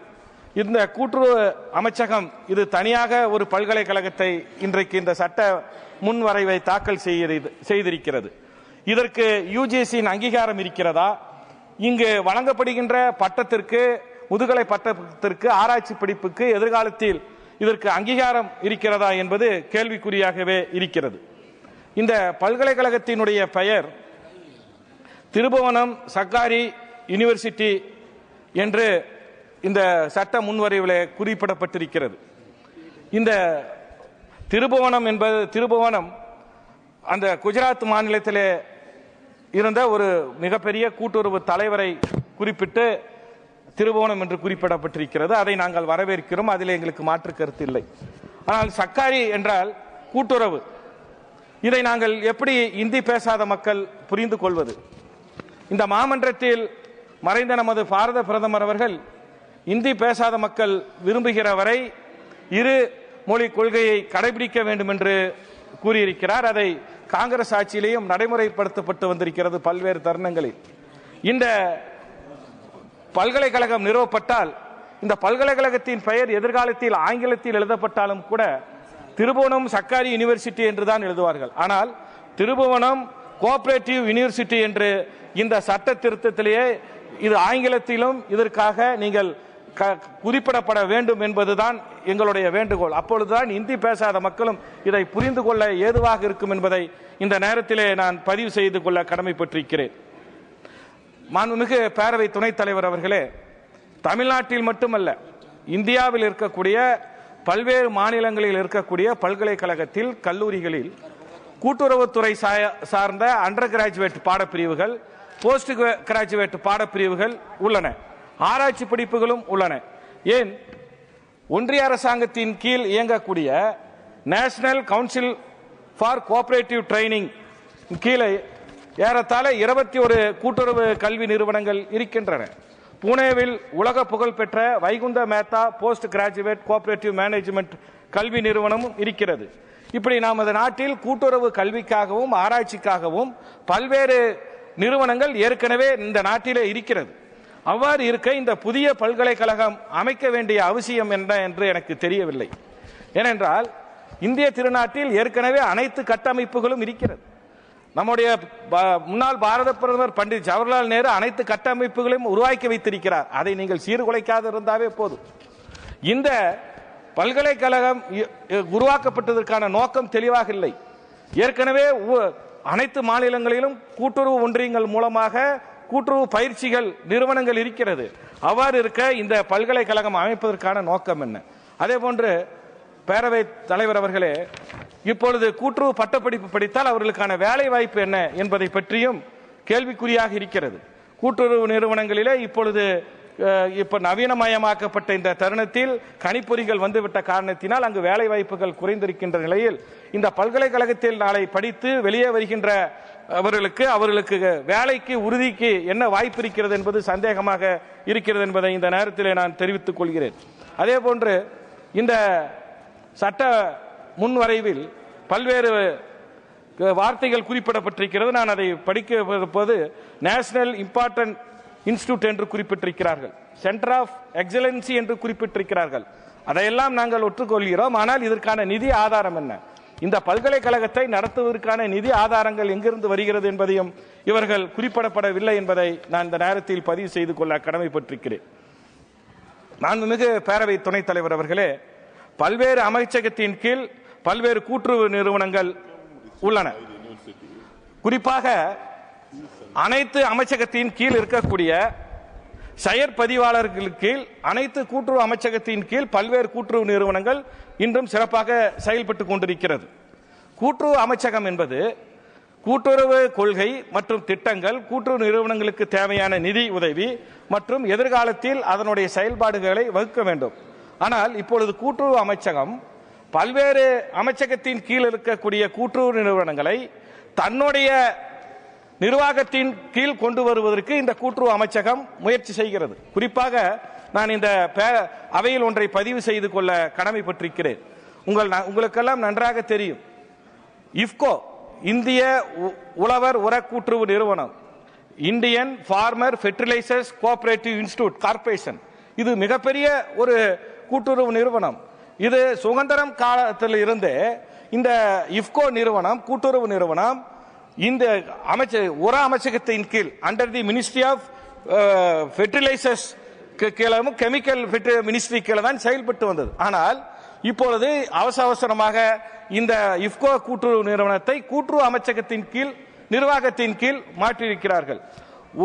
இந்த கூட்டுறவு அமைச்சகம் இது தனியாக ஒரு பல்கலைக்கழகத்தை இன்றைக்கு இந்த சட்ட முன்வரைவை தாக்கல் செய்திருக்கிறது. இதற்கு யுஜிசியின் அங்கீகாரம் இருக்கிறதா? இங்கு வழங்கப்படுகின்ற பட்டத்திற்கு, முதுகலை பட்டத்திற்கு, ஆராய்ச்சி படிப்புக்கு எதிர்காலத்தில் இதற்கு அங்கீகாரம் இருக்கிறதா என்பது கேள்விக்குறியாகவே இருக்கிறது. இந்த பல்கலைக்கழகத்தினுடைய பெயர் திருபுவனம் சர்க்காரி யூனிவர்சிட்டி என்று இந்த சட்ட முன்வரைவில் குறிப்பிடப்பட்டிருக்கிறது. இந்த திருபுவனம் அந்த குஜராத் மாநிலத்திலே இருந்த ஒரு மிகப்பெரிய கூட்டுறவு தலைவரை குறிப்பிட்டு திருபுவனம் என்று குறிப்பிடப்பட்டிருக்கிறது. அதை நாங்கள் வரவேற்கிறோம். அதில் எங்களுக்கு மாற்று கருத்து இல்லை. ஆனால் சர்க்காரி என்றால் கூட்டுறவு. இதை நாங்கள் எப்படி இந்தி பேசாத மக்கள் புரிந்து கொள்வது? இந்த மாமன்றத்தில் மறைந்த நமது பாரத பிரதமர் அவர்கள் இந்தி பேசாத மக்கள் விரும்புகிற வரை இரு மொழி கொள்கையை கடைபிடிக்க வேண்டும் என்று கூறியிருக்கிறார். அதை காங்கிரஸ் ஆட்சியிலேயும் நடைமுறைப்படுத்தப்பட்டு வந்திருக்கிறது பல்வேறு தருணங்களில். இந்த பல்கலைக்கழகம் நிறுவப்பட்டால் இந்த பல்கலைக்கழகத்தின் பெயர் எதிர்காலத்தில் ஆங்கிலத்தில் எழுதப்பட்டாலும் கூட திருபுவனம் சர்க்காரி யூனிவர்சிட்டி என்றுதான் எழுதுவார்கள். ஆனால் திருபுவனம் கோஆபரேட்டிவ் யூனிவர்சிட்டி என்று இந்த சட்ட திருத்தத்திலேயே இது ஆங்கிலத்திலும் இதற்காக நீங்கள் குறிப்பிடப்பட வேண்டும் என்பதுதான் எங்களுடைய வேண்டுகோள். அப்பொழுதுதான் இந்தி பேசாத மக்களும் இதை புரிந்து கொள்ள ஏதுவாக இருக்கும் என்பதை இந்த நேரத்திலே நான் பதிவு செய்து கொள்ள கடமைப்பட்டிருக்கிறேன். மாண்புமிகு பேரவை துணைத் தலைவர் அவர்களே, தமிழ்நாட்டில் மட்டுமல்ல, இந்தியாவில் இருக்கக்கூடிய பல்வேறு மாநிலங்களில் இருக்கக்கூடிய பல்கலைக்கழகத்தில், கல்லூரிகளில் கூட்டுறவுத்துறை சார்ந்த அண்டர் கிராஜுவேட் பாடப்பிரிவுகள், போஸ்ட் கிராஜுவேட் பாடப்பிரிவுகள் உள்ளன. ஆராய்ச்சி படிப்புகளும் உள்ளன. ஏன் ஒன்றிய அரசாங்கத்தின் கீழ் இயங்கக்கூடிய national council for cooperative training கீழே ஏறத்தாழ 21 கூட்டுறவு கல்வி நிறுவனங்கள் இருக்கின்றன. புனேவில் உலக புகழ்பெற்ற Vaikunth Mehta post graduate cooperative management கல்வி நிறுவனமும் இருக்கிறது. இப்படி நமது நாட்டில் கூட்டுறவு கல்விக்காகவும் ஆராய்ச்சிக்காகவும் பல்வேறு நிறுவனங்கள் ஏற்கனவே இந்த நாட்டிலே இருக்கிறது. அவ்வாறு இருக்க இந்த புதிய பல்கலைக்கழகம் அமைக்க வேண்டிய அவசியம் என்ன என்று எனக்கு தெரியவில்லை. ஏனென்றால் இந்திய திருநாட்டில் ஏற்கனவே அனைத்து கட்டமைப்புகளும் இருக்கிறது. நம்முடைய முன்னாள் பாரத பிரதமர் பண்டிட் ஜவஹர்லால் நேரு அனைத்து கட்டமைப்புகளையும் உருவாக்கி வைத்திருக்கிறார். அதை நீங்கள் சீர்குலைக்காது இருந்தாவே போதும். இந்த பல்கலைக்கழகம் உருவாக்கப்பட்டதற்கான நோக்கம் தெளிவாக இல்லை. ஏற்கனவே அனைத்து மாநிலங்களிலும் கூட்டுறவு ஒன்றியங்கள் மூலமாக கூட்டுறவு பயிற்சிகள் நிறுவனங்கள் இருக்கிறது. அவ்வாறு இருக்க இந்த பல்கலைக்கழகம் அமைப்பதற்கான நோக்கம் என்ன? அதே போன்று பேரவை தலைவர் அவர்களே, இப்பொழுது கூட்டுறவு பட்டப்படிப்பு படித்தால் அவர்களுக்கான வேலை வாய்ப்பு என்ன என்பதை பற்றியும் கேள்விக்குறியாக இருக்கிறது. கூட்டுறவு நிறுவனங்களிலே இப்பொழுது நவீனமயமாக்கப்பட்ட இந்த தருணத்தில் கணிப்பொறிகள் வந்துவிட்ட காரணத்தினால் அங்கு வேலை வாய்ப்புகள் குறைந்திருக்கின்ற நிலையில் இந்த பல்கலைக்கழகத்தில் நாளை படித்து வெளியே வருகின்ற அவர்களுக்கு வேலைக்கு உறுதிக்கு என்ன வாய்ப்பு இருக்கிறது என்பது சந்தேகமாக இருக்கிறது என்பதை இந்த நேரத்தில் நான் தெரிவித்துக் கொள்கிறேன். அதே போன்று இந்த சட்ட முன்வரைவில் பல்வேறு வார்த்தைகள் குறிப்பிடப்பட்டிருக்கிறது. நான் அதை படிக்க போது நேஷனல் இம்பார்ட்டன்ட் இன்ஸ்டிடியூட் என்று குறிப்பிட்டிருக்கிறார்கள், சென்டர் ஆஃப் எக்ஸலன்சி என்று குறிப்பிட்டிருக்கிறார்கள். அதையெல்லாம் நாங்கள் ஒற்றுக்கொள்கிறோம். ஆனால் இதற்கான நிதி ஆதாரம் என்ன? இந்த பல்கலைக்கழகத்தை நடத்துவதற்கான நிதி ஆதாரங்கள் எங்கிருந்து வருகிறது என்பதையும் இவர்கள் குறிப்பிடப்படவில்லை என்பதை நான் இந்த நேரத்தில் பதிவு செய்து கொள்ள கடமைப்பட்டிருக்கிறேன். மாண்புமிகு பேரவை துணைத் தலைவர் அவர்களே, பல்வேறு அமைச்சகத்தின் கீழ் பல்வேறு கூட்டுறவு நிறுவனங்கள் உள்ளன. குறிப்பாக அனைத்து அமைச்சகத்தின் கீழ் இருக்கக்கூடிய செயற்பதிவாளர்கள் கீழ் அனைத்து கூட்டுறவு அமைச்சகத்தின் கீழ் பல்வேறு கூட்டுறவு நிறுவனங்கள் இன்றும் சிறப்பாக செயல்பட்டு கொண்டிருக்கிறது. கூட்டுறவு அமைச்சகம் என்பது கூட்டுறவு கொள்கை மற்றும் திட்டங்கள், கூட்டுறவு நிறுவனங்களுக்கு தேவையான நிதி உதவி மற்றும் எதிர்காலத்தில் அதனுடைய செயல்பாடுகளை வகுக்க வேண்டும். ஆனால் இப்பொழுது கூட்டுறவு அமைச்சகம் பல்வேறு அமைச்சகத்தின் கீழ் இருக்கக்கூடிய கூட்டுறவு நிறுவனங்களை தன்னுடைய நிர்வாகத்தின் கீழ் கொண்டு வருவதற்கு இந்த கூட்டுறவு அமைச்சகம் முயற்சி செய்கிறது. குறிப்பாக நான் இந்த அவையில் ஒன்றை பதிவு செய்து கொள்ள கடமைப்பட்டிருக்கிறேன். உங்களுக்கெல்லாம் நன்றாக தெரியும், இஃப்கோ இந்திய உழவர் உர கூட்டுறவு நிறுவனம், Indian farmer fertilisers cooperative institute corporation, இது மிகப்பெரிய ஒரு கூட்டுறவு நிறுவனம். இது சுதந்திரம் காலத்தில் இருந்தே இந்த இஃப்கோ நிறுவனம், கூட்டுறவு நிறுவனம், இந்த உர அமைச்சகத்தின் கீழ் under the ministry of fertilisers கீழும் கெமிக்கல் மினிஸ்ட்ரி கீழே தான் செயல்பட்டு வந்தது. ஆனால் இப்பொழுது அவசரமாக இந்த இஃப்கோ கூட்டுறவு நிறுவனத்தை கூட்டுறவு அமைச்சகத்தின் கீழ் நிர்வாகத்தின் கீழ் மாற்றியிருக்கிறார்கள்.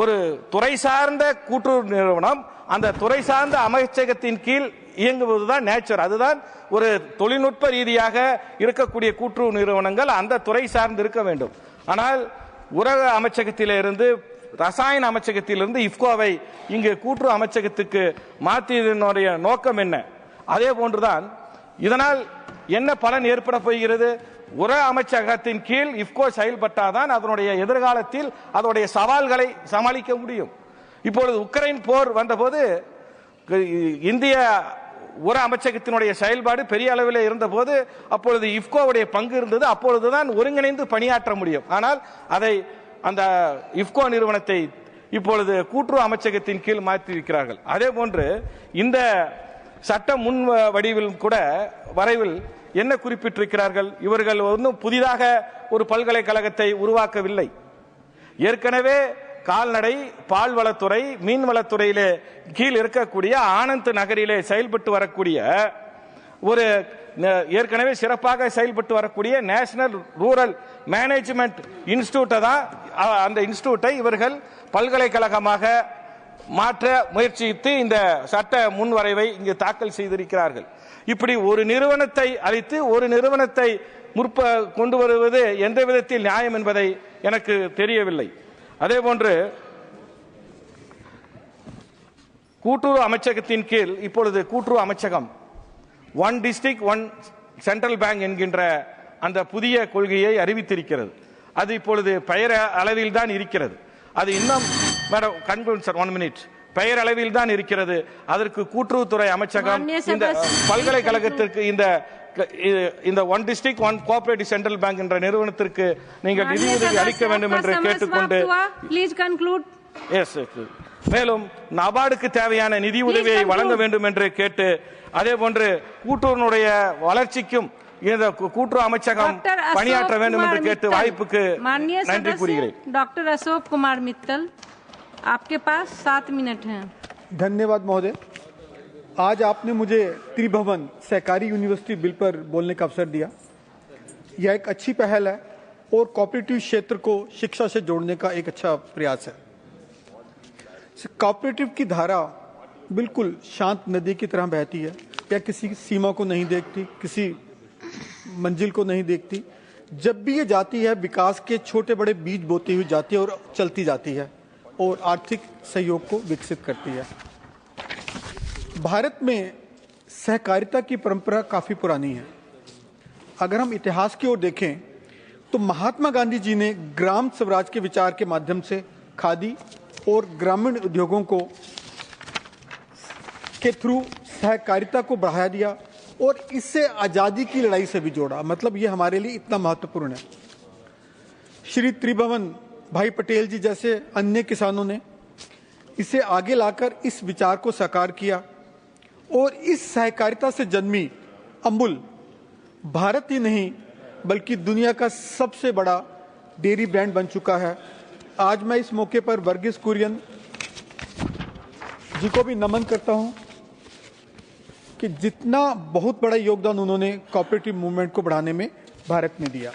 ஒரு துறை சார்ந்த கூட்டுறவு நிறுவனம் அந்த துறை சார்ந்த அமைச்சகத்தின் கீழ் இயங்குவதுதான் நேச்சர். அதுதான் ஒரு தொழில்நுட்ப ரீதியாக இருக்கக்கூடிய கூட்டுறவு நிறுவனங்கள் அந்த துறை சார்ந்து இருக்க வேண்டும். ஆனால் உர அமைச்சகத்திலிருந்து ரசாயன அமைச்சகத்திலிருந்து இஃப்கோவை இங்கு கூட்டுறவு அமைச்சகத்துக்கு மாற்றியதனுடைய நோக்கம் என்ன? அதே போன்றுதான் இதனால் என்ன பலன் ஏற்பட போகிறது? உர அமைச்சகத்தின் கீழ் இஃப்கோ செயல்பட்டாதான் அதனுடைய எதிர்காலத்தில் அதனுடைய சவால்களை சமாளிக்க முடியும். இப்பொழுது உக்ரைன் போர் வந்தபோது இந்திய உர அமைச்சகத்தினுடைய செயல்பாடு பெரிய அளவில் இருந்தபோது அப்பொழுது இஃப்கோவுடைய பங்கு இருந்தது. அப்பொழுதுதான் ஒருங்கிணைந்து பணியாற்ற முடியும். ஆனால் அதை அந்த இஃப்கோ நிறுவனத்தை இப்பொழுது கூட்டுறவு அமைச்சகத்தின் கீழ் மாற்றியிருக்கிறார்கள். அதே போன்று இந்த சட்ட முன் வடிவில் கூட வரைவில் என்ன குறிப்பிட்டிருக்கிறார்கள்? இவர்கள் ஒன்றும் புதிதாக ஒரு பல்கலைக்கழகத்தை உருவாக்கவில்லை. ஏற்கனவே கால்நடை, பால்வளத்துறை, மீன்வளத்துறையிலே கீழ் இருக்கக்கூடிய ஆனந்த் நகரிலே செயல்பட்டு வரக்கூடிய ஒரு ஏற்கனவே சிறப்பாக செயல்பட்டு வரக்கூடிய நேஷனல் ரூரல் மேனேஜ்மெண்ட் இன்ஸ்டிடியூட்டை தான் அந்த இன்ஸ்டிடியூட்டை இவர்கள் பல்கலைக்கழகமாக மாற்ற முயற்சித்து இந்த சட்ட முன்வரைவை இங்கு தாக்கல் செய்திருக்கிறார்கள். இப்படி ஒரு நிறுவனத்தை அளித்து ஒரு நிறுவனத்தை கொண்டு வருவது எந்த விதத்தில் நியாயம் என்பதை எனக்கு தெரியவில்லை. அதே போன்று கூட்டுறவு அமைச்சகத்தின் கீழ் இப்பொழுது கூட்டுறவு அமைச்சகம் one district one central bank என்கின்ற அந்த புதிய கொள்கையை அறிவித்திருக்கிறது. அது இப்பொழுது பெயர் அளவில் தான் இருக்கிறது. அது இன்னும் மேடம் கன்க்ளூட் சார் 1 மினிட். பெயர் அளவில் தான் இருக்கிறது. அதற்கு கூட்டுறவுத்துறை அமைச்சகம் இந்த பல்கலைக்கழகத்திற்கு இந்த one district one cooperative central bank என்ற நிறுவனத்திற்கு நீங்கள் நிதி உதவி அளிக்க வேண்டும் என்று கேட்டுக்கொண்டு மேலும் நபார்டுக்கு தேவையான நிதி உதவியை வழங்க வேண்டும் என்று கேட்டு அதே போன்று கூட்டுறவுடைய வளர்ச்சிக்கும் இந்த கூட்டுறவு அமைச்சகம் பணியாற்ற வேண்டும் என்று கேட்டு வாய்ப்புக்கு நன்றி கூறுகிறேன். डॉक्टर अशोक कुमार मित्तल, आपके पास 7 मिनट हैं. धन्यवाद महोदय. आज आपने मुझे त्रिभुवन सहकारी यूनिवर्सिटी बिल पर बोलने का अवसर दिया. यह एक अच्छी पहल है और कोऑपरेटिव क्षेत्र को शिक्षा से जोड़ने का एक अच्छा प्रयास है. कोऑपरेटिव की धारा बिल्कुल शांत नदी की तरह बहती है, या किसी सीमा को नहीं देखती, किसी मंजिल को नहीं देखती। जब भी ये जाती है, विकास के छोटे बड़े बीज बोती हुई जाती है और चलती जाती है और आर्थिक सहयोग को विकसित करती है। भारत में सहकारिता की परंपरा काफी पुरानी है। अगर हम इतिहास की ओर देखें तो महात्मा गांधी जी ने ग्राम स्वराज के विचार के माध्यम से खादी और ग्रामीण उद्योगों को के थ्रू सहकारिता को बढ़ाया दिया और इससे आजादी की लड़ाई से भी जोड़ा। मतलब ये हमारे लिए इतना महत्वपूर्ण है। श्री त्रिभुवन भाई पटेल जी जैसे अन्य किसानों ने इसे आगे लाकर इस विचार को साकार किया और इस सहकारिता से जन्मी अमूल भारत ही नहीं बल्कि दुनिया का सबसे बड़ा डेयरी ब्रांड बन चुका है। आज मैं इस मौके पर वर्गीस कुरियन जी को भी नमन करता हूं कि जितना बहुत बड़ा योगदान उन्होंने कोऑपरेटिव मूवमेंट को बढ़ाने में भारत में दिया।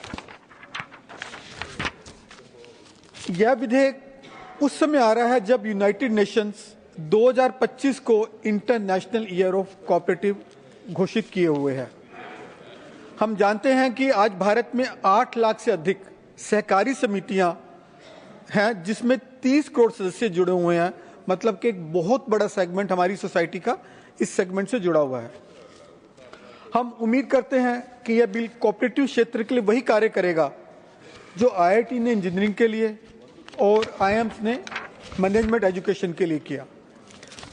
यह विधेयक उस समय आ रहा है जब यूनाइटेड नेशंस 2025 को इंटरनेशनल ईयर ऑफ कोऑपरेटिव घोषित किए हुए है। हम जानते हैं कि आज भारत में 8 लाख से अधिक सहकारी समितियां हैं जिसमें 30 करोड़ सदस्य जुड़े हुए हैं। मतलब कि एक बहुत बड़ा सेगमेंट हमारी सोसाइटी का इस सेगमेंट से जुड़ा हुआ है। हम उम्मीद करते हैं कि यह बिल कोऑपरेटिव क्षेत्र के लिए वही कार्य करेगा जो आईआईटी ने इंजीनियरिंग के लिए और आईआईएम्स ने मैनेजमेंट एजुकेशन के लिए किया।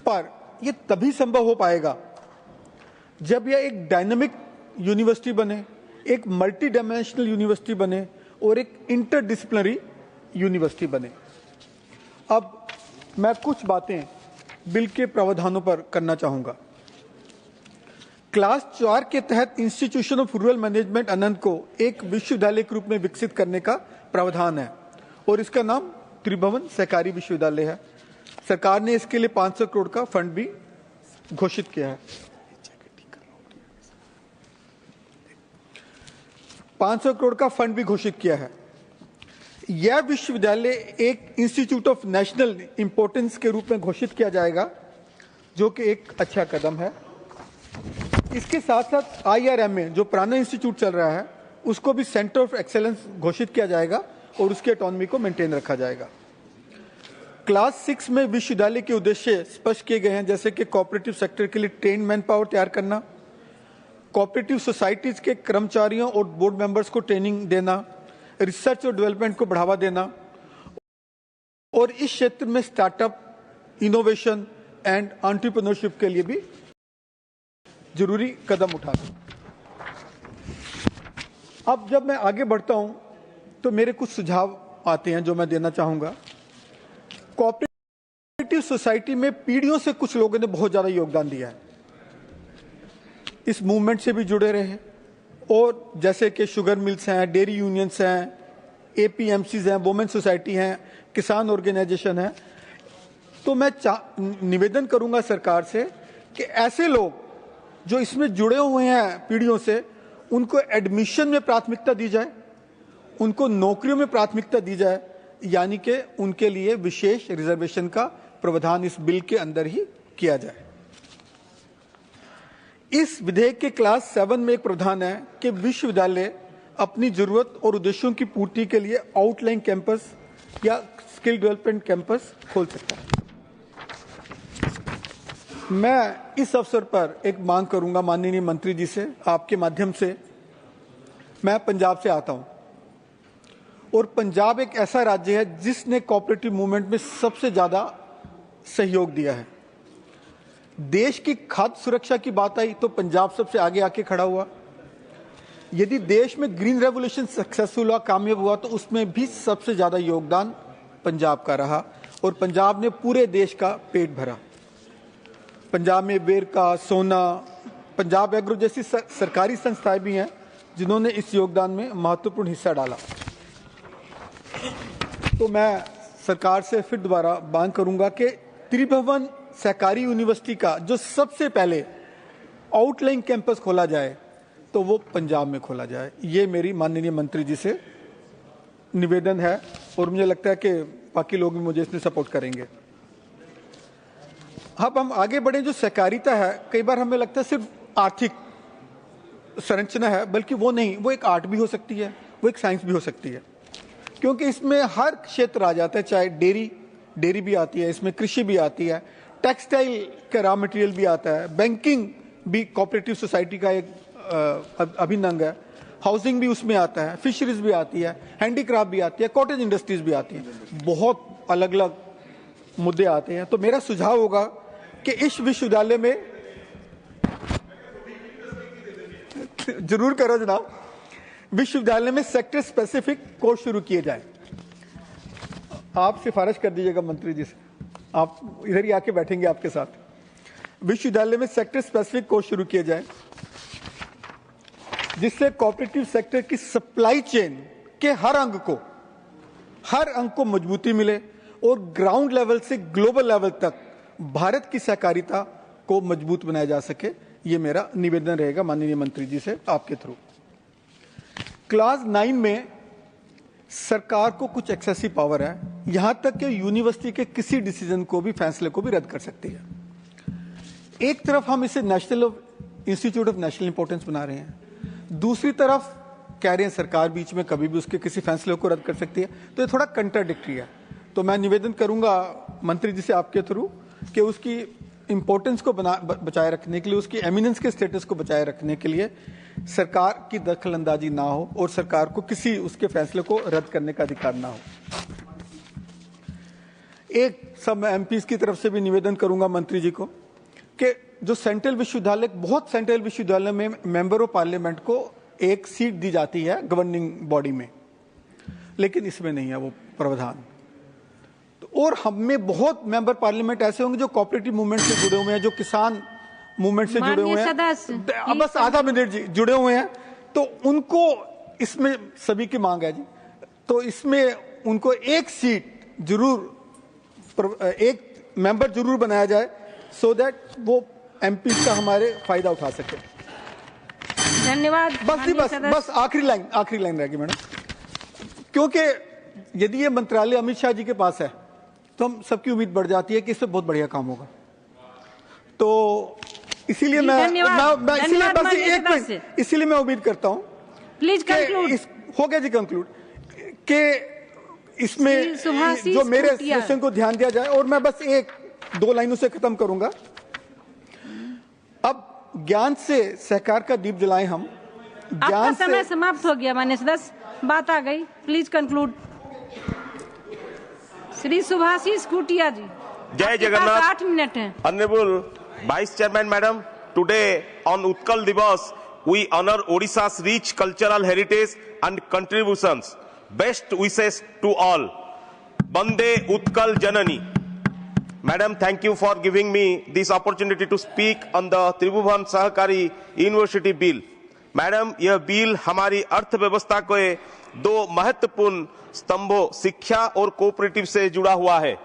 पर यह तभी संभव हो पाएगा जब यह एक डायनामिक यूनिवर्सिटी बने, एक मल्टी डायमेंशनल यूनिवर्सिटी बने और एक इंटरडिसिप्लिनरी यूनिवर्सिटी बने। अब मैं कुछ बातें बिल के प्रावधानों पर करना चाहूंगा। क्लास 4 के तहत इंस्टीट्यूशन ऑफ रूरल मैनेजमेंट अनंत को एक विश्वविद्यालय के रूप में विकसित करने का प्रावधान है और इसका नाम त्रिभुवन सहकारी विश्वविद्यालय है। सरकार ने इसके लिए 500 करोड़ का फंड भी घोषित किया है। 500 करोड़ का फंड भी घोषित किया है। यह विश्वविद्यालय एक इंस्टीट्यूट ऑफ नेशनल इंपॉर्टेंस के रूप में घोषित किया जाएगा, जो कि एक अच्छा कदम है। इसके साथ साथ IRMA जो पुराना इंस्टीट्यूट चल रहा है उसको भी सेंटर ऑफ एक्सेलेंस घोषित किया जाएगा और उसकी ऑटोनॉमी को मेंटेन रखा जाएगा। क्लास 6 में विश्वविद्यालय के उद्देश्य स्पष्ट किए गए हैं, जैसे कि कोऑपरेटिव सेक्टर के लिए ट्रेन मैन पावर तैयार करना, कोऑपरेटिव सोसाइटीज के कर्मचारियों और बोर्ड मेंबर्स को ट्रेनिंग देना, रिसर्च और डेवलपमेंट को बढ़ावा देना और इस क्षेत्र में स्टार्टअप, इनोवेशन एंड एंटरप्रेन्योरशिप के लिए भी जरूरी कदम उठाना। अब जब मैं आगे बढ़ता हूं तो मेरे कुछ सुझाव आते हैं जो मैं देना चाहूंगा। कोऑपरेटिव सोसाइटी में पीढ़ियों से कुछ लोगों ने बहुत ज्यादा योगदान दिया है, इस मूवमेंट से भी जुड़े रहे हैं और जैसे कि शुगर मिल्स हैं, डेयरी यूनियंस हैं, APMCs हैं, वुमेन सोसाइटी हैं, किसान ऑर्गेनाइजेशन हैं। तो मैं निवेदन करूंगा सरकार से कि ऐसे लोग जो इसमें जुड़े हुए हैं पीढ़ियों से, उनको एडमिशन में प्राथमिकता दी जाए, उनको नौकरियों में प्राथमिकता दी जाए, यानी कि उनके लिए विशेष रिजर्वेशन का प्रावधान इस बिल के अंदर ही किया जाए। इस विधेयक के क्लास 7 में एक प्रावधान है कि विश्वविद्यालय अपनी जरूरत और उद्देश्यों की पूर्ति के लिए आउटलाइन कैंपस या स्किल डेवलपमेंट कैंपस खोल सकता है। मैं इस अवसर पर एक मांग करूंगा माननीय मंत्री जी से, आपके माध्यम से। मैं पंजाब से आता हूं और पंजाब एक ऐसा राज्य है जिसने कोऑपरेटिव मूवमेंट में सबसे ज्यादा सहयोग दिया है। देश की खाद्य सुरक्षा की बात आई तो पंजाब सबसे आगे आके खड़ा हुआ। यदि देश में ग्रीन रेवोल्यूशन सक्सेसफुल हुआ, कामयाब हुआ, तो उसमें भी सबसे ज्यादा योगदान पंजाब का रहा और पंजाब ने पूरे देश का पेट भरा। पंजाब में वेरका, सोना, पंजाब एग्रो जैसी सरकारी संस्थाएं भी हैं जिन्होंने इस योगदान में महत्वपूर्ण हिस्सा डाला। तो मैं सरकार से फिर दोबारा मांग करूंगा कि त्रिभुवन सहकारी यूनिवर्सिटी का जो सबसे पहले आउटलाइन कैंपस खोला जाए तो वो पंजाब में खोला जाए। ये मेरी माननीय मंत्री जी से निवेदन है और मुझे लगता है कि बाकी लोग भी मुझे इसमें सपोर्ट करेंगे। अब हम आगे बढ़े, जो सहकारिता है, कई बार हमें लगता है सिर्फ आर्थिक संरचना है, बल्कि वो नहीं, वो एक आर्ट भी हो सकती है, वो एक साइंस भी हो सकती है, क्योंकि इसमें हर क्षेत्र आ जाता है। चाहे डेयरी भी आती है, इसमें कृषि भी आती है, टेक्सटाइल का रॉ मटेरियल भी आता है, बैंकिंग भी कोऑपरेटिव सोसाइटी का एक अभिन्न अंग है, हाउसिंग भी उसमें आता है, फिशरीज भी आती है, हैंडीक्राफ्ट भी आती है, कॉटेज इंडस्ट्रीज भी आती है, बहुत अलग अलग मुद्दे आते हैं। तो मेरा सुझाव होगा कि इस विश्वविद्यालय में जरूर करो जनाब, विश्वविद्यालय में सेक्टर स्पेसिफिक कोर्स शुरू किए जाए। आप सिफारिश कर दीजिएगा मंत्री जी से, आप इधर ही आके बैठेंगे आपके साथ। विश्वविद्यालय में सेक्टर स्पेसिफिक कोर्स शुरू किए जाए, जिससे कोऑपरेटिव सेक्टर की सप्लाई चेन के हर अंग को मजबूती मिले और ग्राउंड लेवल से ग्लोबल लेवल तक भारत की सहकारिता को मजबूत बनाया जा सके। ये मेरा निवेदन रहेगा माननीय मंत्री जी से आपके थ्रू। क्लास 9 में सरकार को कुछ एक्सेसिव पावर है, यहां तक कि यूनिवर्सिटी के किसी डिसीजन को भी, फैसले को भी रद्द कर सकती है। एक तरफ हम इसे national institute of national importance बना रहे हैं, दूसरी तरफ कह रहे हैं सरकार बीच में कभी भी उसके किसी फैसले को रद्द कर सकती है। तो ये थोड़ा कंट्राडिक्टरी है। तो मैं निवेदन करूंगा मंत्री जी से आपके थ्रू कि उसकी इंपॉर्टेंस को बचाए रखने के लिए, उसकी एमिनेंस के स्टेटस को बचाए रखने के लिए सरकार की दखलंदाजी ना हो और सरकार को किसी उसके फैसले को रद्द करने का अधिकार ना हो। एक सब एमपीज की तरफ से भी निवेदन करूंगा मंत्री जी को कि जो सेंट्रल विश्वविद्यालय, बहुत सेंट्रल विश्वविद्यालय में मेंबर ऑफ पार्लियामेंट को एक सीट दी जाती है गवर्निंग बॉडी में, लेकिन इसमें नहीं है वो प्रावधान। और हम में बहुत मेंबर पार्लियामेंट ऐसे होंगे जो कोऑपरेटिव मूवमेंट से जुड़े हुए हैं, जो किसान मूवमेंट से जुड़े हुए हैं, बस आधा मिनट जी, जुड़े हुए हैं, तो उनको इसमें सभी की मांग है जी। तो इसमें उनको एक सीट जरूर, एक मेंबर जरूर बनाया जाए, सो दैट वो एमपी का हमारे फायदा उठा सके। धन्यवाद। बस आखिरी लाइन रहेगी मैडम, क्योंकि यदि ये मंत्रालय अमित शाह जी के पास है तो हम सबकी उम्मीद बढ़ जाती है कि इससे बहुत बढ़िया काम होगा। तो इसीलिए इसीलिए मैं उम्मीद करता हूं, प्लीज कंक्लूड। हो गया जी कंक्लूड, कि इसमें जो मेरे सजेशन को ध्यान दिया जाए। और मैं बस 1-2 लाइनों से खत्म करूंगा। अब ज्ञान से सहकार का दीप जलाएं हम। आपका समय समाप्त हो गया माननीय सदस्य, बात आ गई, प्लीज कंक्लूड। श्री सुभाषी स्कूटिया जी, जय जगन्नाथ। 8 मिनट है। Honourable vice chairman madam, today on Utkal दिवस we honor Odisha's rich cultural heritage and contributions. Best wishes to all. Bande Utkal Janani. Madam, thank you for giving me this opportunity to speak on the Tribhuvan Sahakari University Bill. Madam, यह bill हमारी अर्थव्यवस्था के 2 महत्वपूर्ण स्तंभों शिक्षा और cooperative से जुड़ा हुआ है।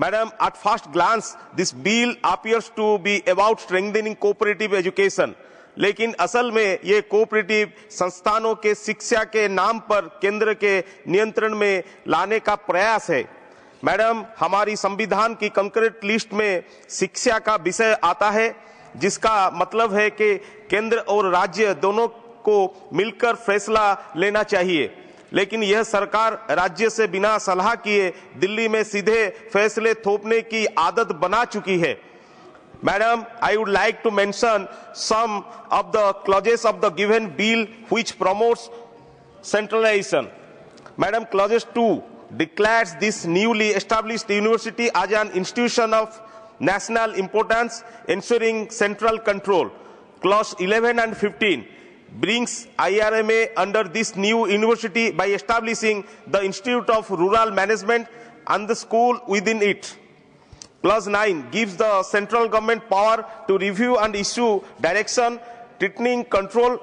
Madam, at first glance, this bill appears to be about strengthening cooperative education. लेकिन असल में ये कोऑपरेटिव संस्थानों के शिक्षा के नाम पर केंद्र के नियंत्रण में लाने का प्रयास है। मैडम, हमारी संविधान की कंक्रीट लिस्ट में शिक्षा का विषय आता है, जिसका मतलब है कि केंद्र और राज्य दोनों को मिलकर फैसला लेना चाहिए। लेकिन यह सरकार राज्य से बिना सलाह किए दिल्ली में सीधे फैसले थोपने की आदत बना चुकी है। Madam, I would like to mention some of the clauses of the given bill which promotes centralization. Madam, clause 2 declares this newly established university as an institution of national importance, ensuring central control. Clause 11 and 15 brings IRMA under this new university by establishing the Institute of Rural Management and the school within it. Clause 9 gives the central government power to review and issue direction, tightening control.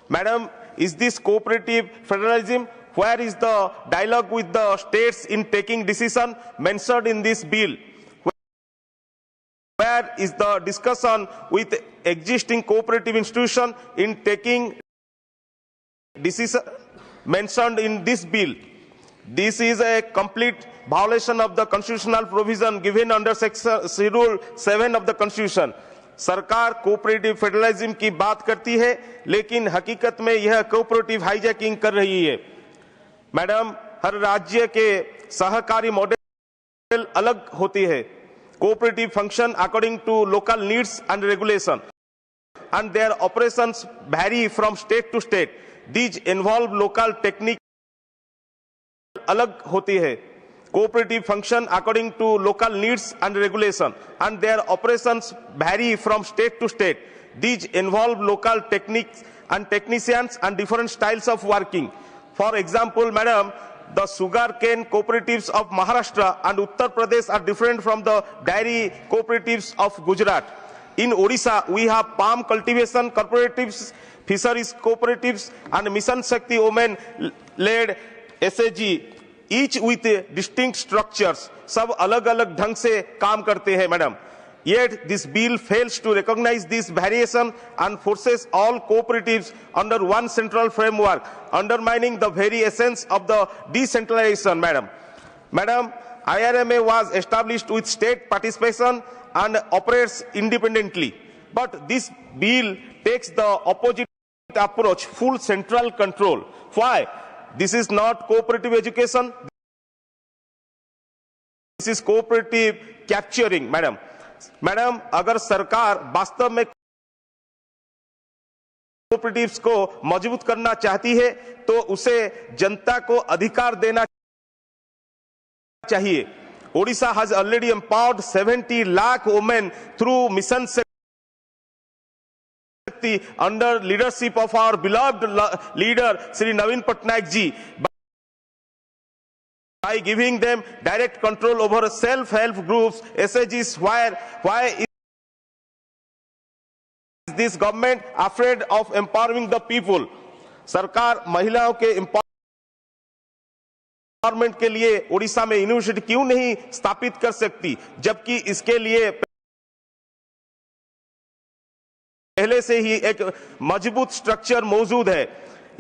Madam, is this cooperative federalism? Where is the dialogue with the states in taking decision mentioned in this bill? Where is the discussion with existing cooperative institution in taking decision mentioned in this bill? This is a complete violation of the constitutional provision given under Schedule 7 of the Constitution. सरकार cooperative federalism की बात करती है, लेकिन हकीकत में यह cooperative hijacking कर रही है। मैडम, हर राज्य के सहकारी मॉडल अलग होती है। Cooperative function according to local needs and regulation and their operations vary from state to state. These involve local technique अलग होती है। Cooperative function according to local needs and regulation and their operations vary from state to state. These involve local techniques and technicians and different styles of working. For example, madam, the sugarcane cooperatives of Maharashtra and Uttar Pradesh are different from the dairy cooperatives of Gujarat. In Odisha, we have palm cultivation cooperatives, fisheries cooperatives, and Mission Shakti women-led SAG, each with distinct structures. सब अलग-अलग ढंग से काम करते हैं, madam. Yet this bill fails to recognize this variation and forces all cooperatives under one central framework, undermining the very essence of the decentralization, madam. Madam, IRMA was established with state participation and operates independently. But this bill takes the opposite approach, full central control. Why? This is not cooperative education. This is cooperative capturing, madam. Madam, अगर सरकार वास्तव में cooperatives को मजबूत करना चाहती है तो उसे जनता को अधिकार देना चाहिए। Odisha has already empowered 70 lakh women through Mission Shakti under leadership of our beloved leader Shri Naveen Patnaik ji, by giving them direct control over self-help groups, SAGs. Why is this government afraid of empowering the people? सरकार महिलाओं के empowerment के लिए ओडिशा में university क्यों नहीं स्थापित कर सकती, जबकि इसके लिए पहले से ही एक मजबूत स्ट्रक्चर मौजूद है।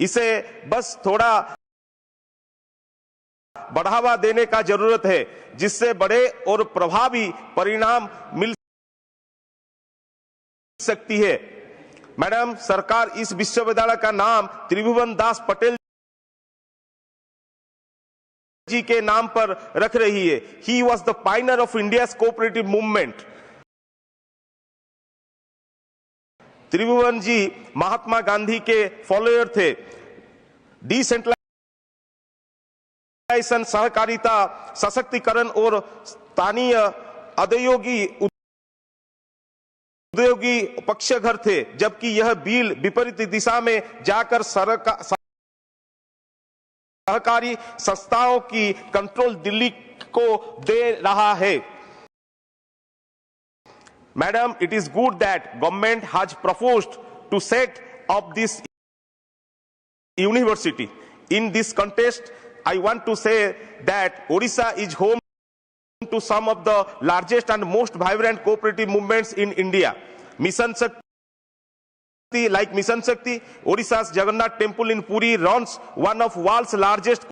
इसे बस थोड़ा बढ़ावा देने का जरूरत है, जिससे बड़े और प्रभावी परिणाम मिल सकती है। मैडम, सरकार इस विश्वविद्यालय का नाम त्रिभुवन दास पटेल जी के नाम पर रख रही है। He was the pioneer of India's cooperative movement. Tribhuvan ji Mahatma Gandhi के फॉलोअर थे। डिसेंट्रलाइजेशन, सहकारिता, सशक्तिकरण और स्थानीय उद्योगी पक्षघर थे, जबकि यह बिल विपरीत दिशा में जाकर सहकारी संस्थाओं की कंट्रोल दिल्ली को दे रहा है। Madam, it is good that government has proposed to set up this university. In this context, I want to say that Odisha is home to some of the largest and most vibrant cooperative movements in India. Mission Shakti, like Mission Shakti, Odisha's Jagannath Temple in Puri runs one of world's largest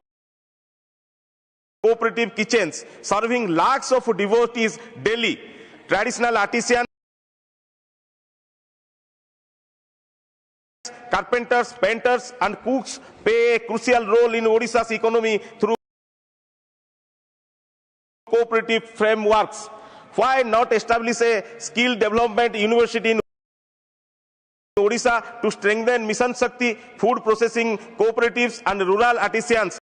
cooperative kitchens, serving lakhs of devotees daily. Traditional artisans, carpenters, painters, and cooks play a crucial role in Odisha's economy through cooperative frameworks. Why not establish a skill development university in Odisha to strengthen Mission Shakti, food processing cooperatives, and rural artisans,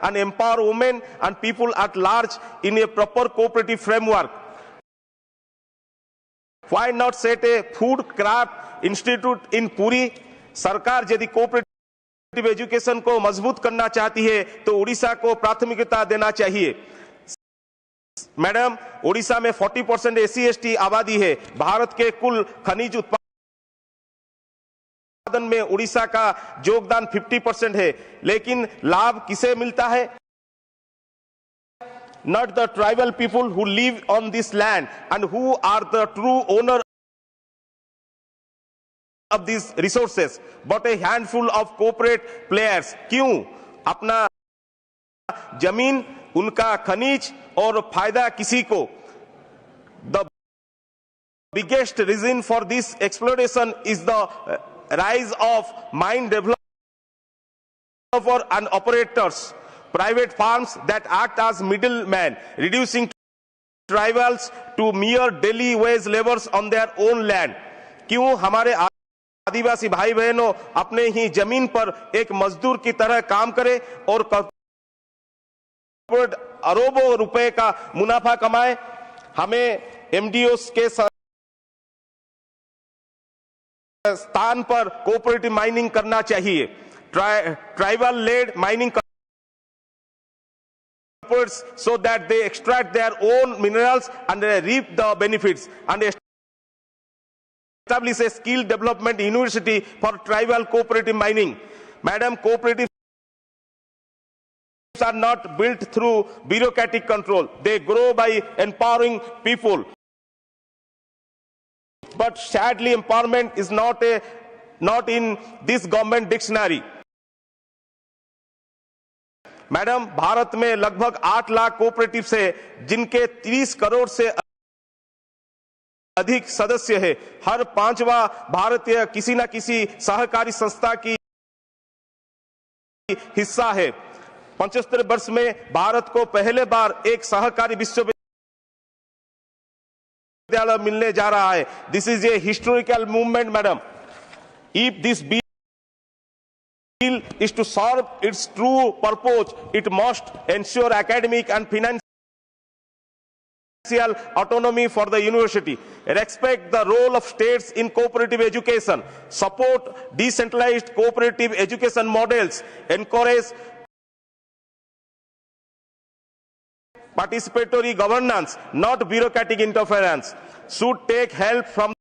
and empower women and people at large in a proper cooperative framework? Why not set a food craft institute in Puri? सरकार यदि cooperative education को मजबूत करना चाहती है तो ओडिशा को प्राथमिकता देना चाहिए। मैडम, ओडिशा में 40% SC/ST आबादी है। भारत के कुल खनिज उत्पादन में ओडिशा का योगदान 50% है, लेकिन लाभ किसे मिलता है? Not the tribal people who live on this land and who are the true owner of these resources, but a handful of corporate players. क्यों? अपना जमीन, उनका खनिज और फायदा किसी को. The biggest reason for this exploitation is the rise of mine developer and operators, private farms that act as middlemen, reducing tribals to mere daily wage laborers on their own land. क्यों हमारे आदिवासी भाई बहनों अपने ही जमीन पर एक मजदूर की तरह काम करें और कॉर्पोरेट अरबों रुपए का मुनाफा कमाए? हमें एमडीओस के स्थान पर कोऑपरेटिव माइनिंग करना चाहिए. Tribal led mining so that they extract their own minerals and reap the benefits, and establish a skill development university for tribal cooperative mining. Madam, cooperatives are not built through bureaucratic control. They grow by empowering people. But sadly, empowerment is not in this government dictionary. Madam, Bharat में लगभग 8 lakh cooperatives है, जिनके 30 करोड़ से अधिक सदस्य है. हर 5वां भारतीय किसी न किसी सहकारी संस्था की हिस्सा है. 75 वर्ष में भारत को पहले बार एक सहकारी विश्वविद्यालय मिलने जा रहा है. This is a historical movement madam. If this bill is to serve its true purpose, it must ensure academic and financial autonomy for the university, respect the role of states in cooperative education, support decentralized cooperative education models, encourage participatory governance, not bureaucratic interference, should take help from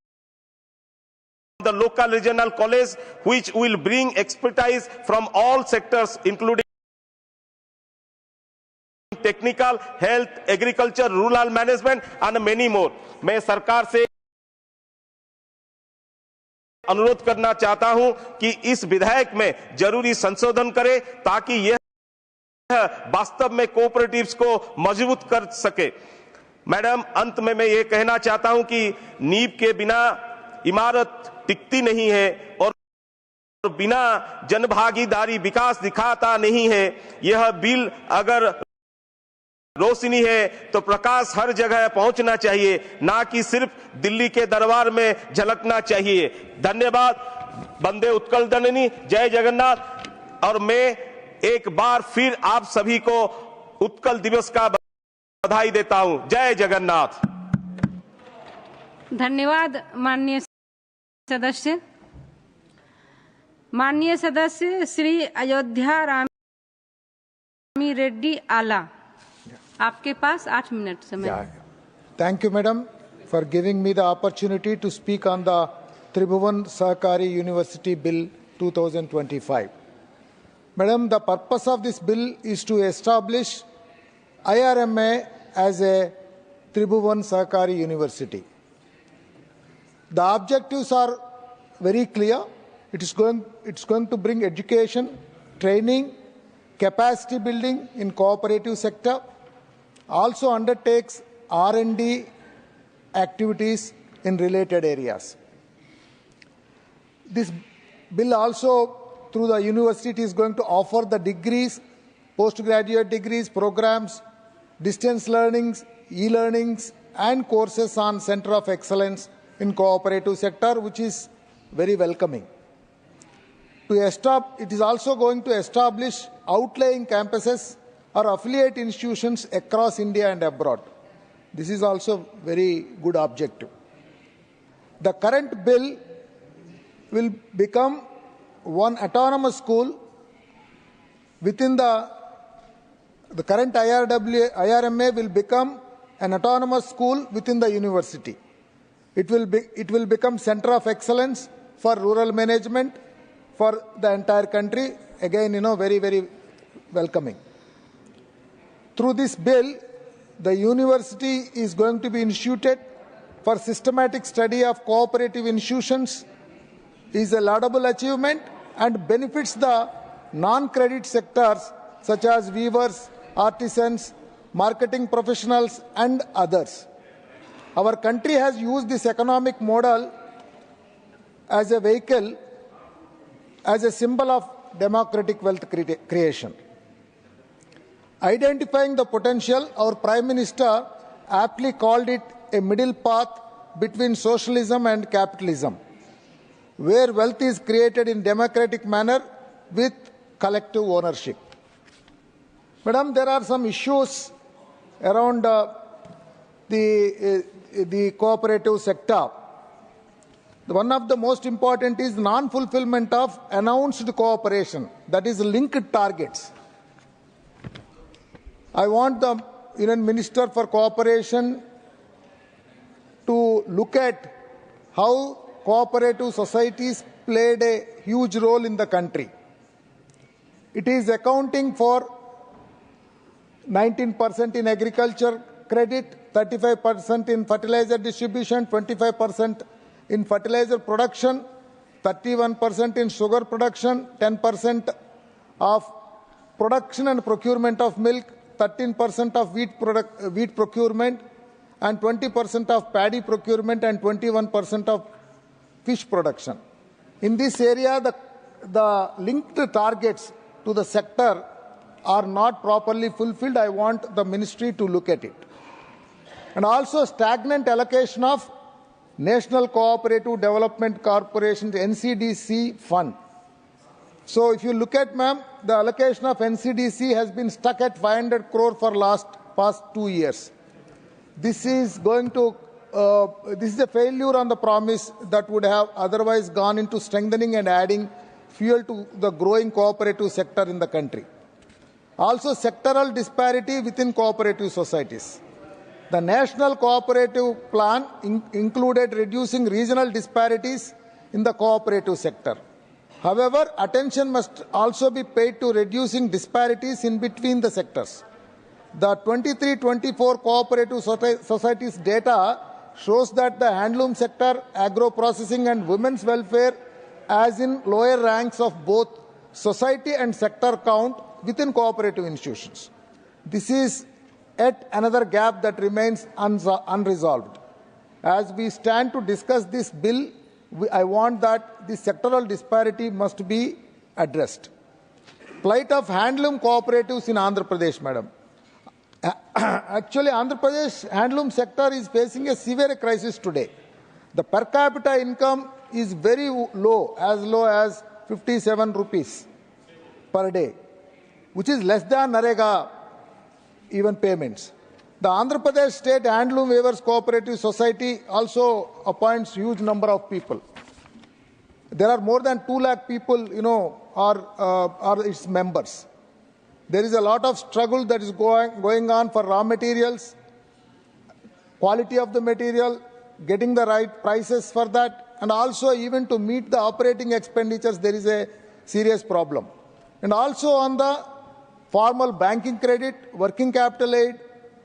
the local regional college, which will bring expertise from all sectors, including technical, health, agriculture, rural management, and many more. मैं सरकार से अनुरोध करना चाहता हूं कि इस विधेयक में जरूरी संशोधन करें ताकि यह वास्तव में कोऑपरेटिव्स को मजबूत कर सके. मैडम, अंत में मैं ये कहना चाहता हूं कि नींव के बिना इमारत टिकती नहीं है और बिना जनभागीदारी विकास दिखाता नहीं है. यह बिल अगर रोशनी है तो प्रकाश हर जगह पहुंचना चाहिए, ना कि सिर्फ दिल्ली के दरबार में झलकना चाहिए. धन्यवाद. वंदे उत्कल जननी. जय जगन्नाथ. और मैं एक बार फिर आप सभी को उत्कल दिवस का बधाई देता हूं. जय जगन्नाथ. धन्यवाद माननीय सदस्य. माननीय सदस्य श्री अयोध्या रामी रेड्डी आला, आपके पास 8 मिनट समय. Thank you, madam, for giving me the opportunity to speak on the Tribhuvan Sahakari University Bill 2025. Madam, the purpose of this bill is to establish IRMA as a Tribhuvan Sahakari University. The objectives are very clear. It's going to bring education, training, capacity building in cooperative sector. Also undertakes R&D activities in related areas. This bill also, through the university, is going to offer the degrees, postgraduate degrees, programs, distance learnings, e-learnings, and courses on Center of Excellence in cooperative sector, which is very welcoming. It is also going to establish outlying campuses or affiliate institutions across India and abroad. This is also very good objective. The current bill will become one autonomous school within the current IRMA will become an autonomous school within the university. It will become Center of Excellence for rural management for the entire country. Again, very, very welcoming. Through this bill, the university is going to be instituted for systematic study of cooperative institutions. Is a laudable achievement and benefits the non-credit sectors such as weavers, artisans, marketing professionals, and others. Our country has used this economic model as a vehicle, as a symbol of democratic wealth creation. Identifying the potential, our Prime Minister aptly called it a middle path between socialism and capitalism, where wealth is created in democratic manner with collective ownership. Madam, there are some issues around the cooperative sector. One of the most important is non-fulfillment of announced cooperation, that is linked targets. I want the Union Minister for Cooperation to look at how cooperative societies played a huge role in the country. It is accounting for 19% in agriculture credit, 35% in fertilizer distribution, 25% in fertilizer production, 31% in sugar production, 10% of production and procurement of milk, 13% of wheat procurement, and 20% of paddy procurement, and 21% of fish production. In this area, the linked targets to the sector are not properly fulfilled. I want the ministry to look at it. And also stagnant allocation of National Cooperative Development Corporation, NCDC fund. So if you look at, ma'am, the allocation of NCDC has been stuck at 500 crore for past 2 years. This is going to, this is a failure on the promise that would have otherwise gone into strengthening and adding fuel to the growing cooperative sector in the country. Also sectoral disparity within cooperative societies. The National Cooperative Plan included reducing regional disparities in the cooperative sector. However, attention must also be paid to reducing disparities in between the sectors. The 23-24 cooperative societies data shows that the handloom sector, agro-processing and women's welfare, as in lower ranks of both society and sector count within cooperative institutions. This is yet another gap that remains unresolved. As we stand to discuss this bill, I want that the sectoral disparity must be addressed. Plight of handloom cooperatives in Andhra Pradesh, madam. Actually, Andhra Pradesh handloom sector is facing a severe crisis today. The per capita income is very low as 57 rupees per day, which is less than Narega even payments. The Andhra Pradesh State Handloom Weavers Cooperative Society also appoints huge number of people. There are more than 2 lakh people, are its members. There is a lot of struggle that is going on for raw materials, quality of the material, getting the right prices for that, and also even to meet the operating expenditures, there is a serious problem. And also on the formal banking credit, working capital aid,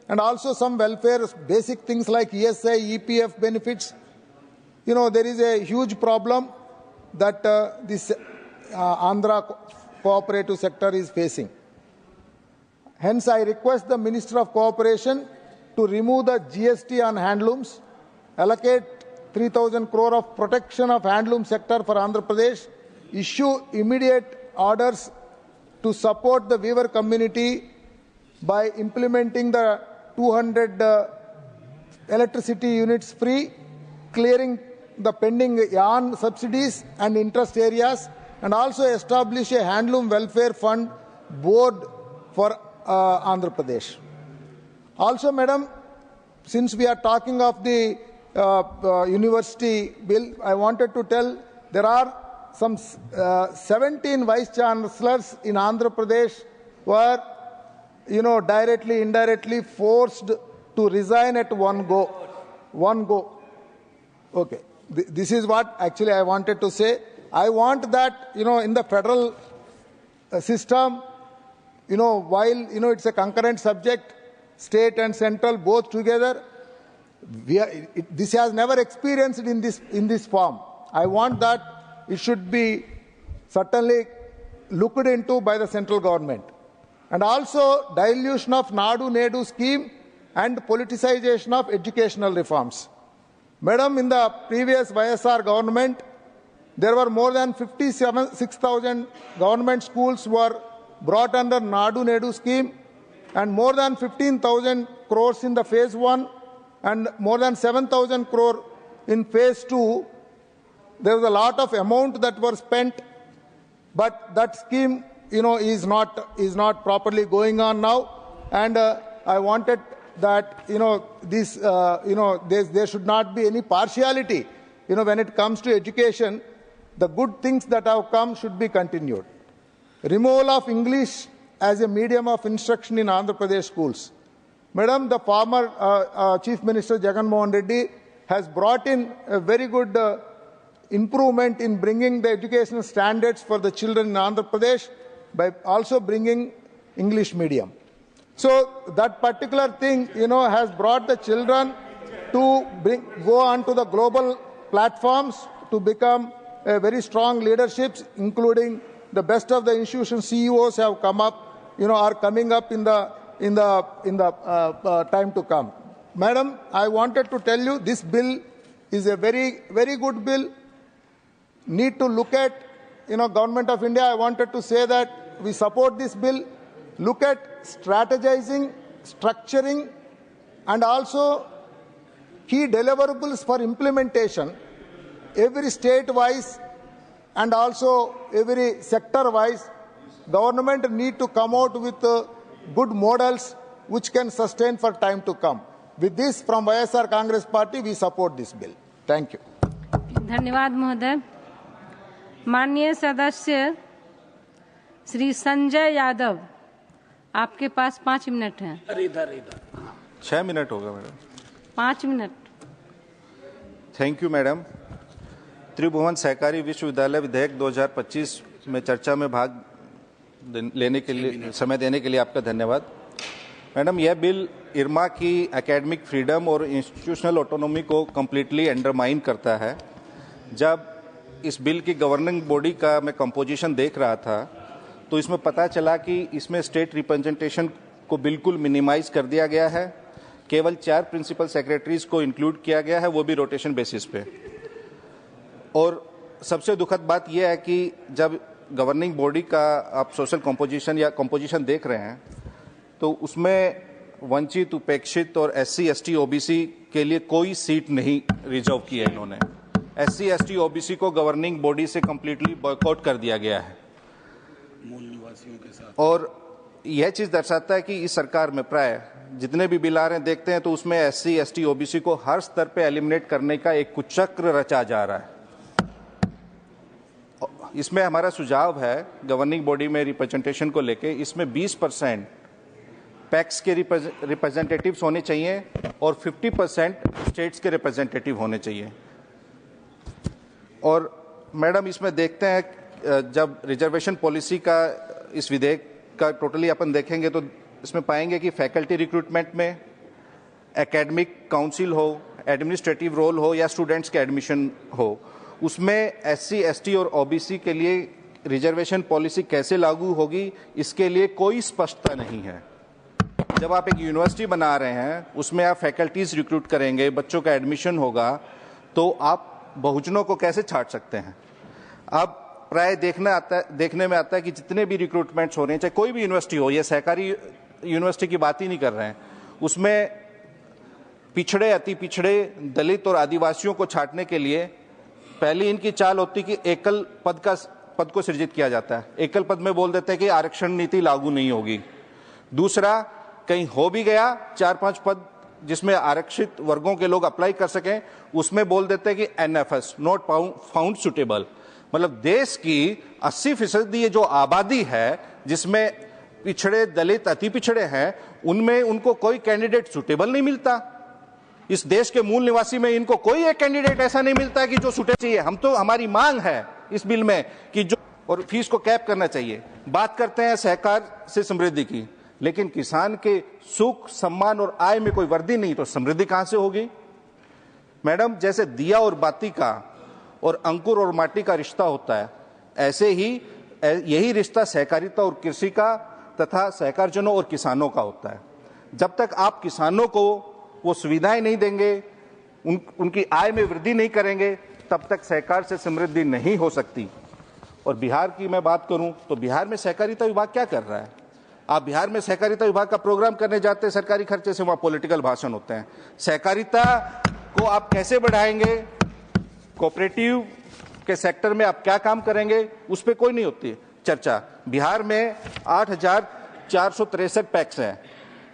and also some welfare, basic things like ESI, EPF benefits. There is a huge problem that this Andhra cooperative sector is facing. Hence, I request the Minister of Cooperation to remove the GST on handlooms, allocate 3,000 crore of protection of handloom sector for Andhra Pradesh, issue immediate orders to support the weaver community by implementing the 200 electricity units free, clearing the pending yarn subsidies and interest areas, and also establish a handloom welfare fund board for Andhra Pradesh. Also, madam, since we are talking of the university bill, I wanted to tell there are some 17 vice chancellors in Andhra Pradesh were, directly, indirectly forced to resign at one go. Okay. This is what actually I wanted to say. I want that, in the federal system, while, it's a concurrent subject, state and central both together, this has never experienced in this form. I want that it should be certainly looked into by the central government. And also dilution of Nadu Nedu scheme and politicization of educational reforms. Madam, in the previous YSR government, there were more than 56,000 government schools were brought under Nadu Nedu scheme, and more than 15,000 crores in the phase 1 and more than 7,000 crore in phase 2. There was a lot of amount that were spent, but that scheme, is not properly going on now. And I wanted that, there should not be any partiality, when it comes to education. The good things that have come should be continued. Removal of English as a medium of instruction in Andhra Pradesh schools. Madam, the former Chief Minister Jagan Mohan Reddy has brought in a very good improvement in bringing the educational standards for the children in Andhra Pradesh by also bringing English medium. So that particular thing, has brought the children to go on to the global platforms to become very strong leaderships, including the best of the institution CEOs have come up, are coming up in the time to come. Madam, I wanted to tell you this bill is a very, very good bill. Need to look at, Government of India. I wanted to say that we support this bill. Look at strategizing, structuring, and also key deliverables for implementation. Every state-wise and also every sector-wise, government need to come out with good models which can sustain for time to come. With this, from YSR Congress Party, we support this bill. Thank you. धन्यवाद महोदय। माननीय सदस्य श्री संजय यादव, आपके पास 5 minute हैं। 6 मिनट होगा madam. 5 मिनट। Thank you madam. Tribhuvan Sahkari Vishwavidyalaya विधेयक 2025 में चर्चा में भाग लेने के लिए समय देने के लिए आपका धन्यवाद। मैडम, यह बिल इरमा की एकेडमिक फ्रीडम और इंस्टीट्यूशनल ऑटोनॉमी को कम्प्लीटली अंडरमाइन करता है। जब इस बिल की गवर्निंग बॉडी का मैं कंपोजिशन देख रहा था तो इसमें पता चला कि इसमें स्टेट रिप्रेजेंटेशन को बिल्कुल मिनिमाइज कर दिया गया है। केवल 4 प्रिंसिपल सेक्रेटरीज को इंक्लूड किया गया है, वो भी रोटेशन बेसिस पे। और सबसे दुखद बात यह है कि जब गवर्निंग बॉडी का आप सोशल कंपोजिशन या कंपोजिशन देख रहे हैं तो उसमें वंचित, उपेक्षित और SC, ST, OBC के लिए कोई सीट नहीं रिजर्व की है इन्होंने। SC, ST, OBC को गवर्निंग बॉडी से कंप्लीटली बॉयकॉट कर दिया गया है। मूल निवासियों के साथ। और यह चीज दर्शाता है कि इस सरकार में प्राय जितने भी बिल आ रहे हैं देखते हैं तो उसमें SC, ST, OBC को हर स्तर पे एलिमिनेट करने का एक कुचक्र रचा जा रहा है। इसमें हमारा सुझाव है गवर्निंग बॉडी में रिप्रेजेंटेशन को लेके, इसमें 20% पैक्स के रिप्रेजेंटेटिव्स होने चाहिए और 50% स्टेट्स के रिप्रेजेंटेटिव होने चाहिए। और मैडम, इसमें देखते हैं जब रिजर्वेशन पॉलिसी का इस विधेयक का टोटली अपन देखेंगे तो इसमें पाएंगे कि फैकल्टी रिक्रूटमेंट में एकेडमिक काउंसिल हो, एडमिनिस्ट्रेटिव रोल हो या स्टूडेंट्स के एडमिशन हो, उसमें SC, ST और OBC के लिए रिजर्वेशन पॉलिसी कैसे लागू होगी इसके लिए कोई स्पष्टता नहीं है। जब आप एक यूनिवर्सिटी बना रहे हैं उसमें आप फैकल्टीज रिक्रूट करेंगे, बच्चों का एडमिशन होगा, तो आप बहुजनों को कैसे छाट सकते हैं? अब प्राय देखने में आता है कि जितने भी रिक्रूटमेंट्स हो रहे हैं, चाहे कोई भी यूनिवर्सिटी हो, ये सहकारी यूनिवर्सिटी की बात ही नहीं कर रहे हैं, उसमें पिछड़े, अति पिछड़े, दलित और आदिवासियों को छाटने के लिए पहली इनकी चाल होती कि एकल पद को सृजित किया जाता है। एकल पद में बोल देते हैं कि आरक्षण नीति लागू नहीं होगी। दूसरा, कहीं हो भी गया 4-5 पद जिसमें आरक्षित वर्गों के लोग अप्लाई कर सकें, उसमें बोल देते हैं कि NFS नॉट फाउंड सुटेबल। मतलब देश की 80% ये जो आबादी है जिसमें पिछड़े, दलित, अति पिछड़े हैं, उनमें उनको कोई कैंडिडेट सुटेबल नहीं मिलता। इस देश के मूल निवासी में इनको कोई एक कैंडिडेट ऐसा नहीं मिलता कि जो सुटे चाहिए। हमारी मांग है इस बिल में कि जो और फीस को कैप करना चाहिए। बात करते हैं सहकार से समृद्धि की, लेकिन किसान के सुख, सम्मान और आय में कोई वृद्धि नहीं तो समृद्धि कहां से होगी? मैडम, जैसे दिया और बाती का और अंकुर और माटी का रिश्ता होता है, ऐसे ही यही रिश्ता सहकारिता और कृषि का तथा सहकारजनों और किसानों का होता है। जब तक आप किसानों को वो सुविधाएं नहीं देंगे, उनकी आय में वृद्धि नहीं करेंगे, तब तक सहकार से समृद्धि नहीं हो सकती। और बिहार की मैं बात करूं तो बिहार में सहकारिता विभाग क्या कर रहा है? आप बिहार में सहकारिता विभाग का प्रोग्राम करने जाते हैं सरकारी खर्चे से, वहां पॉलिटिकल भाषण होते हैं। सहकारिता को आप कैसे बढ़ाएंगे, कोऑपरेटिव के सेक्टर में आप क्या काम करेंगे, उस पर कोई नहीं होती चर्चा। बिहार में 8,463 पैक्स हैं।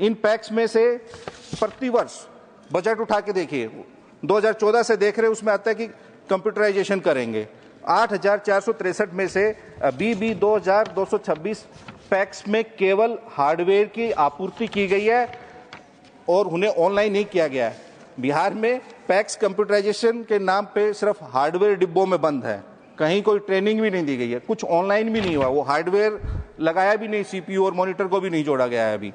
इन पैक्स में से प्रतिवर्ष बजट उठा के देखिए, 2014 से देख रहे, उसमें आता है कि कंप्यूटराइजेशन करेंगे। 8,463 में से BB 2,226 पैक्स में केवल हार्डवेयर की आपूर्ति की गई है और उन्हें ऑनलाइन नहीं किया गया है। बिहार में पैक्स कंप्यूटराइजेशन के नाम पे सिर्फ हार्डवेयर डिब्बों में बंद है, कहीं कोई ट्रेनिंग भी नहीं दी गई है, कुछ ऑनलाइन भी नहीं हुआ, वो हार्डवेयर लगाया भी नहीं, CPU और मॉनिटर को भी नहीं जोड़ा गया है अभी।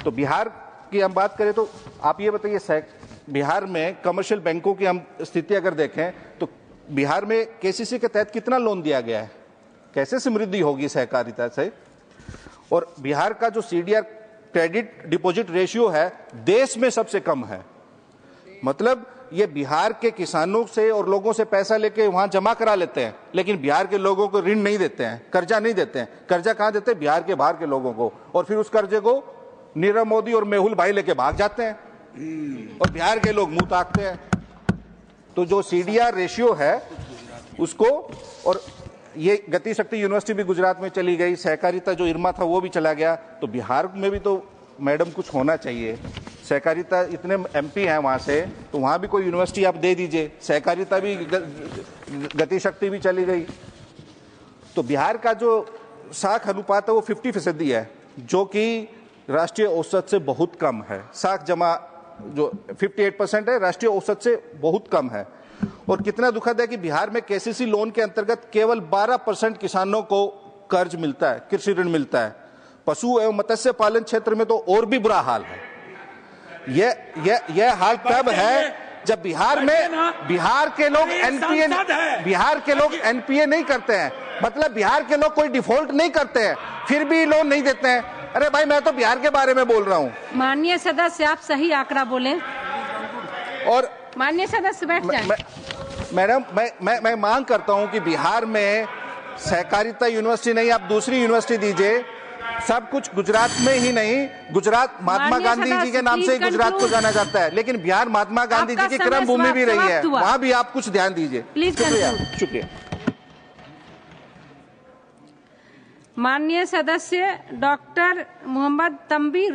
तो बिहार की हम बात करें तो आप ये बताइए, बिहार में कमर्शियल बैंकों की हम स्थिति अगर देखें तो बिहार में KCC के तहत कितना लोन दिया गया है, कैसे समृद्धि होगी सहकारिता से? और बिहार का जो CDR क्रेडिट डिपॉजिट रेशियो है देश में सबसे कम है। मतलब ये बिहार के किसानों से और लोगों से पैसा लेके वहां जमा करा लेते हैं, लेकिन बिहार के लोगों को ऋण नहीं देते हैं, कर्जा नहीं देते हैं। कर्जा कहां देते हैं? बिहार के बाहर के लोगों को, और फिर उस कर्जे को नीरव मोदी और मेहुल भाई लेके भाग जाते हैं और बिहार के लोग मुंह ताकते हैं। तो जो CDR रेशियो है उसको, और ये गति शक्ति यूनिवर्सिटी भी गुजरात में चली गई, सहकारिता जो इरमा था वो भी चला गया, तो बिहार में भी तो मैडम कुछ होना चाहिए। सहकारिता इतने MP हैं वहां से, तो वहां भी कोई यूनिवर्सिटी आप दे दीजिए। सहकारिता भी गति शक्ति भी चली गई, तो बिहार का जो साख अनुपात है वो 50% है, जो कि राष्ट्रीय औसत से बहुत कम है। साख जमा जो 58% है, राष्ट्रीय औसत से बहुत कम है। और कितना दुखद है कि बिहार में KCC लोन के अंतर्गत केवल 12% किसानों को कर्ज मिलता है, कृषि ऋण मिलता है। पशु एवं मत्स्य पालन क्षेत्र में तो और भी बुरा हाल है। यह हाल तब है जब बिहार के लोग NPA नहीं करते हैं, मतलब बिहार के लोग कोई डिफॉल्ट नहीं करते हैं, फिर भी लोन नहीं देते हैं। अरे भाई, मैं तो बिहार के बारे में बोल रहा हूँ। माननीय सदस्य, आप सही आंकड़ा बोलें। और माननीय सदस्य बैठ जाएं। मैडम, मैं मांग करता हूं कि बिहार में सहकारिता यूनिवर्सिटी नहीं, आप दूसरी यूनिवर्सिटी दीजिए। सब कुछ गुजरात में ही नहीं, गुजरात महात्मा गांधी जी के नाम से ही गुजरात को जाना जाता है, लेकिन बिहार महात्मा गांधी जी की कर्म भूमि भी रही है, वहां भी आप कुछ ध्यान दीजिए। शुक्रिया। माननीय सदस्य डॉक्टर मोहम्मद तंबी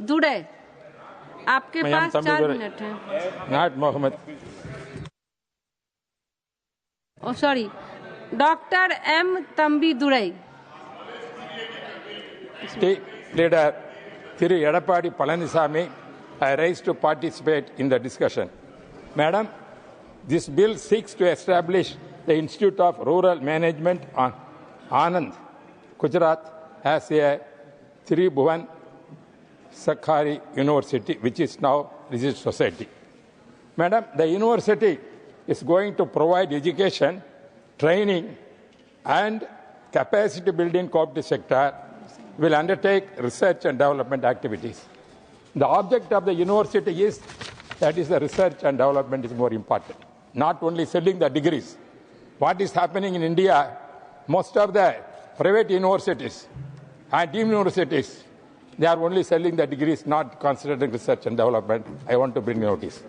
दुड़े, आपके पास 4 मिनट है। Not Mohammed, sorry, doctor M Thambidurai. Leader Thiru Edappadi Palanisamy, I rise to participate in the discussion. Madam, this bill seeks to establish the Institute of Rural Management on Anand, Gujarat, as a Tribhuvan Sakhari University, which is now Research Society. Madam, the university is going to provide education, training, and capacity building cooperative sector, will undertake research and development activities. The object of the university is that is the research and development is more important, not only selling the degrees. What is happening in India, most of the private universities and deemed universities, they are only selling the degrees, not considering research and development. I want to bring notice.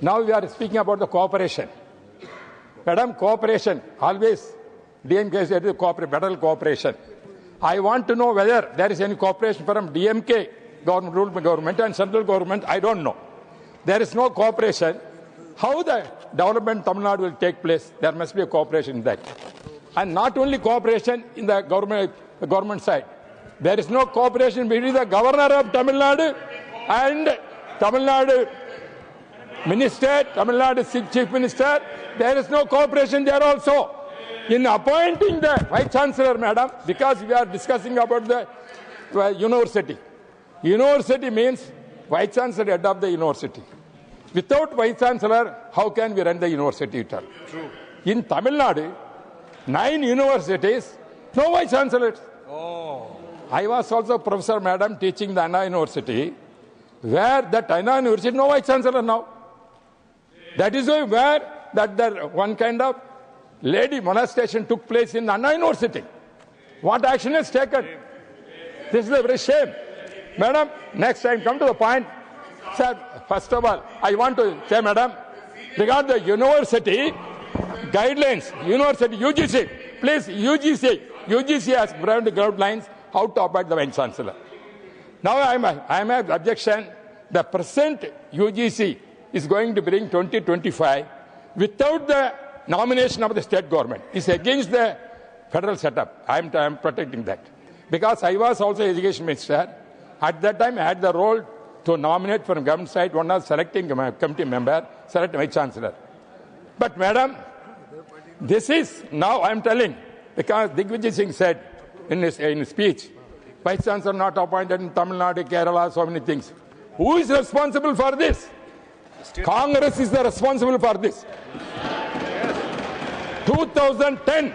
Now we are speaking about the cooperation. Madam, cooperation, always DMK said federal cooperation. I want to know whether there is any cooperation from DMK government, rule government and central government. I don't know. There is no cooperation. How the development Tamil Nadu will take place? There must be a cooperation in that. And not only cooperation in the government side. There is no cooperation between the governor of Tamil Nadu and Tamil Nadu minister, Tamil Nadu chief minister. There is no cooperation there also. In appointing the Vice Chancellor, Madam, because we are discussing about the university. University means Vice Chancellor head of the university. Without Vice Chancellor, how can we run the university at all? True. In Tamil Nadu, 9 universities No vice chancellors. Oh. I was also professor, madam, teaching the Anna University, where that Anna University, no vice chancellor now. That is where that one kind of lady molestation took place in Anna University. What action is taken? This is a very shame. Madam, next time, come to the point. Sir, first of all, I want to say, madam, regarding the university guidelines, university UGC, please, UGC has provided the guidelines how to appoint the vice chancellor. Now I have objection. The present UGC is going to bring 2025 without the nomination of the state government. It's against the federal setup. I am protecting that. Because I was also education minister. At that time, I had the role to nominate from government side, one was selecting a committee member, select vice chancellor. But madam, this is, now I am telling, because Digvijay Singh said in his speech, vice chancellor not appointed in Tamil Nadu, Kerala, so many things. Who is responsible for this? Congress is the responsible for this. 2010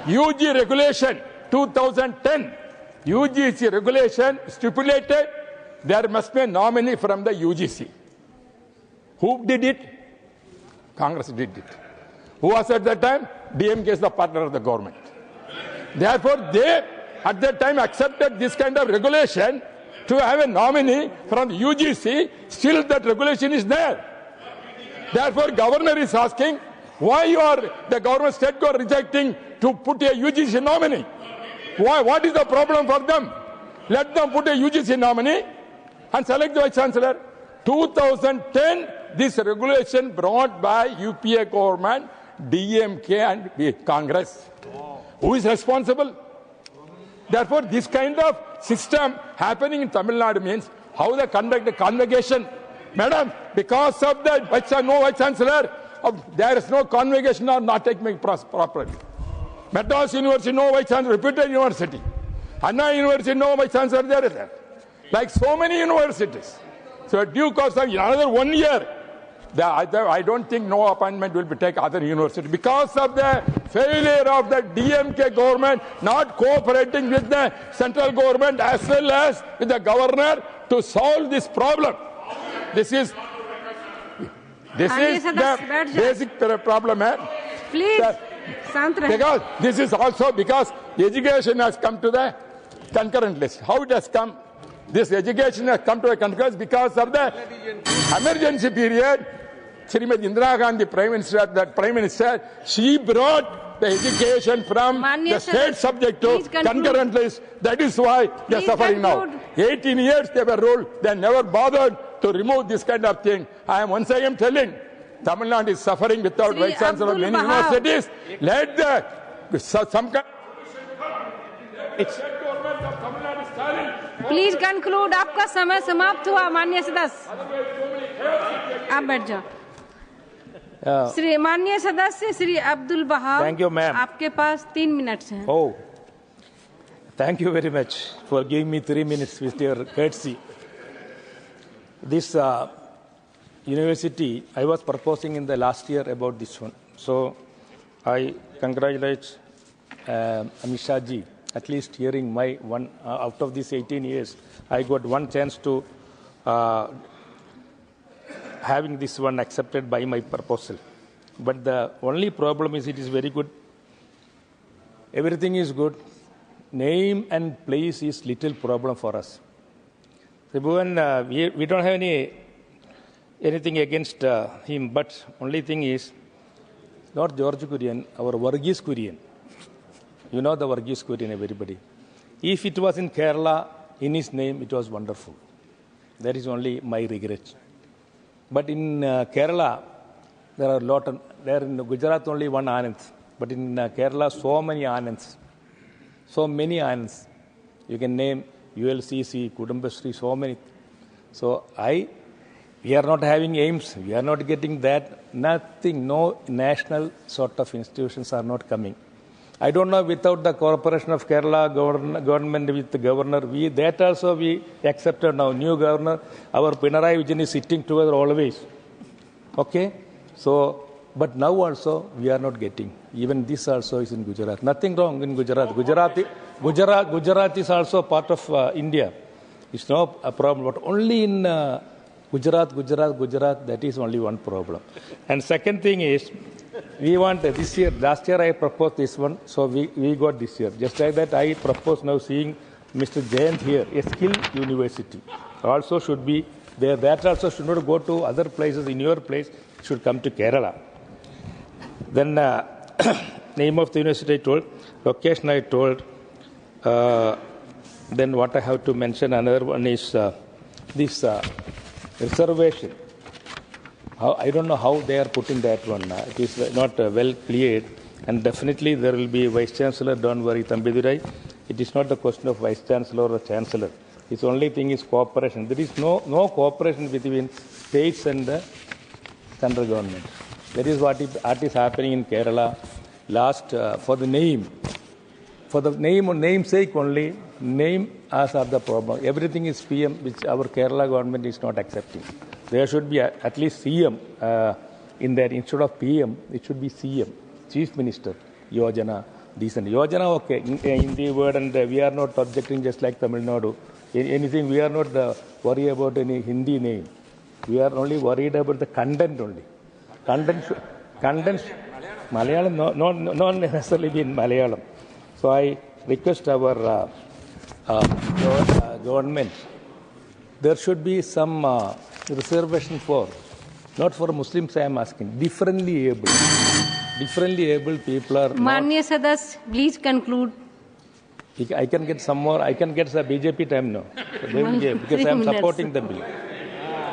UG regulation, 2010 UGC regulation stipulated there must be a nominee from the UGC. Who did it? Congress did it. Who was at that time? DMK is the partner of the government. Therefore, they at that time accepted this kind of regulation to have a nominee from the UGC. Still that regulation is there. Therefore, governor is asking, why you are the government state government rejecting to put a UGC nominee? Why? What is the problem for them? Let them put a UGC nominee and select the vice chancellor. 2010, this regulation brought by UPA government, DMK and Congress. Who is responsible? Therefore, this kind of system happening in Tamil Nadu means how they conduct the convocation. Madam, because of the no vice chancellor, there is no convocation or not taking properly. Madras University, no vice chancellor, reputed university. Anna University, no vice chancellor, there is that. Like so many universities. So due course of another 1 year, I don't think no appointment will be taken other university because of the failure of the DMK government not cooperating with the central government as well as with the governor to solve this problem. This is the basic problem. Please, because this is also because education has come to the concurrent list. How it has come? This education has come to a concurrent list because of the emergency period. Srimati Indira Gandhi, Prime Minister, she brought the education from the state subject to concurrent list. That is why they are suffering now. 18 years they were ruled. They never bothered to remove this kind of thing. I am once again telling, Tamil Nadu is suffering without vice chancellor of many universities. Let the some kind. Please conclude. आपका समय समाप्त हुआ माननीय सदस्य. आप बैठ जाओ. श्री माननीय सदस्य श्री अब्दुल बहाव. Thank you ma'am. आपके पास 3 मिनट हैं. Oh, thank you very much for giving me 3 minutes with your courtesy. This university, I was proposing in the last year about this one. So I congratulate Amit Shah ji. At least hearing my one out of these 18 years, I got one chance to having this one accepted by my proposal. But the only problem is it is very good. Everything is good. Name and place is little problem for us. We don't have anything against him, but only thing is not George Kurian, our Varghese Kurian. You know the Varghese Kurian, everybody. If it was in Kerala, in his name, it was wonderful. That is only my regret. But in Kerala, there are a lot of, there in Gujarat only one Anand. But in Kerala, so many Anands. So many Anands. You can name ULCC, Kudumbashree, so many. So we are not having aims. We are not getting that. Nothing, no national sort of institutions are not coming. I don't know, without the cooperation of Kerala government with the governor, that also we accepted now. New governor, our Pinarayi Vijayan is sitting together always. Okay? So, but now also we are not getting. Even this also is in Gujarat. Nothing wrong in Gujarat. Gujarat is also part of India. It's no a problem, but only in Gujarat, that is only one problem. And second thing is, we want this year, last year I proposed this one, so we got this year. Just like that, I propose now seeing Mr. Jayant here, a skill university. Also should be there. That also should not go to other places. In your place, it should come to Kerala. Then name of the university I told, location I told. Then what I have to mention, another one is this reservation. I don't know how they are putting that one. It is not well cleared, and definitely there will be Vice Chancellor. Don't worry, Thambidurai. It is not a question of Vice Chancellor or Chancellor. Its only thing is cooperation. There is no cooperation between states and the central government. That is what is happening in Kerala. Last for the name or namesake only. Name as are the problem. Everything is PM, which our Kerala government is not accepting. There should be at least CM in there. Instead of PM, it should be CM, Chief Minister, Yojana, decent. Yojana, okay, in the word, and we are not objecting just like Tamil Nadu. Anything, we are not worried about any Hindi name. We are only worried about the content only. Content, Malayalam, not necessarily in Malayalam. So I request our government, there should be some reservation for, not for Muslims I am asking, differently able people are Manya Sadas, please conclude. I can get some more, I can get the BJP time now. So they will give, because I am supporting the bill.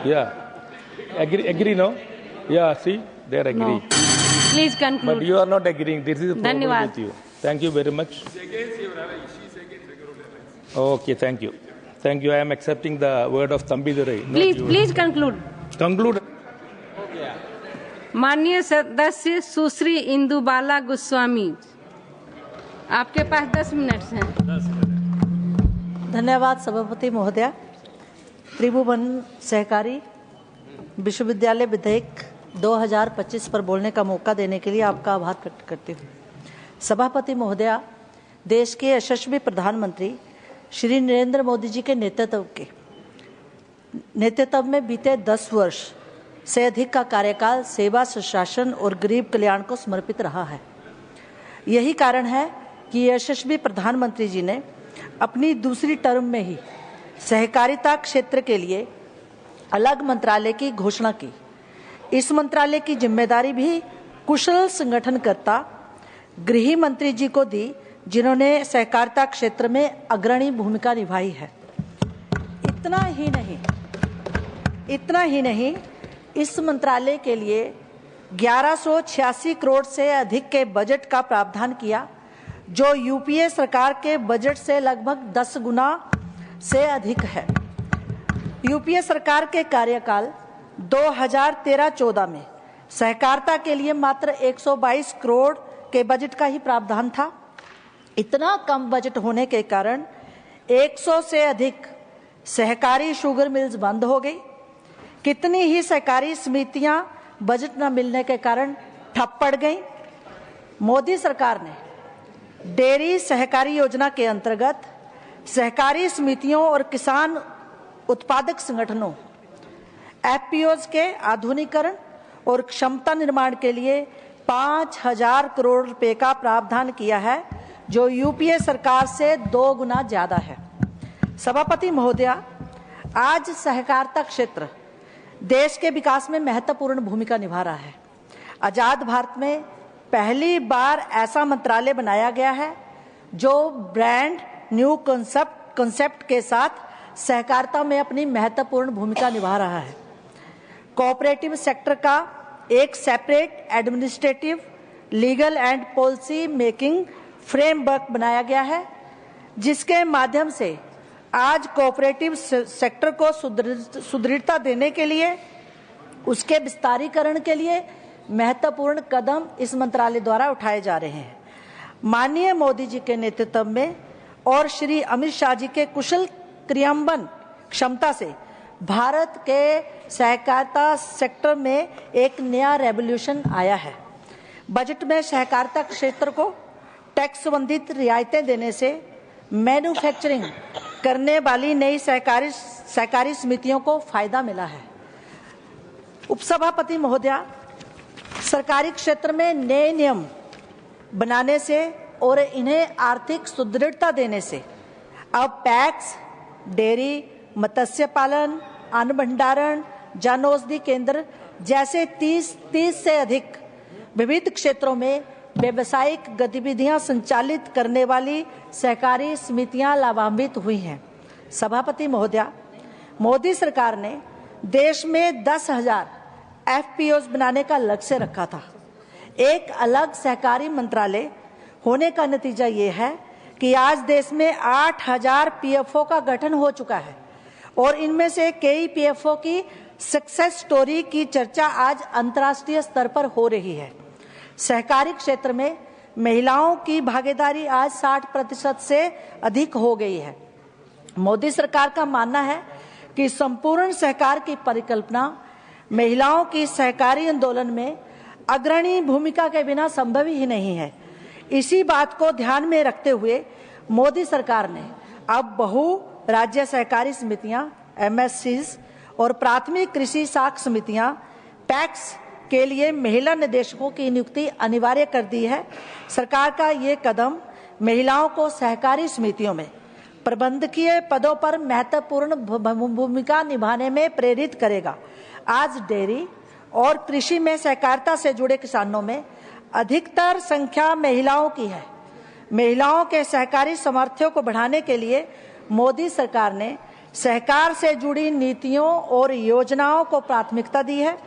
Yeah. Agree no? Yeah, see, they are agreeing. No. Please conclude. But you are not agreeing. This is the problem with you. Thank you very much. Okay, thank you. Thank you. I am accepting the word of Thambidurai. Please conclude. Conclude. माननीय सदस्य सुश्री इंदुबाला गोस्वामी, आपके पास 10 minute हैं। धन्यवाद सभापति महोदया। त्रिभुवन सहकारी विश्वविद्यालय विधेयक 2025 पर बोलने का मौका देने के लिए आपका आभार व्यक्त करती हूँ। सभापति महोदया, देश के यशस्वी प्रधानमंत्री श्री नरेंद्र मोदी जी के नेतृत्व में बीते 10 वर्ष से अधिक का कार्यकाल सेवा, सुशासन और गरीब कल्याण को समर्पित रहा है। यही कारण है कि यशस्वी प्रधानमंत्री जी ने अपनी दूसरी टर्म में ही सहकारिता क्षेत्र के लिए अलग मंत्रालय की घोषणा की। इस मंत्रालय की जिम्मेदारी भी कुशल संगठनकर्ता गृह मंत्री जी को दी, जिन्होंने सहकारिता क्षेत्र में अग्रणी भूमिका निभाई है। इतना ही नहीं, इस मंत्रालय के लिए 1186 करोड़ से अधिक के बजट का प्रावधान किया, जो यूपीए सरकार के बजट से लगभग 10 गुना से अधिक है। यूपीए सरकार के कार्यकाल 2013-14 में सहकारिता के लिए मात्र 122 करोड़ के बजट का ही प्रावधान था। इतना कम बजट होने के कारण 100 से अधिक सहकारी शुगर मिल्स बंद हो गई। कितनी ही सहकारी समितियां बजट न मिलने के कारण ठप पड़ गईं। मोदी सरकार ने डेयरी सहकारी योजना के अंतर्गत सहकारी समितियों और किसान उत्पादक संगठनों एफपीओज के आधुनिकीकरण और क्षमता निर्माण के लिए 5000 करोड़ रुपए का प्रावधान किया है, जो यूपीए सरकार से 2 गुना ज्यादा है। सभापति महोदया, आज सहकारिता क्षेत्र देश के विकास में महत्वपूर्ण भूमिका निभा रहा है। आजाद भारत में पहली बार ऐसा मंत्रालय बनाया गया है जो ब्रांड न्यू कॉन्सेप्ट के साथ सहकारिता में अपनी महत्वपूर्ण भूमिका निभा रहा है। कोऑपरेटिव सेक्टर का एक separate administrative, legal and policy making framework बनाया गया है, जिसके माध्यम से आज कोऑपरेटिव सेक्टर को सुदृढ़ता देने के लिए, उसके विस्तारीकरण के लिए महत्वपूर्ण कदम इस मंत्रालय द्वारा उठाए जा रहे हैं। माननीय मोदी जी के नेतृत्व में और श्री अमित शाह जी के कुशल क्रियान्वयन क्षमता से भारत के सहकारिता सेक्टर में एक नया रेवोल्यूशन आया है। बजट में सहकारिता क्षेत्र को टैक्स संबंधित रियायतें देने से मैन्युफैक्चरिंग करने वाली नई सहकारी समितियों को फायदा मिला है। उपसभापति महोदया, सरकारी क्षेत्र में नए नियम बनाने से और इन्हें आर्थिक सुदृढ़ता देने से अब पैक्स, डेयरी, मत्स्य पालन, अन्न भंडारण, जन औषधि केंद्र जैसे 30 से अधिक विविध क्षेत्रों में व्यावसायिक गतिविधियां संचालित करने वाली सहकारी समितियां लाभान्वित हुई हैं। सभापति महोदया, मोदी सरकार ने देश में 10,000 FPOs बनाने का लक्ष्य रखा था। एक अलग सहकारी मंत्रालय होने का नतीजा ये है कि आज देश में 8,000 PFO का गठन हो चुका है और इनमें से कई PFO की सक्सेस स्टोरी की चर्चा आज अंतर्राष्ट्रीय स्तर पर हो रही है। सहकारी क्षेत्र में महिलाओं की भागीदारी आज 60% से अधिक हो गई है। मोदी सरकार का मानना है कि संपूर्ण सहकार की परिकल्पना महिलाओं की सहकारी आंदोलन में अग्रणी भूमिका के बिना संभव ही नहीं है। इसी बात को ध्यान में रखते हुए मोदी सरकार ने अब बहु राज्य सहकारी समितियां MSCs और प्राथमिक कृषि साख समितियां पैक्स के लिए महिला निदेशकों की नियुक्ति अनिवार्य कर दी है। सरकार का ये कदम महिलाओं को सहकारी समितियों में प्रबंधकीय पदों पर महत्वपूर्ण भूमिका निभाने में प्रेरित करेगा। आज डेयरी और कृषि में सहकारिता से जुड़े किसानों में अधिकतर संख्या महिलाओं की है। महिलाओं के सहकारी सामर्थ्य को बढ़ाने के लिए मोदी सरकार ने सहकार से जुड़ी नीतियों और योजनाओं को प्राथमिकता दी है।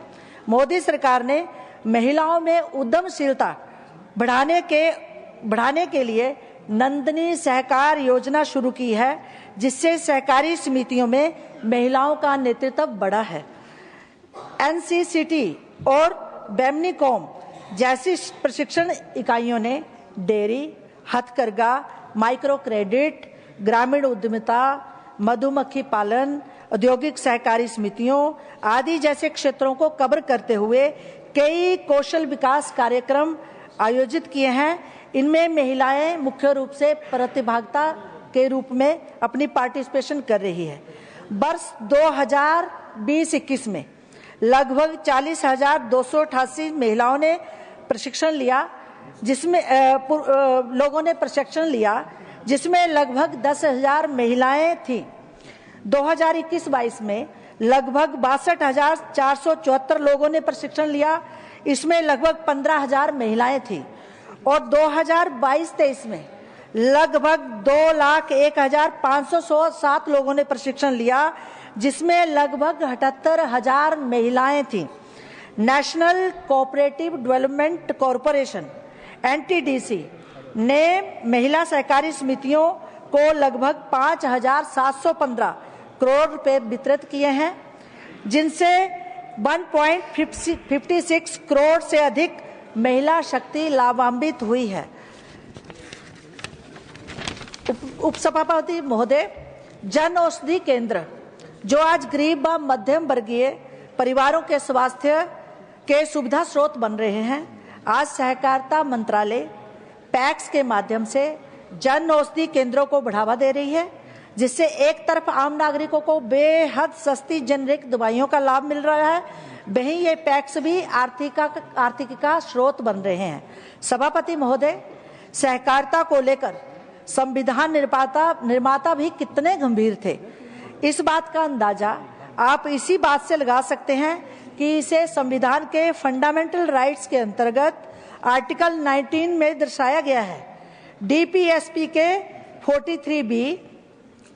मोदी सरकार ने महिलाओं में उद्यमशीलता बढ़ाने के लिए नंदिनी सहकार योजना शुरू की है, जिससे सहकारी समितियों में महिलाओं का नेतृत्व बढ़ा है। NCCT और बेमनीकॉम जैसी प्रशिक्षण इकाइयों ने डेयरी, हथकरघा, माइक्रो क्रेडिट, ग्रामीण उद्यमिता, मधुमक्खी पालन, औद्योगिक सहकारी समितियों आदि जैसे क्षेत्रों को कवर करते हुए कई कौशल विकास कार्यक्रम आयोजित किए हैं। इनमें महिलाएं मुख्य रूप से प्रतिभागिता के रूप में अपनी पार्टिसिपेशन कर रही है। वर्ष 2020-21 में लगभग 40,288 महिलाओं ने प्रशिक्षण लिया, जिसमें लगभग 10,000 महिलाएं थीं। 2021-22 में लगभग 62,474 लोगों ने प्रशिक्षण लिया, इसमें लगभग 15,000 महिलाएं थीं। और 2022-23 में लगभग 2,01,507 लोगों ने प्रशिक्षण लिया, जिसमें लगभग 78,000 महिलाएं थीं। National cooperative development corporation NTDC ने महिला सहकारी समितियों को लगभग 5,715 करोड़ रुपए वितरित किए हैं, जिनसे 1.56 करोड़ से अधिक महिला शक्ति लाभान्वित हुई है। उपसभापति महोदय, जन औषधि केंद्र जो आज गरीब व मध्यम वर्गीय परिवारों के स्वास्थ्य के सुविधा स्रोत बन रहे हैं, आज सहकारिता मंत्रालय पैक्स के माध्यम से जन औषधि केंद्रों को बढ़ावा दे रही है, जिससे एक तरफ आम नागरिकों को बेहद सस्ती जेनरिक दवाइयों का लाभ मिल रहा है, वहीं ये पैक्स भी आर्थिक का स्रोत बन रहे हैं। सभापति महोदय, सहकारिता को लेकर संविधान निर्माता भी कितने गंभीर थे, इस बात का अंदाजा आप इसी बात से लगा सकते हैं कि इसे संविधान के फंडामेंटल राइट्स के अंतर्गत आर्टिकल 19 में दर्शाया गया है। DPSP के 43B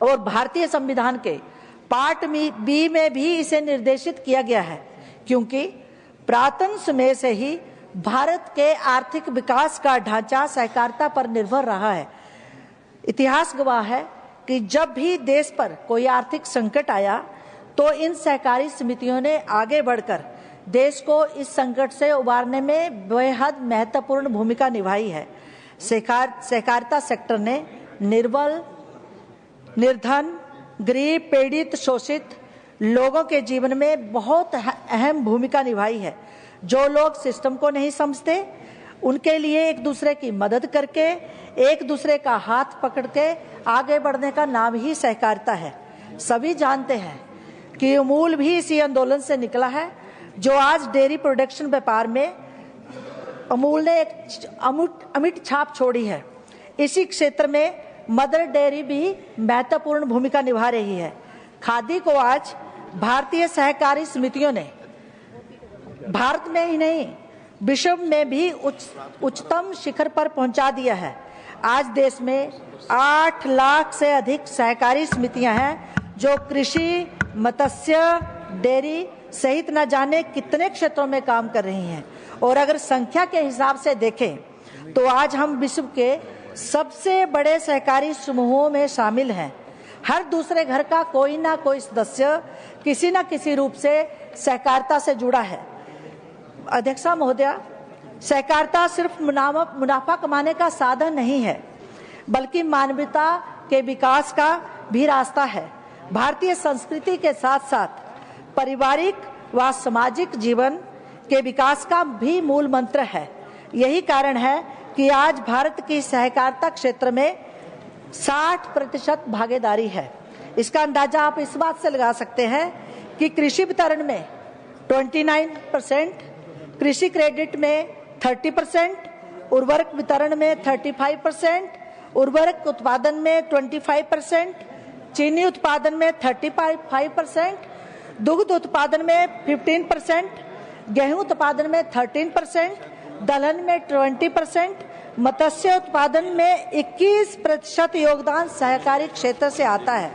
और भारतीय संविधान के पार्ट B में भी इसे निर्देशित किया गया है, क्योंकि पुरातन समय से ही भारत के आर्थिक विकास का ढांचा सहकारिता पर निर्भर रहा है। इतिहास गवाह है कि जब भी देश पर कोई आर्थिक संकट आया तो इन सहकारी समितियों ने आगे बढ़कर देश को इस संकट से उबारने में बेहद महत्वपूर्ण भूमिका निभाई है। सहकारिता सेक्टर ने निर्बल, निर्धन, गरीब, पीड़ित, शोषित लोगों के जीवन में बहुत अहम भूमिका निभाई है। जो लोग सिस्टम को नहीं समझते उनके लिए एक दूसरे की मदद करके, एक दूसरे का हाथ पकड़ के आगे बढ़ने का नाम ही सहकारिता है। सभी जानते हैं कि अमूल भी इसी आंदोलन से निकला है, जो आज डेयरी प्रोडक्शन व्यापार में अमूल ने एक अमिट छाप छोड़ी है। इसी क्षेत्र में मदर डेयरी भी महत्वपूर्ण भूमिका निभा रही है। खादी को आज भारतीय सहकारी समितियों ने भारत में ही नहीं विश्व में भी उच्चतम शिखर पर पहुंचा दिया है। आज देश में 8 लाख से अधिक सहकारी समितियां हैं जो कृषि, मत्स्य, डेयरी सहित न जाने कितने क्षेत्रों में काम कर रही हैं। और अगर संख्या के हिसाब से देखें तो आज हम विश्व के सबसे बड़े सहकारी समूहों में शामिल हैं। हर दूसरे घर का कोई ना कोई सदस्य किसी न किसी रूप से सहकारिता से जुड़ा है। अध्यक्षा महोदया, सहकारिता सिर्फ मुनाफा कमाने का साधन नहीं है, बल्कि मानवता के विकास का भी रास्ता है। भारतीय संस्कृति के साथ साथ पारिवारिक व सामाजिक जीवन के विकास का भी मूल मंत्र है। यही कारण है कि आज भारत की सहकारिता क्षेत्र में 60% भागीदारी है। इसका अंदाजा आप इस बात से लगा सकते हैं कि कृषि वितरण में 29%, कृषि क्रेडिट में 30%, उर्वरक वितरण में 35%, उर्वरक उत्पादन में 25%, चीनी उत्पादन में 35%, दुग्ध उत्पादन में 15%, गेहूं उत्पादन में 13%, दलहन में 20%, मत्स्य उत्पादन में 21% योगदान सहकारी क्षेत्र से आता है।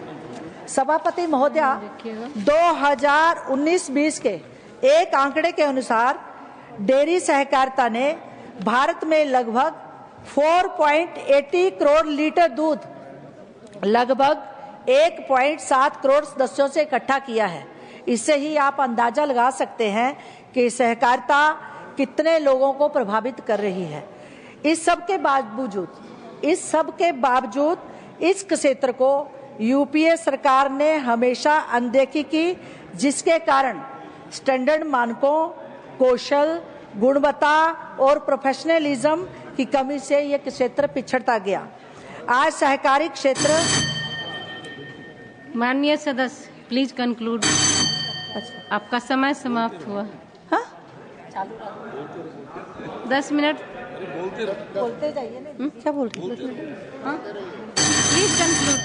सभापति महोदया, 2019-20 के एक आंकड़े के अनुसार डेयरी सहकारिता ने भारत में लगभग 4.80 करोड़ लीटर दूध लगभग 1.7 करोड़ सदस्यों से इकट्ठा किया है। इससे ही आप अंदाजा लगा सकते हैं कि सहकारिता कितने लोगों को प्रभावित कर रही है। इस सब के बावजूद इस क्षेत्र को यूपीए सरकार ने हमेशा अनदेखी की, जिसके कारण स्टैंडर्ड मानकों, कौशल, गुणवत्ता और प्रोफेशनलिज्म की कमी से यह क्षेत्र पिछड़ता गया। आज सहकारी क्षेत्र। माननीय सदस्य, प्लीज कंक्लूड। आपका समय समाप्त हुआ। हाँ? 10 मिनट बोलते जाइए ना। क्या बोल रहे? Please conclude.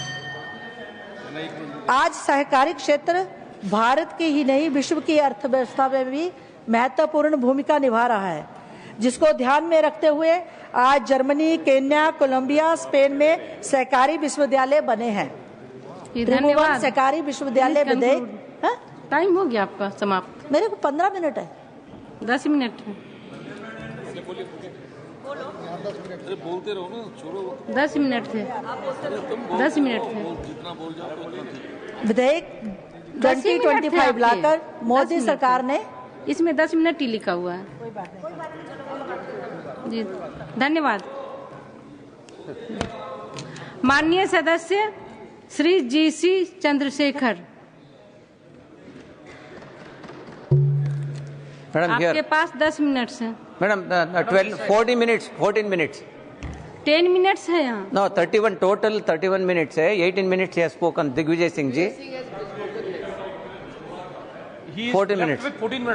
आज सहकारी क्षेत्र भारत की ही नहीं विश्व की अर्थव्यवस्था में भी महत्वपूर्ण भूमिका निभा रहा है, जिसको ध्यान में रखते हुए आज जर्मनी, केन्या, कोलंबिया, स्पेन में सहकारी विश्वविद्यालय बने हैं। त्रिभुवन सहकारी विश्वविद्यालय विधेयक। टाइम हो गया आपका समाप्त। मेरे को 15 मिनट है। 10 मिनट है। बोलते रहो ना, छोड़ो। 10 मिनट थे। 10 मिनट थे। विधेयक 2025 लाकर मोदी सरकार ने, इसमें 10 मिनट ही लिखा हुआ है। जी धन्यवाद। माननीय सदस्य श्री जीसी चंद्रशेखर, आपके पास 10 मिनट्स हैं। मैडम 14 मिनट्स 10 मिनट्स है यहाँ। नो 31 टोटल 31 मिनट्स है। 18 मिनट्स है spoken Digvijay Singh ji. 14 minutes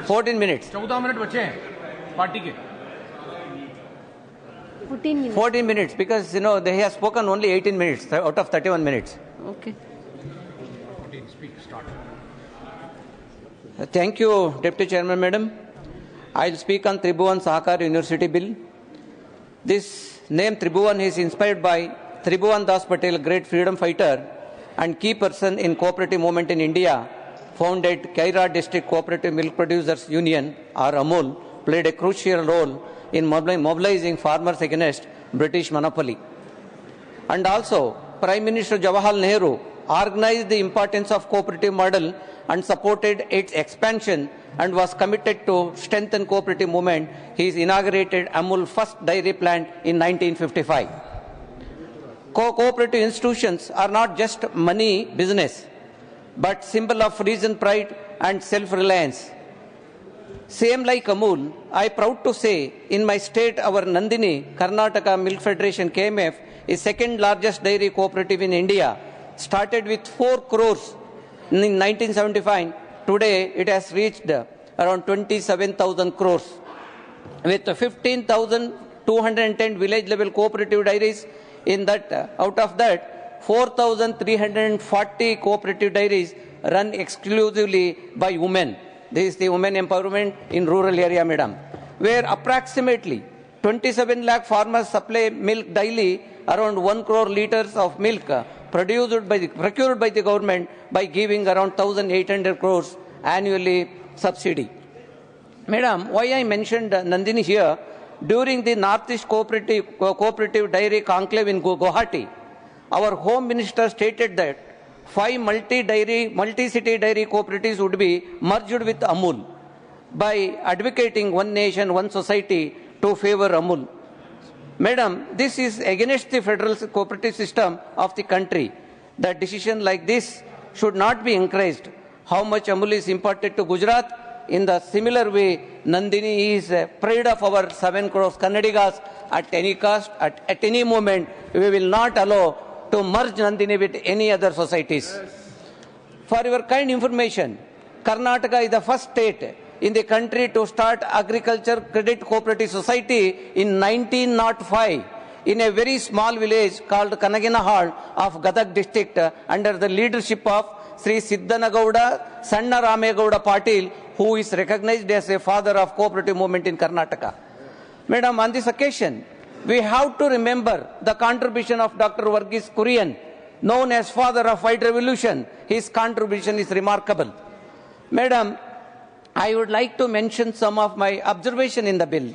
14 minutes 14 minute बचे हैं पार्टी के। 14 minutes because they have spoken only 18 minutes out of 31 minutes. Okay. Thank you, Deputy Chairman, Madam. I'll speak on Tribhuvan Sahakar University Bill. This name Tribhuvan is inspired by Tribhuvan Das Patel, a great freedom fighter and key person in cooperative movement in India, founded Kaira District Cooperative Milk Producers Union, or AMUL, played a crucial role in mobilizing farmers against British monopoly. And also, Prime Minister Jawaharlal Nehru organized the importance of cooperative model and supported its expansion and was committed to strengthen cooperative movement. He inaugurated AMUL's first dairy plant in 1955. Cooperative institutions are not just money business, but symbol of region pride and self-reliance. Same like Amul, I proud to say, in my state, our Nandini, Karnataka Milk Federation, KMF, is second largest dairy cooperative in India. Started with 4 crores in 1975. Today, it has reached around 27,000 crores. With 15,210 village-level cooperative dairies, in that, out of that, 4,340 cooperative dairies run exclusively by women. This is the women empowerment in rural area, madam, where approximately 27 lakh farmers supply milk daily, around 1 crore liters of milk procured by the government by giving around 1,800 crores annually subsidy. Madam, why I mentioned Nandini here, during the Northeast Cooperative Dairy Conclave in Guwahati, our Home Minister stated that 5 multi-city dairy cooperatives would be merged with Amul by advocating one nation, one society to favor Amul. Madam, this is against the federal cooperative system of the country. That decision like this should not be encouraged. How much Amul is imported to Gujarat? In the similar way, Nandini is pride of our 7 crores Kannadigas. At any cost, at any moment, we will not allow to merge Nandini with any other societies. For your kind information, Karnataka is the first state in the country to start Agriculture Credit Cooperative Society in 1905 in a very small village called Kanaginahal of Gadag district under the leadership of Sri Siddanagowda Sanna Ramegowda Patil, who is recognized as a father of cooperative movement in Karnataka. Madam, on this occasion, we have to remember the contribution of Dr. Varghese Kurian, known as father of white revolution. His contribution is remarkable. Madam, I would like to mention some of my observation in the bill.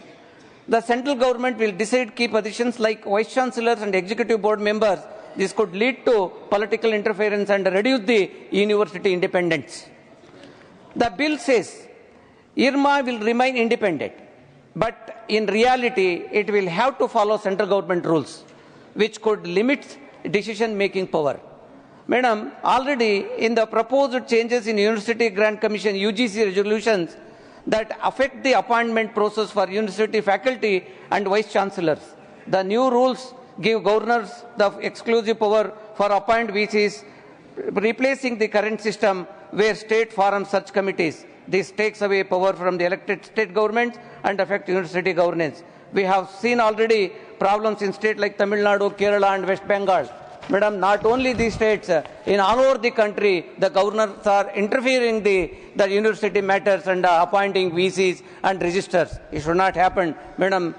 The central government will decide key positions like vice chancellors and executive board members. This could lead to political interference and reduce the university independence. The bill says IRMA will remain independent, but in reality, it will have to follow central government rules, which could limit decision-making power. Madam, already in the proposed changes in University Grant Commission UGC resolutions that affect the appointment process for university faculty and vice chancellors, the new rules give governors the exclusive power for appoint VCs, replacing the current system where state form such committees. This takes away power from the elected state governments and affect university governance. We have seen already problems in states like Tamil Nadu, Kerala and West Bengal. Madam, not only these states, in all over the country, the governors are interfering the university matters and appointing VCs and registers. It should not happen. Madam,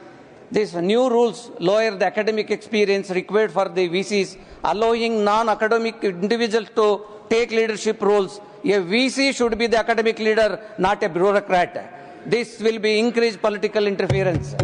these new rules lower the academic experience required for the VCs, allowing non-academic individuals to take leadership roles. A VC should be the academic leader, not a bureaucrat. This will be increased political interference.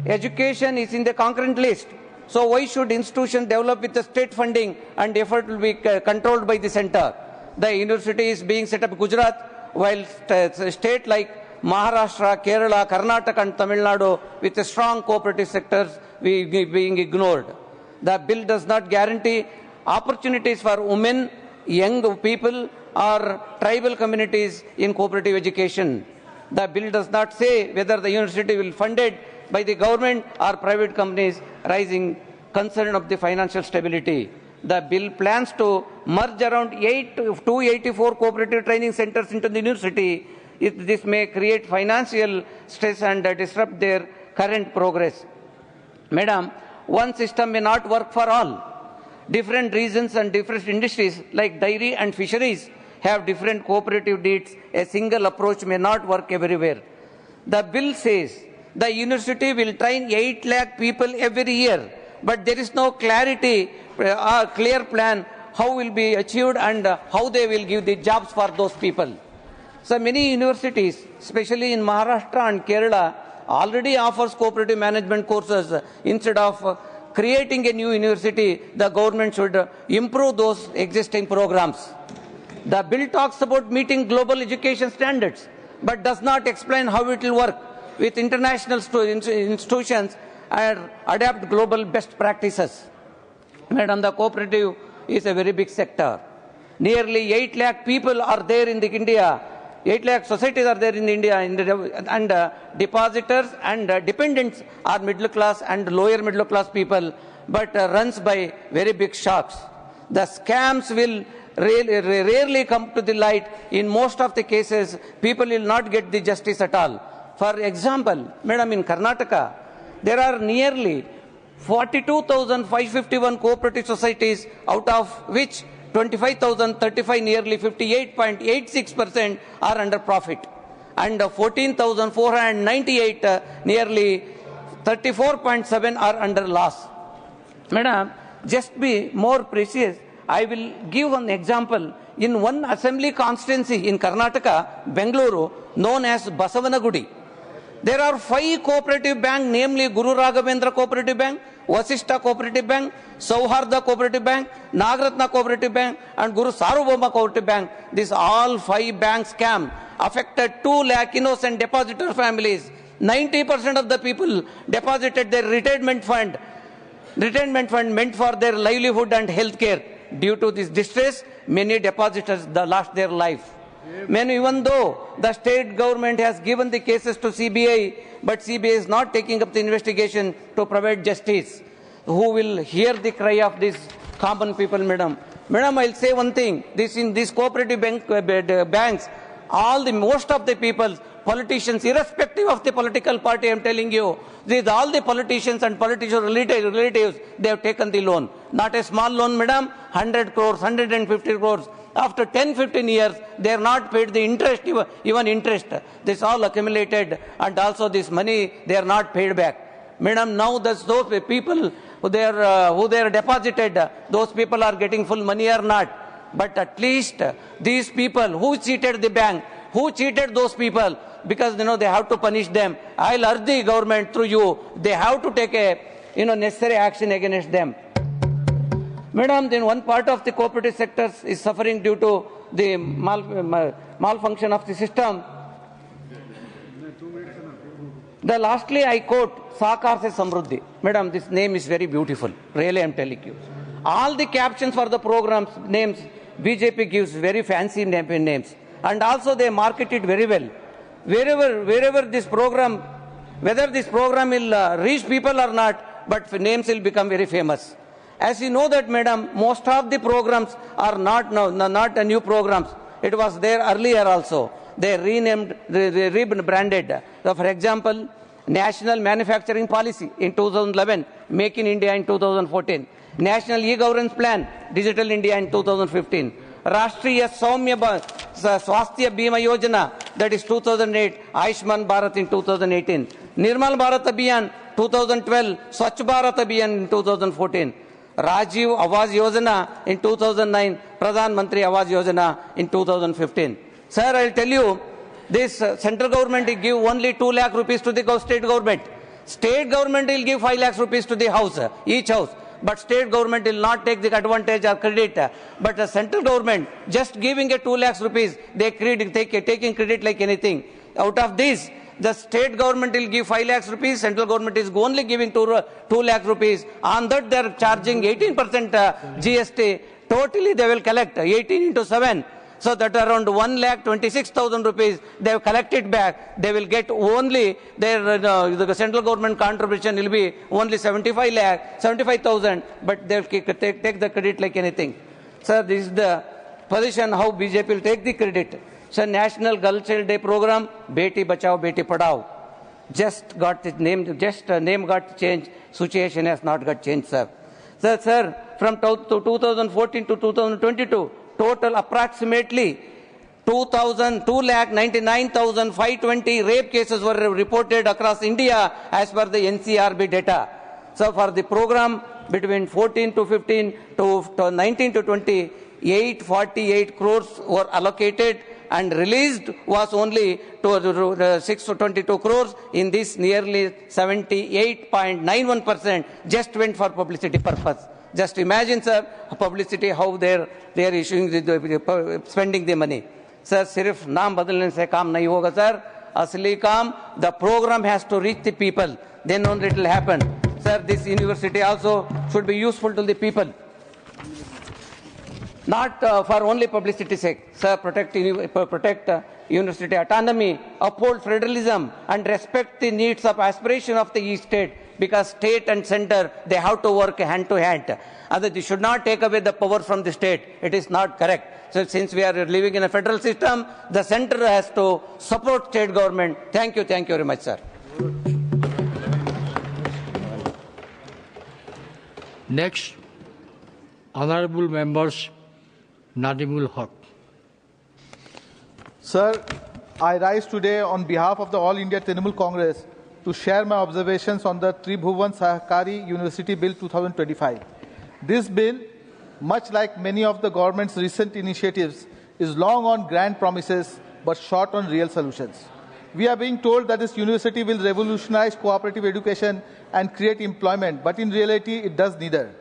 Education is in the concurrent list. So why should institutions develop with the state funding and effort will be controlled by the center? The university is being set up in Gujarat, while states like Maharashtra, Kerala, Karnataka and Tamil Nadu with strong cooperative sectors being ignored. The bill does not guarantee opportunities for women, young people or tribal communities in cooperative education. The bill does not say whether the university will be funded by the government or private companies, raising concern of the financial stability. The bill plans to merge around 284 cooperative training centers into the university. This may create financial stress and disrupt their current progress. Madam, one system may not work for all. Different regions and different industries like dairy and fisheries have different cooperative needs. A single approach may not work everywhere. The bill says the university will train 8 lakh people every year, but there is no clarity or clear plan how will be achieved and how they will give the jobs for those people. So many universities, especially in Maharashtra and Kerala, already offers cooperative management courses. Instead of creating a new university, the government should improve those existing programs. The bill talks about meeting global education standards, but does not explain how it will work with international institutions and adapt global best practices. Madam, the cooperative is a very big sector. Nearly 8 lakh people are there in India. 8 lakh societies are there in India, and depositors and dependents are middle class and lower middle class people, but runs by very big sharks. The scams will rarely come to the light. In most of the cases, people will not get the justice at all. For example, Madam, in Karnataka, there are nearly 42,551 cooperative societies, out of which 25,035, nearly 58.86% are under profit, and 14,498, nearly 34.7% are under loss. Madam, just be more precise. I will give one example. In one assembly constituency in Karnataka, Bengaluru, known as Basavanagudi, there are 5 cooperative banks, namely Guru Raghavendra Cooperative Bank, Vasishta Cooperative Bank, Sauharda Cooperative Bank, Nagaratna Cooperative Bank, and Guru Sarvabhauma Cooperative Bank. These all 5 bank scam affected 2 lakh innocent depositor families. 90% of the people deposited their retirement fund meant for their livelihood and health care. Due to this distress, many depositors lost their life. Even though the state government has given the cases to CBI, but CBI is not taking up the investigation to provide justice. Who will hear the cry of these common people, Madam? Madam, I'll say one thing. In these cooperative banks, most of the people, politicians, irrespective of the political party, I'm telling you, all the politicians and politician relatives, they have taken the loan. Not a small loan, Madam, 100 crores, 150 crores. After 10-15 years, they have not paid the interest, even interest. This all accumulated, and also this money, they are not paid back. Madam, now those people who they are deposited, those people are getting full money or not. But at least these people who cheated the bank, who cheated those people, because they have to punish them. I'll urge the government through you, they have to take a necessary action against them. Madam, then one part of the cooperative sector is suffering due to the malfunction of the system. Lastly, I quote Sakar se Samruddhi. Madam, this name is very beautiful. Really, I'm telling you. All the captions for the programs names, BJP gives very fancy names. And also they market it very well. Wherever this program, whether this program will reach people or not, but names will become very famous. As you know that, Madam, most of the programs are not new programs. It was there earlier also. They rebranded. So, for example, National Manufacturing Policy in 2011, Make in India in 2014, National E-Governance Plan, Digital India in 2015, Rashtriya Saumya Swasthya Bima Yojana, that is 2008, Ayushman Bharat in 2018, Nirmal Bharat Abhiyan 2012, Swachh Bharat Abhiyan in 2014, Rajiv Awas Yojana in 2009, Pradhan Mantri Awas Yojana in 2015. Sir, I'll tell you, this central government will give only 2 lakh rupees to the state government. State government will give 5 lakhs rupees to the house, each house. But state government will not take the advantage or credit. But the central government, just giving a 2 lakhs rupees, they taking credit like anything. Out of this, the state government will give 5 lakhs rupees, central government is only giving 2 lakh rupees. On that, they are charging 18% GST. Totally, they will collect 18 into 7. So that around 1,26,000 rupees they have collected back. They will get only the central government contribution will be only 75,000, but they will take the credit like anything. Sir, this is the position how BJP will take the credit. So National Girl Child Day program, Beti Bachao, Beti Padhao, just got the name, just name got changed. Situation has not got changed, sir. Sir, from 2014 to 2022. Total approximately 2,99,520 rape cases were reported across India as per the NCRB data. So for the program between 14 to 15 to 19 to 20, 848 crores were allocated and released was only 6 to 22 crores. In this, nearly 78.91% just went for publicity purpose. Just imagine, sir, publicity, how they are issuing spending the money. Sir, सिर्फ नाम बदलने से काम नहीं होगा, sir. असली काम, the program has to reach the people. Then only it will happen. Sir, this university also should be useful to the people. not for only publicity sake. Sir, protect university autonomy, uphold federalism, and respect the needs of aspiration of the each state, because state and center, they have to work hand to hand. And they should not take away the power from the state. It is not correct. So since we are living in a federal system, the center has to support state government. Thank you very much, sir. Next, honorable members, Nadimul Haq. Sir, I rise today on behalf of the All India Trinamool Congress to share my observations on the Tribhuvan Sahakari University Bill 2025. This bill, much like many of the government's recent initiatives, is long on grand promises but short on real solutions. We are being told that this university will revolutionize cooperative education and create employment, but in reality it does neither.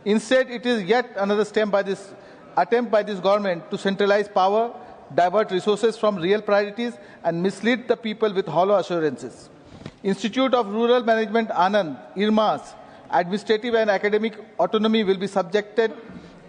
Instead, it is yet another attempt by this government to centralize power, divert resources from real priorities, and mislead the people with hollow assurances. Institute of Rural Management Anand, IRMA's administrative and academic autonomy will be subjected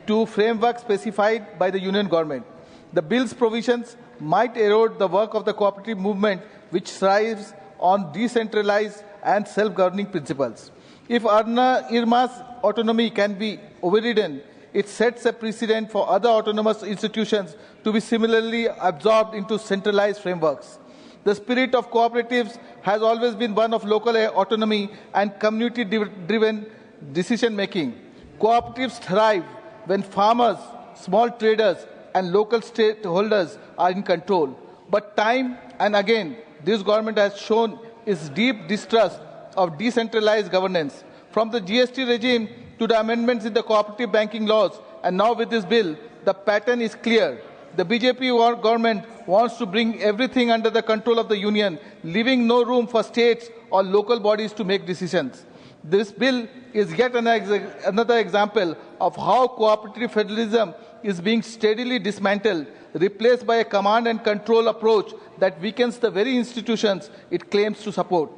to framework specified by the union government. The bill's provisions might erode the work of the cooperative movement, which thrives on decentralized and self-governing principles. If IRMA's autonomy can be overridden, it sets a precedent for other autonomous institutions to be similarly absorbed into centralized frameworks. The spirit of cooperatives has always been one of local autonomy and community-driven decision-making. Cooperatives thrive when farmers, small traders, and local stakeholders are in control. But time and again, this government has shown its deep distrust of decentralized governance. From the GST regime to the amendments in the cooperative banking laws, and now with this bill, the pattern is clear. The BJP government wants to bring everything under the control of the union, leaving no room for states or local bodies to make decisions. This bill is yet another example of how cooperative federalism is being steadily dismantled, replaced by a command and control approach that weakens the very institutions it claims to support.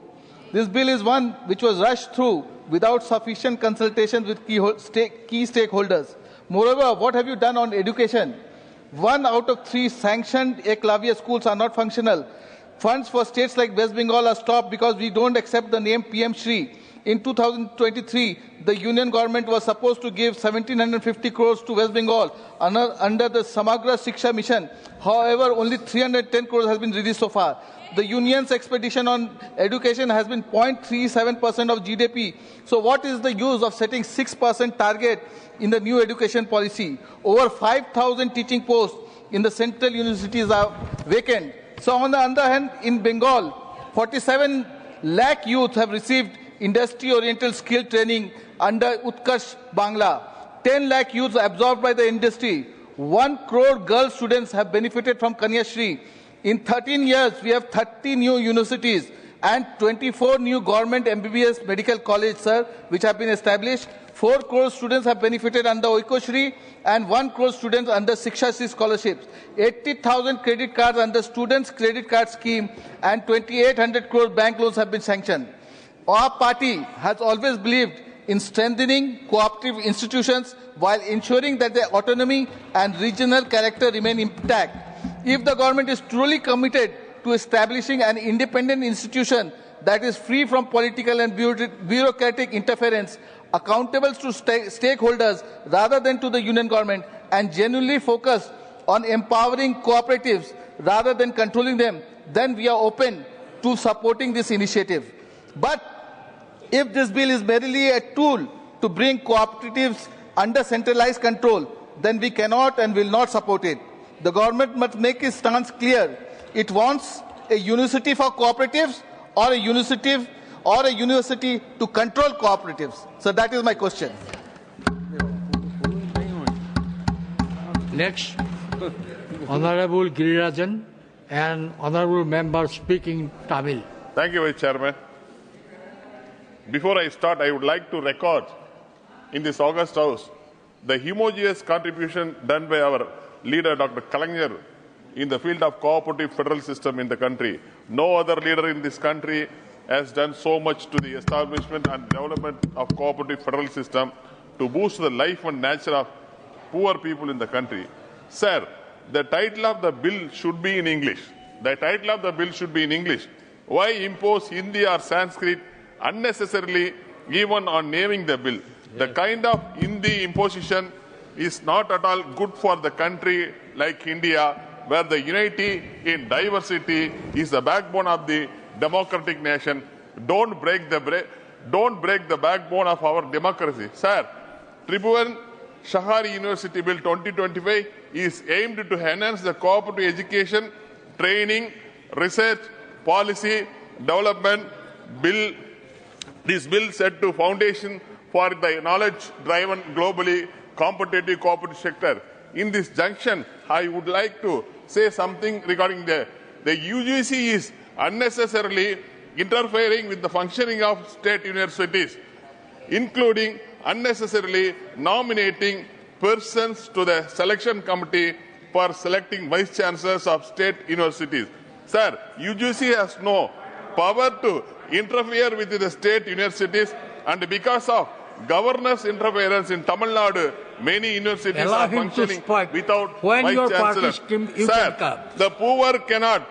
This bill is one which was rushed through without sufficient consultations with key stakeholders. Moreover, what have you done on education? 1 out of 3 sanctioned Eklavya schools are not functional. Funds for states like West Bengal are stopped because we don't accept the name PM Shri. In 2023, the union government was supposed to give 1,750 crores to West Bengal under the Samagra Shiksha mission. However, only 310 crores has been released so far. The union's expedition on education has been 0.37% of GDP. So what is the use of setting 6% target in the new education policy? Over 5,000 teaching posts in the central universities are vacant. So on the other hand, in Bengal, 47 lakh youth have received industry-oriental skill training under Utkarsh Bangla. 10 lakh youths absorbed by the industry. 1 crore girl students have benefited from Kanya Shri. In 13 years, we have 30 new universities and 24 new government MBBS medical colleges, sir, which have been established. 4 crore students have benefited under Oikoshri and 1 crore students under Shiksha Shri scholarships. 80,000 credit cards under Students' Credit Card Scheme and 2,800 crore bank loans have been sanctioned. Our party has always believed in strengthening cooperative institutions while ensuring that their autonomy and regional character remain intact. If the government is truly committed to establishing an independent institution that is free from political and bureaucratic interference, accountable to stakeholders rather than to the union government, and genuinely focused on empowering cooperatives rather than controlling them, then we are open to supporting this initiative. But if this bill is merely a tool to bring cooperatives under centralized control, then we cannot and will not support it. The government must make its stance clear. It wants a university for cooperatives or a university to control cooperatives. So that is my question. Next, Honorable Girirajan and Honorable Member speaking Tamil. Thank you, Vice Chairman. Before I start, I would like to record in this August House the homogeneous contribution done by our leader, Dr. Kalangar, in the field of cooperative federal system in the country. No other leader in this country has done so much to the establishment and development of cooperative federal system to boost the life and nature of poor people in the country. Sir, the title of the bill should be in English. The title of the bill should be in English. Why impose Hindi or Sanskrit unnecessarily even on naming the bill? The kind of Hindi imposition is not at all good for the country like India, where the unity in diversity is the backbone of the democratic nation. Don't break the backbone of our democracy. Sir, Tribhuvan Shahari University Bill 2025 is aimed to enhance the cooperative education, training, research, policy, development bill. This bill set to foundation for the knowledge-driven, globally competitive cooperative sector. In this junction, I would like to say something regarding the UGC is unnecessarily interfering with the functioning of state universities, including unnecessarily nominating persons to the selection committee for selecting vice chancellors of state universities. Sir, UGC has no power to interfere with the state universities, and because of governors' interference in Tamil Nadu, many universities are functioning without vice chancellors. Sir, the poor cannot.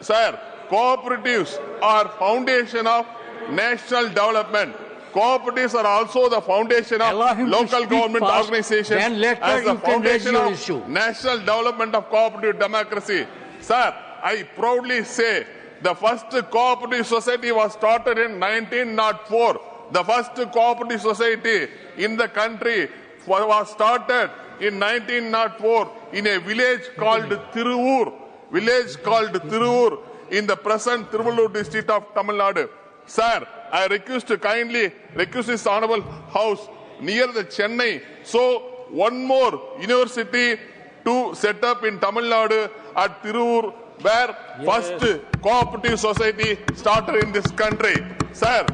Sir, cooperatives are foundation of national development. Cooperatives are also the foundation of local government organizations as the foundation of national development of cooperative democracy. Sir, I proudly say the first cooperative society was started in 1904. The first cooperative society in the country was started in 1904 in a village called Tiruvur. In the present Tiruvallur district of Tamil Nadu. Sir, I kindly request this honorable house near the Chennai. So one more university to set up in Tamil Nadu at Tiruvur, where first cooperative society started in this country. Sir,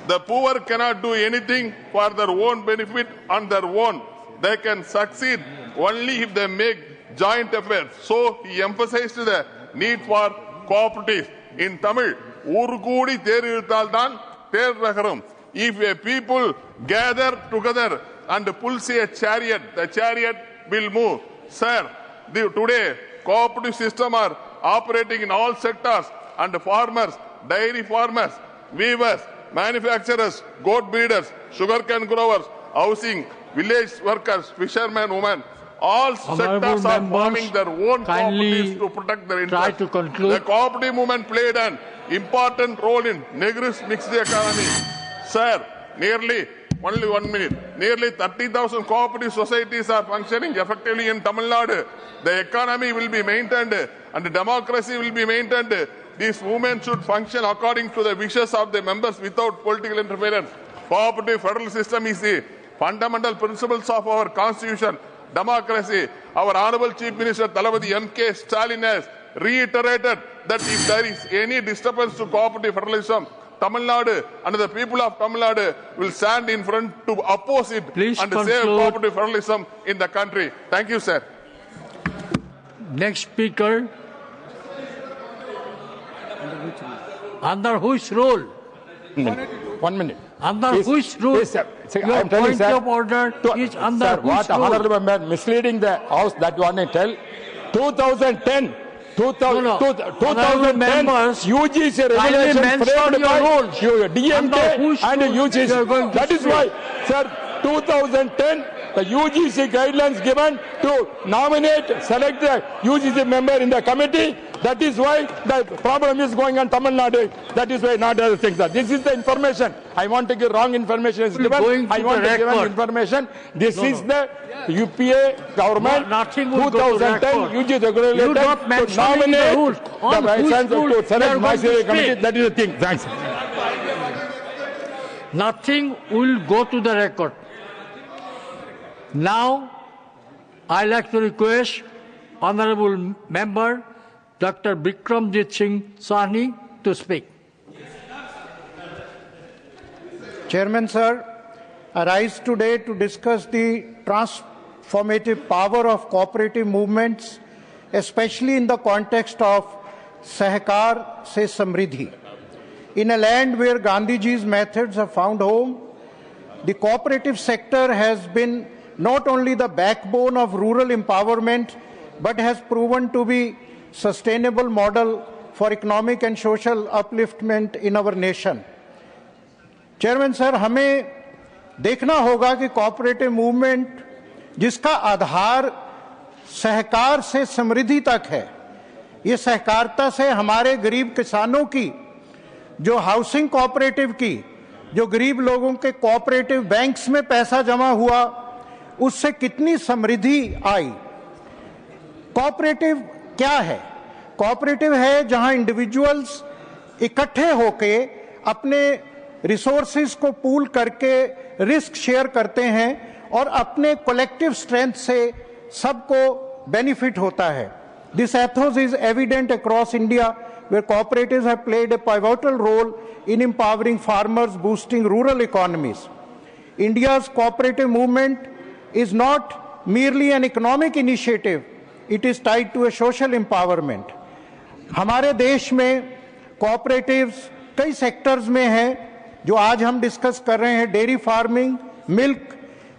the poor cannot do anything for their own benefit on their own. They can succeed only if they make joint efforts. So he emphasized the need for cooperatives. In Tamil, Urukudi Terirtaldan Terrakaram. If a people gather together and pull a chariot, the chariot will move. Sir, today cooperative system are operating in all sectors, and farmers, dairy farmers, weavers, manufacturers, goat breeders, sugarcane growers, housing, village workers, fishermen, women, all sectors are forming their own cooperatives to protect their interests. The cooperative movement played an important role in Negri's mixed economy. Sir, nearly 30,000 cooperative societies are functioning effectively in Tamil Nadu. The economy will be maintained and democracy will be maintained. This movement should function according to the wishes of the members without political interference. Cooperative federal system is the fundamental principles of our constitution. Democracy. Our Honorable Chief Minister Thalapathy M.K. Stalin has reiterated that if there is any disturbance to cooperative federalism, Tamil Nadu and the people of Tamil Nadu will stand in front to oppose it and save cooperative federalism in the country. Thank you, sir. Next speaker. Under whose rule? 1 minute. Under whose rule? Your point of order is under whose what rule? honorable member misleading the house, that one I tell. 2010 UGC regulation framed by DMK and UGC. That is why, sir, 2010 the UGC guidelines given to nominate, select the UGC member in the committee. That is why the problem is going on Tamil Nadu. That is why not other things. This is the information. I want to give wrong information is given. I want to give information. This is the UPA government 2010 UGC regulated to nominate the vice chancellor to select vice committee. That is the thing. Thanks. Nothing will go to the record. Now, I like to request Honorable Member Dr. Bikramjit Singh Sahni to speak. Chairman, sir, I rise today to discuss the transformative power of cooperative movements, especially in the context of Sahkar se Samriddhi. In a land where Gandhiji's methods have found home, the cooperative sector has been not only the backbone of rural empowerment, but has proven to be sustainable model for economic and social upliftment in our nation. Chairman sir, हमें देखना होगा कि cooperative movement जिसका आधार सहकार से समृद्धि तक है, ये सहकारिता से हमारे गरीब किसानों की, जो हाउसिंग कोऑपरेटिव की, जो गरीब लोगों के कोऑपरेटिव बैंक्स में पैसा जमा हुआ, उससे कितनी समृद्धि आई। कोऑपरेटिव क्या है? कोऑपरेटिव है जहां इंडिविजुअल्स इकट्ठे होके अपने रिसोर्सेज को पूल करके रिस्क शेयर करते हैं और अपने कलेक्टिव स्ट्रेंथ से सबको बेनिफिट होता है। This Athos is evident across India, where cooperatives have played a pivotal role in empowering farmers, boosting rural economies. India's cooperative movement is not merely an economic initiative, it is tied to a social empowerment. हमारे देश में cooperatives कई sectors में हैं जो आज हम discuss कर रहे हैं, dairy farming, milk,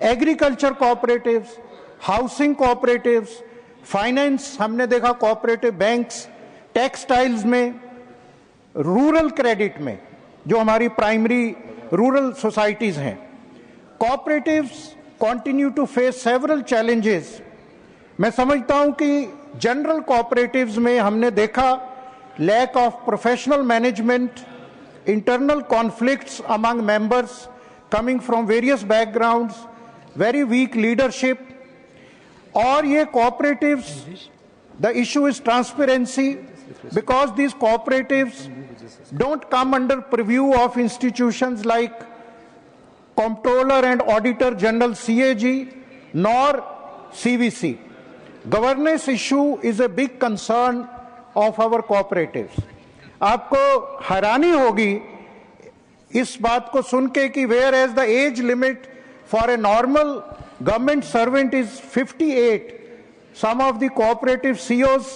agriculture cooperatives, housing cooperatives, finance, हमने देखा कोऑपरेटिव बैंक्स, टेक्सटाइल्स में, रूरल क्रेडिट में, जो हमारी प्राइमरी रूरल सोसाइटीज हैं। Cooperatives continue to face several challenges. मैं समझता हूं कि जनरल कोऑपरेटिव्स में हमने देखा lack of professional management, internal conflicts among members coming from various backgrounds, very weak leadership. और ये cooperatives, the issue is transparency, because these cooperatives don't come under purview of institutions like Comptroller and Auditor General CAG nor CVC. Governance issue is a big concern of our cooperatives. आपको हैरानी होगी इस बात को सुन के कि whereas the age limit for a normal government servant is 58, some of the cooperative CEOs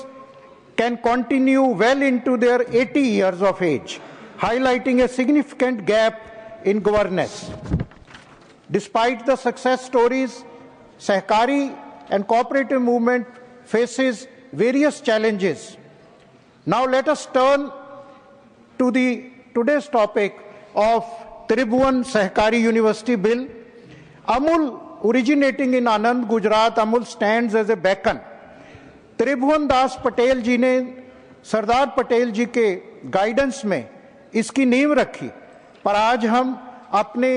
can continue well into their 80 years of age, highlighting a significant gap in governance. Despite the success stories, Sahkari and cooperative movement faces various challenges. Now let us turn to today's topic of Tribhuvan Sahkari University Bill. Amul, originating in Anand, Gujarat, Amul stands as a beacon. त्रिभुवन दास पटेल जी ने सरदार पटेल जी के guidance में इसकी नींव रखी, पर आज हम अपने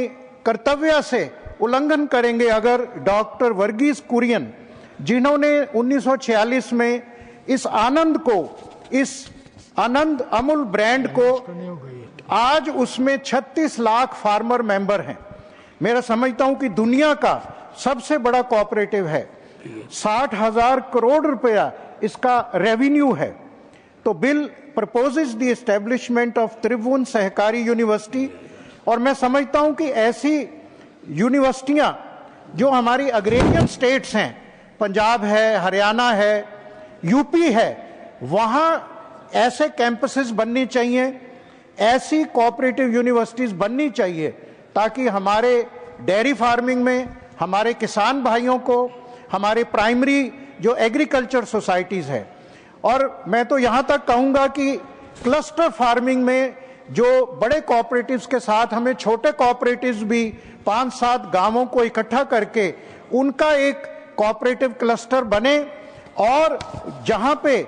कर्तव्य से उल्लंघन करेंगे अगर डॉक्टर वर्गीस कुरियन, जिन्होंने 1946 में इस आनंद को, इस आनंद अमूल ब्रांड को, आज उसमें 36 लाख फार्मर मेंबर हैं। मेरा समझता हूं कि दुनिया का सबसे बड़ा कोऑपरेटिव है, 60,000 करोड़ रुपया इसका रेवेन्यू है। तो bill proposes the establishment of Tribhuvan Sahkari University, और मैं समझता हूं कि ऐसी यूनिवर्सिटियां जो हमारी अग्रेरियन स्टेट्स हैं, पंजाब है, हरियाणा है, यूपी है, वहां ऐसे कैंपसेस बननी चाहिए, ऐसी कोऑपरेटिव यूनिवर्सिटीज बननी चाहिए, ताकि हमारे डेयरी फार्मिंग में हमारे किसान भाइयों को, हमारे प्राइमरी जो एग्रीकल्चर सोसाइटीज है, और मैं तो यहां तक कहूंगा कि क्लस्टर फार्मिंग में जो बड़े कोऑपरेटिव्स के साथ हमें छोटे कोऑपरेटिव्स भी 5-7 गांवों को इकट्ठा करके उनका एक कोऑपरेटिव क्लस्टर बने, और जहां पे